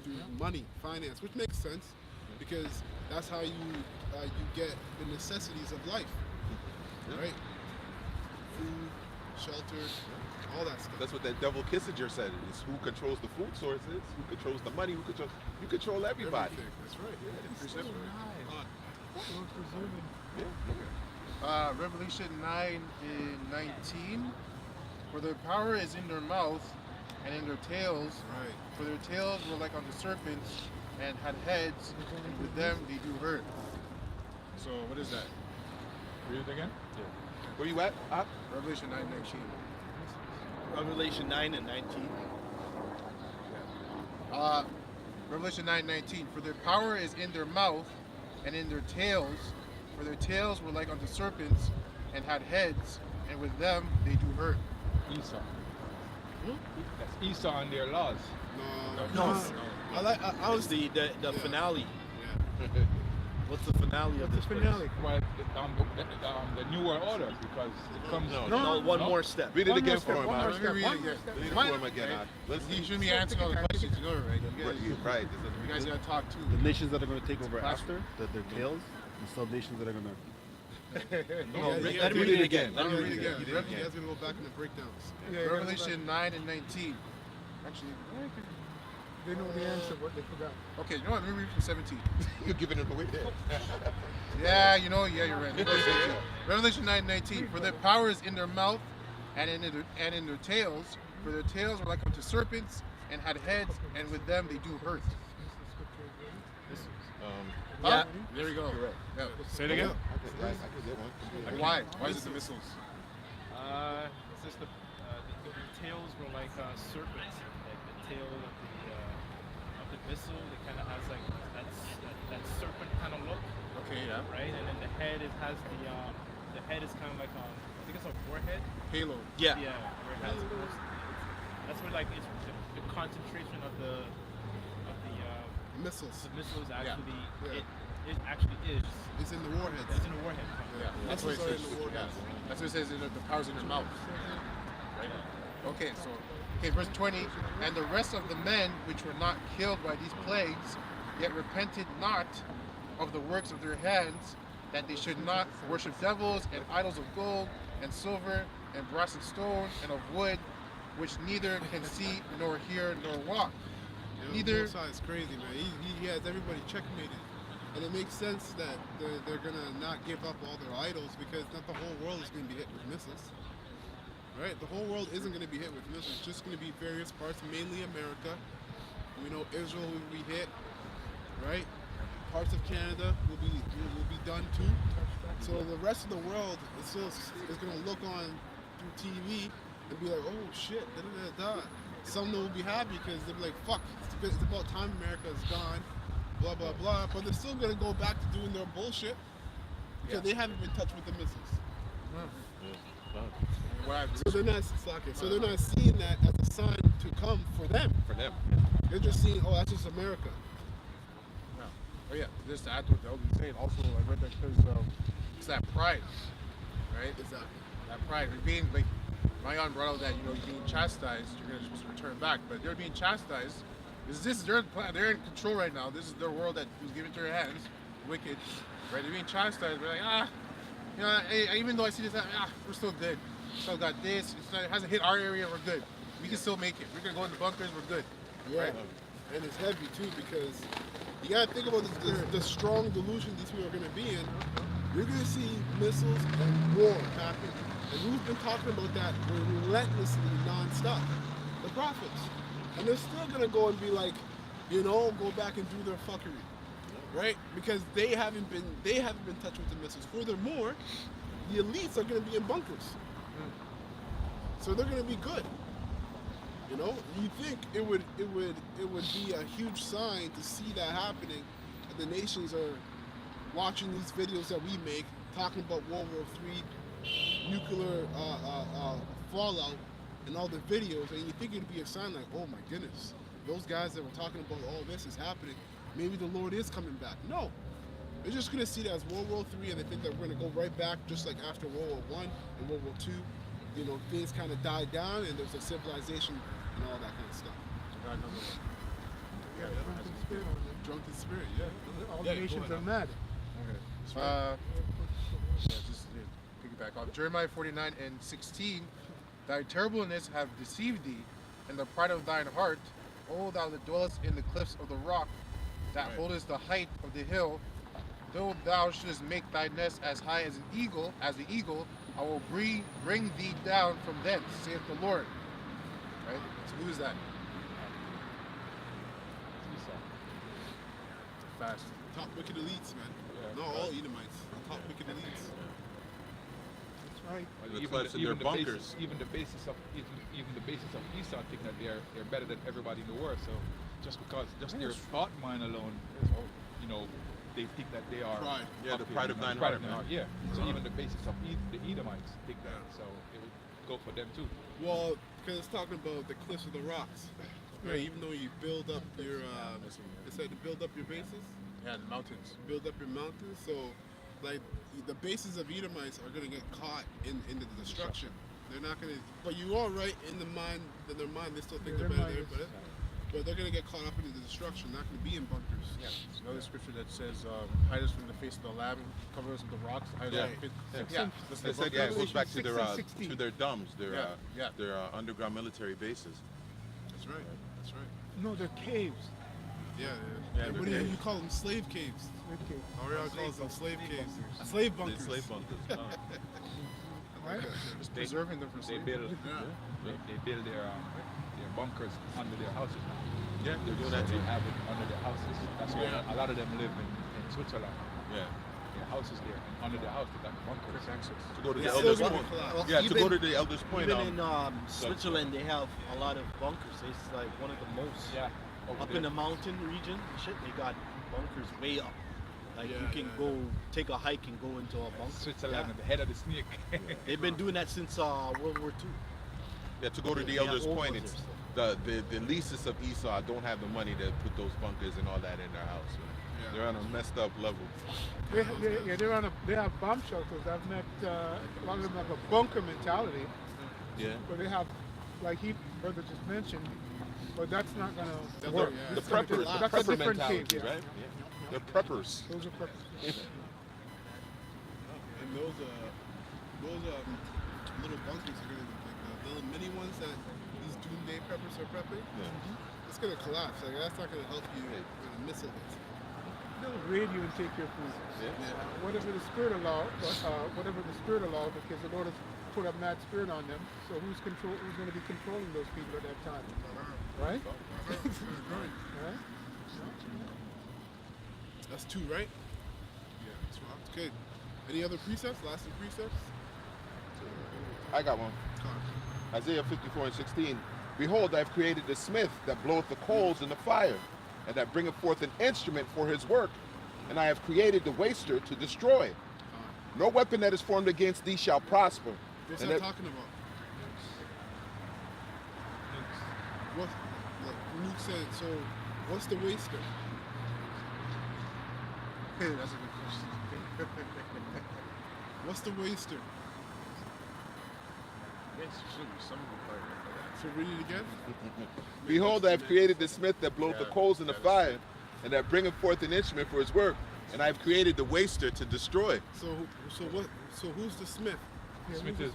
A: Through money, finance, which makes sense, because that's how you get the necessities of life. Right? Food, shelter, all that stuff.
H: That's what that devil Kissinger said. Is who controls the food sources, who controls the money, you control everybody.
A: Everything. That's right. Yeah,
K: So nice. So presuming.
E: Revelation 9 and 19. For their power is in their mouth and in their tails.
A: Right.
E: For their tails were like unto serpents and had heads, and with them they do hurt.
F: So what is that?
B: Read it again?
H: Where you at?
E: Revelation 9 19.
J: Revelation 9 and 19.
E: Revelation 9 19. For their power is in their mouth and in their tails. For their tails were like unto serpents and had heads, and with them they do hurt.
B: Esau. That's Esau and their laws.
A: No.
J: No.
A: I
J: It's
A: was
J: the finale.
A: Yeah.
J: What's the finale of this
K: Finale.
B: Well, the New World Order, because it comes.
J: No, one more step.
H: Read it
K: One
H: again
K: more
H: for
K: step,
H: him,
K: one more
H: Ak.
K: step,
E: Read it
K: one
E: again.
K: more step.
H: Read it
K: One-
H: for him again, Ak. Let's
E: You shouldn't be answering all the questions, you know it, right? You guys,
H: Right.
E: you guys gotta talk too.
I: The nations that are going to take over after, their tails, and some nations that are going to.
J: No,
A: Yeah,
J: let him read it again. Let
A: Let
J: him
A: me
J: read it again.
A: You guys gonna go back in the breakdowns.
K: Yeah,
E: Revelation 9 and 19. Actually,
K: they know the answer, but they forgot.
E: okay, you know what? Let me read from 17.
H: You're giving it away there.
E: Yeah, you know, yeah, you're right. Revelation 9 19. For their power is in their mouth and in their tails. For their tails were like unto serpents and had heads, and with them they do hurt.
J: Yeah.
E: There we go. Yeah.
F: Say it again.
H: I could get one.
E: Why? Why is it the missiles?
G: It's just the tails were like serpents, and the tail of the missile. It kind of has like that serpent kind of look,
F: Okay, yeah.
G: right? And then the head has the head is kind of like I think it's a warhead.
F: Halo.
J: Yeah.
G: Yeah, where it has that's where like it's the concentration of the
A: Missiles.
G: missile is actually
A: Yeah.
G: it actually is.
A: It's in the warheads.
G: It's in a warhead.
F: Yeah, that's what it
A: Missiles are
F: says.
A: in the warheads.
F: Yeah. That's what it says. The power's in their mouth. Right. Okay, so verse 20. And the rest of the men which were not killed by these plagues, yet repented not of the works of their hands, that they should not worship devils and idols of gold and silver and brass and stone and of wood, which neither can see nor hear nor walk. Neither.
A: Is crazy, man. He has everybody checkmated. And it makes sense that they're going to not give up all their idols because not the whole world is going to be hit with missiles. Right? The whole world isn't going to be hit with missiles. It's just going to be various parts, mainly America. We know Israel will be hit, right? Parts of Canada will be done too. So the rest of the world is going to look on through TV and be like, oh shit, da da da da. Some will be happy because they'll be like, fuck, it's about time America is gone, blah blah blah. But they're still going to go back to doing their bullshit because they haven't been touched with the missiles. So they're not slacking. So they're not seeing that as a sign to come for them.
H: For them.
A: They're just seeing, oh, that's just America.
F: Yeah. Oh yeah, just to add to what Elder was saying, also I read that because it's that pride, right?
A: Exactly.
F: That pride. You're being like, my aunt brought out that you're being chastised, you're gonna just return back, but they're being chastised. They're in control right now. This is their world that was given to their hands, wicked, right? They're being chastised. We're like, even though I see this, we're still good. Still got this. It hasn't hit our area. We're good. We can still make it. We're gonna go in the bunkers. We're good.
A: Yeah,
F: Right?
A: and it's heavy too because you gotta think about the strong delusion these people are gonna be in. You're gonna see missiles and war happen, and who's been talking about that relentlessly, non-stop? The prophets, and they're still gonna go and be like, go back and do their fuckery, right? Because they haven't been touched with the missiles. Furthermore, the elites are gonna be in bunkers, so they're gonna be good. You think it would be a huge sign to see that happening, and the nations are watching these videos that we make, talking about World War III, nuclear fallout, and all the videos, and you think it'd be a sign like, oh my goodness, those guys that were talking about all this is happening, maybe the Lord is coming back. No, they're just gonna see that as World War III, and they think that we're gonna go right back, just like after World War I and World War II. Things kind of died down, and there's a civilization and all that kind of stuff. Drunken spirit, yeah.
K: All the nations are mad.
F: Just piggyback off Jeremiah 49:16. Thy terribleness have deceived thee, and the pride of thine heart, O thou that dwellest in the cliffs of the rock, that holdest the height of the hill. Though thou shouldest make thy nest as high as the eagle, I will bring thee down from thence, saith the Lord. Right? So who is that? Fast.
A: Top wicked elites, man. Not all Edomites. Top wicked elites.
K: That's right.
H: The cliffs and their bunkers.
B: Even the basis of Esau think that they're better than everybody in the world. So just because their thought mind alone, they think that they are.
A: Pride.
H: Yeah, the pride of thine
B: pride
H: heart.
B: of heart, yeah. So even the basis of the Edomites think that. So it would go for them too.
A: Well, because it's talking about the cliffs of the rocks, right? Even though you build up your, it said to build up your bases.
F: Yeah, the mountains.
A: Build up your mountains. So, like, the bases of Edomites are gonna get caught in the destruction. They're not gonna. But you are right in their mind. They still think they're better than everybody. But they're gonna get caught up in the destruction. Not gonna be in bunkers.
F: Yeah. There's another scripture that says, "Hide us from the face of the Lamb, cover us with the rocks." Hide us from the face.
H: It goes back to
K: Revelation
H: their domes, their
F: Yeah.
H: underground military bases.
A: That's right. That's right.
K: No, they're caves.
A: Yeah.
H: Yeah,
A: What do you call them? Slave caves.
K: Okay.
A: Ariel calls them slave caves. Slave bunkers.
H: Slave bunkers.
K: Right?
F: Just preserving them from
B: They
F: slavery.
B: build their bunkers under their houses now.
H: Yeah, they're doing that
B: They
H: too.
B: have it under their houses. That's where a lot of them live in Switzerland.
H: Yeah.
B: Their houses there, and under the house they got bunkers.
H: To go to the
J: Yeah,
H: elders'
C: so
H: point.
C: good.
H: Yeah, to
J: Even-
H: go to the elders' point.
J: Even in Switzerland, they have a lot of bunkers. It's like one of the most.
B: Yeah. Over
J: Up
B: there.
J: in the mountain region, shit, they got bunkers way up. Like
A: Yeah,
J: you can
A: yeah,
J: go take a hike and go into a bunker.
B: Switzerland
J: Yeah.
B: at the head of the snake.
J: They've been doing that since World War II.
H: Yeah, to go to the
J: They have
H: elders'
J: old
H: point,
J: ones
H: it's
J: there,
H: the leases of Esau don't have the money to put those bunkers and all that in their house. Man.
A: Yeah.
H: They're on a messed up level.
K: They have bomb shelters. I've met a lot of them have a bunker mentality,
H: Yeah.
K: but they have, like brother just mentioned, but that's not gonna
A: That's
K: work.
A: not- yeah,
H: The
A: it's gonna
H: prepper,
A: collapse.
H: the
K: That's a
H: prepper
K: different
H: mentality,
K: case, yeah.
H: right? They're preppers.
K: Those are preppers.
A: And those little bunkers are gonna like the little mini ones that these doomsday preppers are prepping. It's gonna collapse. Like that's not gonna help you when a missile hits.
K: They'll raid you and take your food.
H: Yeah.
K: Whatever the spirit allow, because the Lord has put a mad spirit on them. So who's going to be controlling those people at that time? Right? Right?
A: That's two, right? Yeah, that's right. Okay. Any other precepts? Lasting precepts?
H: I got one. Isaiah 54:16. Behold, I have created the smith that bloweth the coals in the fire, and that bringeth forth an instrument for his work. And I have created the waster to destroy. No weapon that is formed against thee shall prosper.
A: What's
H: And
A: that
H: that-
A: talking about? What? Like Luke said. So, what's the waster?
K: That's a good question.
A: What's the waster? So read it again.
H: Behold, I have created the smith that bloweth the coals in the fire, and that bringeth forth an instrument for his work. And I have created the waster to destroy.
A: So what? So who's the smith?
B: Smith is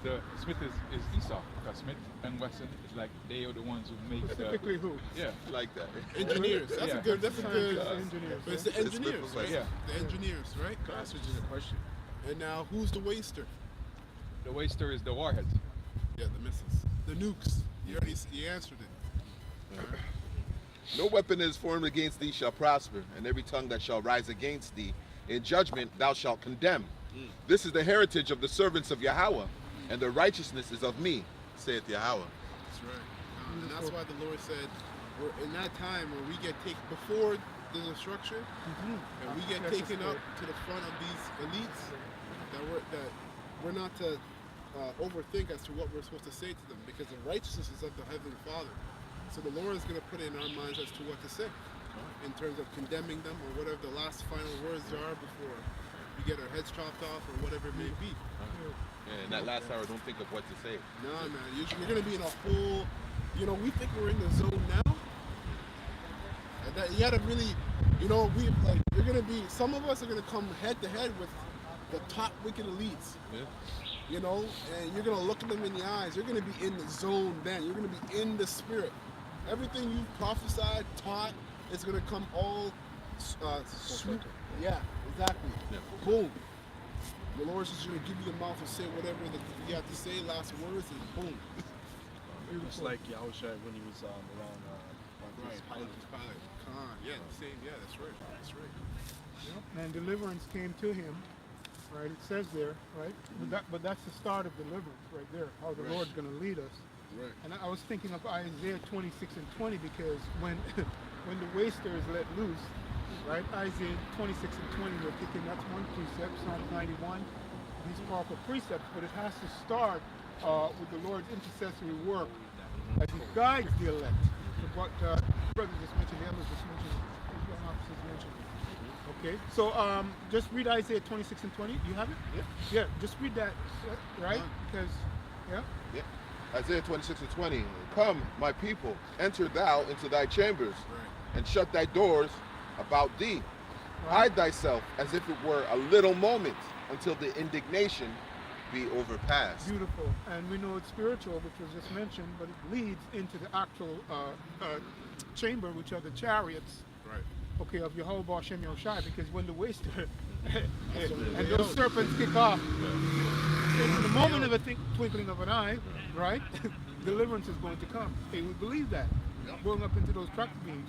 B: Esau. Because Smith and Wesson is like they are the ones who make the
K: Specifically who?
B: yeah.
H: Like that.
A: Engineers. That's
B: Yeah.
A: a good. That's a good.
K: Engineers.
A: But it's the
H: Smith
A: engineers,
H: was
A: right?
H: like-
B: Yeah.
A: The engineers, right?
F: Can I ask you just a question?
A: And now, who's the waster?
B: The waster is the warheads.
A: Yeah, the missiles, the nukes. You answered it.
H: No weapon that is formed against thee shall prosper, and every tongue that shall rise against thee in judgment thou shalt condemn. This is the heritage of the servants of Yahweh, and the righteousness is of me, saith Yahweh.
A: That's right. And that's why the Lord said, we're in that time where we get taken before the destruction, and we get
K: That's
A: taken
K: the
A: up
K: spirit.
A: to the front of these elites, that we're not to overthink as to what we're supposed to say to them, because the righteousness is of the Heavenly Father. So the Lord is going to put it in our minds as to what to say, in terms of condemning them or whatever the last final words are before we get our heads chopped off or whatever it may be.
H: Yeah, in that last hour, don't think of what to say.
A: Nah, man, you're going to be in a whole, we think we're in the zone now. And that, you got to really, you're going to be, some of us are going to come head to head with the top wicked elites.
H: Yeah.
A: And you're going to look at them in the eyes. You're going to be in the zone then. You're going to be in the spirit. Everything you've prophesied, taught, is going to come all swoop. Yeah, exactly.
H: Yeah.
A: Boom. The Lord's just going to give you the mouth to say whatever you have to say, last words, and boom.
J: Just like Yahushua when he was around
A: Right.
J: Pontius Pilate.
A: Pontius Pilate. Khan. Yeah, the same. Yeah, that's right. That's right.
K: And deliverance came to him, right? It says there, right? But that's the start of deliverance right there, how the
A: Right.
K: Lord's going to lead us.
A: Right.
K: And I was thinking of Isaiah 26 and 20 because when when the waster is let loose, right? Isaiah 26 and 20, we're kicking, that's one precept, Psalm 91, these powerful precepts, but it has to start with the Lord's intercessory work as he guides the elect. So what brother just mentioned, the elders just mentioned, the young officers mentioned. Okay, so just read Isaiah 26 and 20. You have it?
A: Yeah.
K: Yeah, just read that, right? Because, yeah.
H: Yeah. Isaiah 26 and 20. Come, my people, enter thou into thy chambers,
A: Right.
H: and shut thy doors about thee.
K: Right.
H: Hide thyself as if it were a little moment, until the indignation be overpassed.
K: Beautiful. And we know it's spiritual, which was just mentioned, but it leads into the actual chamber, which are the chariots,
A: Right.
K: okay, of Yehovah Shem Yoshai, because when the waster
A: That's what
K: and
A: they
K: those
A: are.
K: serpents kick off, in the moment of a twinkling of an eye, right, deliverance is going to come. They would believe that, going up into those track beams,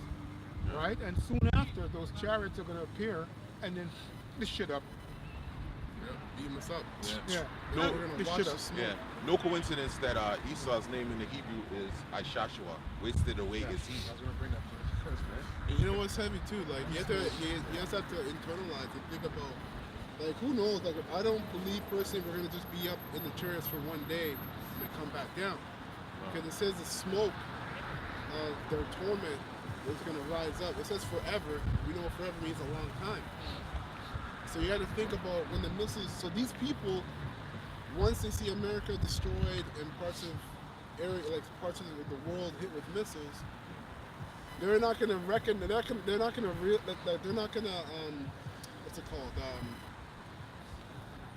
K: right? And soon after, those chariots are going to appear, and then this shit up.
A: Beam us up.
F: Yeah.
A: And
H: No,
A: we're
F: They
A: gonna watch
F: should
A: the
F: have.
A: smoke.
H: Yeah. No coincidence that Esau's name in the Hebrew is Ishashua. Wasted away is he.
E: I was gonna bring that to us.
A: And you know what's heavy too? Like you just have to internalize and think about, like, who knows? Like, I don't believe personally we're gonna just be up in the chariots for one day and then come back down, because it says the smoke of their torment is gonna rise up. It says forever. We know what forever means, a long time. So you have to think about when the missiles. So these people, once they see America destroyed and parts of parts of the world hit with missiles, they're not gonna reckon. They're not gonna they're not gonna what's it called?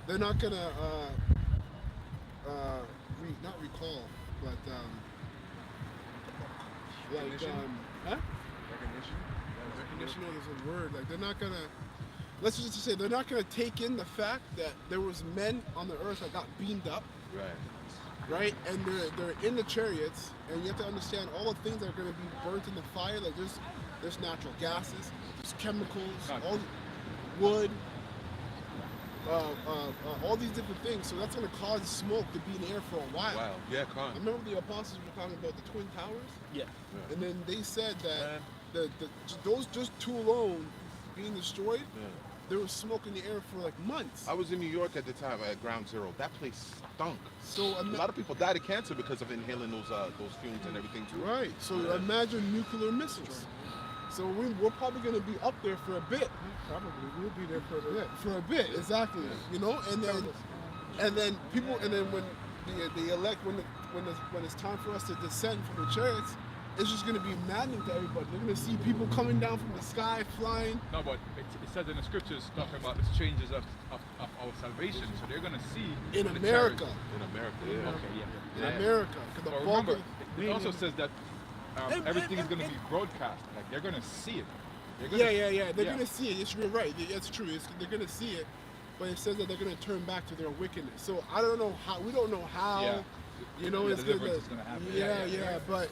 A: They're not gonna not recall, but
E: Recognition?
A: huh?
E: Recognition?
A: Recognition. No, there's a word. Like, they're not gonna. Let's just say they're not gonna take in the fact that there was men on the earth that got beamed up, right? And they're in the chariots, and you have to understand all the things that are gonna be burnt in the fire. Like, there's natural gases, there's chemicals, all wood, all these different things. So that's gonna cause smoke to be in the air for a while.
H: Wow. Yeah,
A: I
H: con.
A: remember the apostles were talking about the Twin Towers,
J: Yeah.
A: and then they said that those just two alone being destroyed, there was smoke in the air for like months.
H: I was in New York at the time at Ground Zero. That place stunk.
A: So
H: A lot of people died of cancer because of inhaling those fumes and everything too.
A: right. So imagine nuclear missiles. So we're probably going to be up there for a bit.
K: Probably we'll be there for a bit.
A: For a bit, exactly. You know, and then people, and then when the elect, when it's time for us to descend from the chariots, it's just going to be maddening to everybody. They're going to see people coming down from the sky, flying.
B: No, but it says in the scriptures talking about the changes of our salvation. So they're going to see
A: In
B: the
A: America.
B: chariots.
H: In America, yeah.
B: Okay, yeah.
A: In America. 'Cause the
B: But
A: bulk
B: remember,
A: of-
B: it also says that everything is going to be broadcast. Like, they're going to see it. They're gonna,
A: yeah. They're going to see it. You're right. It's true. They're going to see it. But it says that they're going to turn back to their wickedness. So I don't know how. We don't know how.
B: Yeah.
A: You know,
B: Yeah,
A: it's
B: the
A: going
B: difference is gonna happen.
A: Yeah. But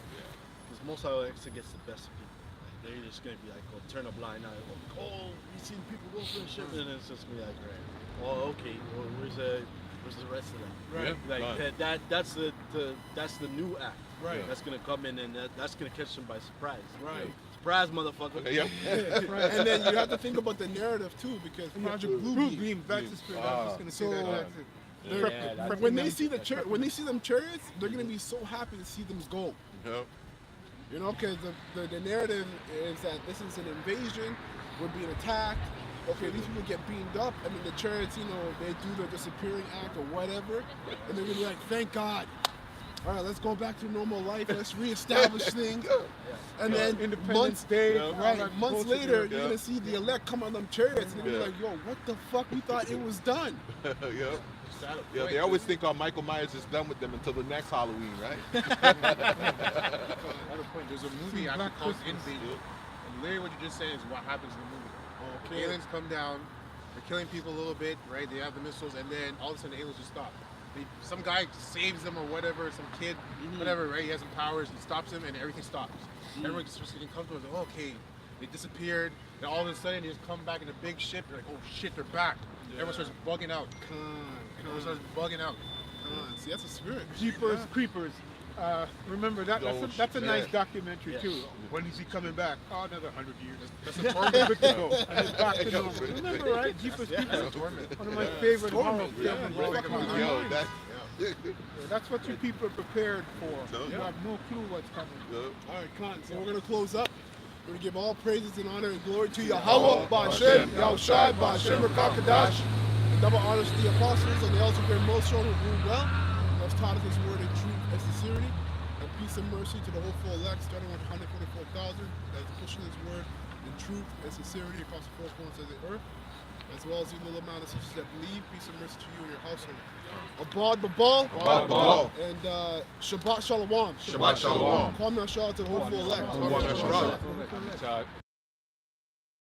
J: Because most of it gets the best of people. Like, they're just gonna be like, oh, turn a blind eye. Oh, we seen people go for a ship, and it's just gonna be like, oh, okay. Well, where's the rest of them?
A: Right.
J: Like that's the new act.
A: Right.
J: That's gonna come in, and that's gonna catch them by surprise.
A: Right.
J: Surprise, motherfucker.
H: Yeah.
A: and then you have to think about the narrative too, because Project Blue Beam.
K: Back to spirit. I was just gonna say
A: So,
K: that.
A: when they see when they see them chariots, they're gonna be so happy to see them go.
H: Yep.
A: You know, because the narrative is that this is an invasion, we're being attacked. Okay, these people get beamed up, and then the chariots, you know, they do their disappearing act or whatever, and they're gonna be like, thank God. All right, let's go back to normal life. Let's reestablish things. And then
K: Independence Day,
A: months later, you're gonna see the elect come on them chariots, and they're gonna be like, yo, what the fuck? We thought it was done.
H: Yep. Yeah, they always think Michael Myers is done with them until the next Halloween, right?
E: Another point. There's a movie actually called Invasion. And literally what you just said is what happens in the movie. The aliens come down, they're killing people a little bit, right? They have the missiles, and then all of a sudden the aliens just stop. Some guy saves them or whatever, some kid, whatever, right? He has some powers, he stops him, and everything stops. Everyone just starts getting comfortable. Like, oh, okay, they disappeared, and all of a sudden they just come back in a big ship. They're like, oh shit, they're back. Everyone starts bugging out. Everyone starts bugging out.
A: See, that's a spirit.
K: Jeepers Creepers. Remember that's a nice documentary too. When is he coming back? Oh, another 100 years.
E: That's a torment.
K: And it's back to normal. Remember, right? Jeepers Creepers. One of my favorite horror films. That's what you people are prepared for. You have no clue what's coming.
A: All right, Khan. So we're gonna close up. We're gonna give all praises and honor and glory to Yahweh, Ba'Shem, Yahushai, Ba'Shem, Rakakadash, and double honors to the apostles and the elders of Most Holy who rule well. Has taught us His word in truth and sincerity, and peace and mercy to the hopeful elect, starting with 144,000 that is pushing His word in truth and sincerity across the four corners of the earth, as well as the little amount of sisters that believe. Peace and mercy to you and your household. Abad Babal, and Shabbat Shalom.
H: Shabbat Shalom.
A: Kwam Nashah to the hopeful elect.
H: Kwam Nashah.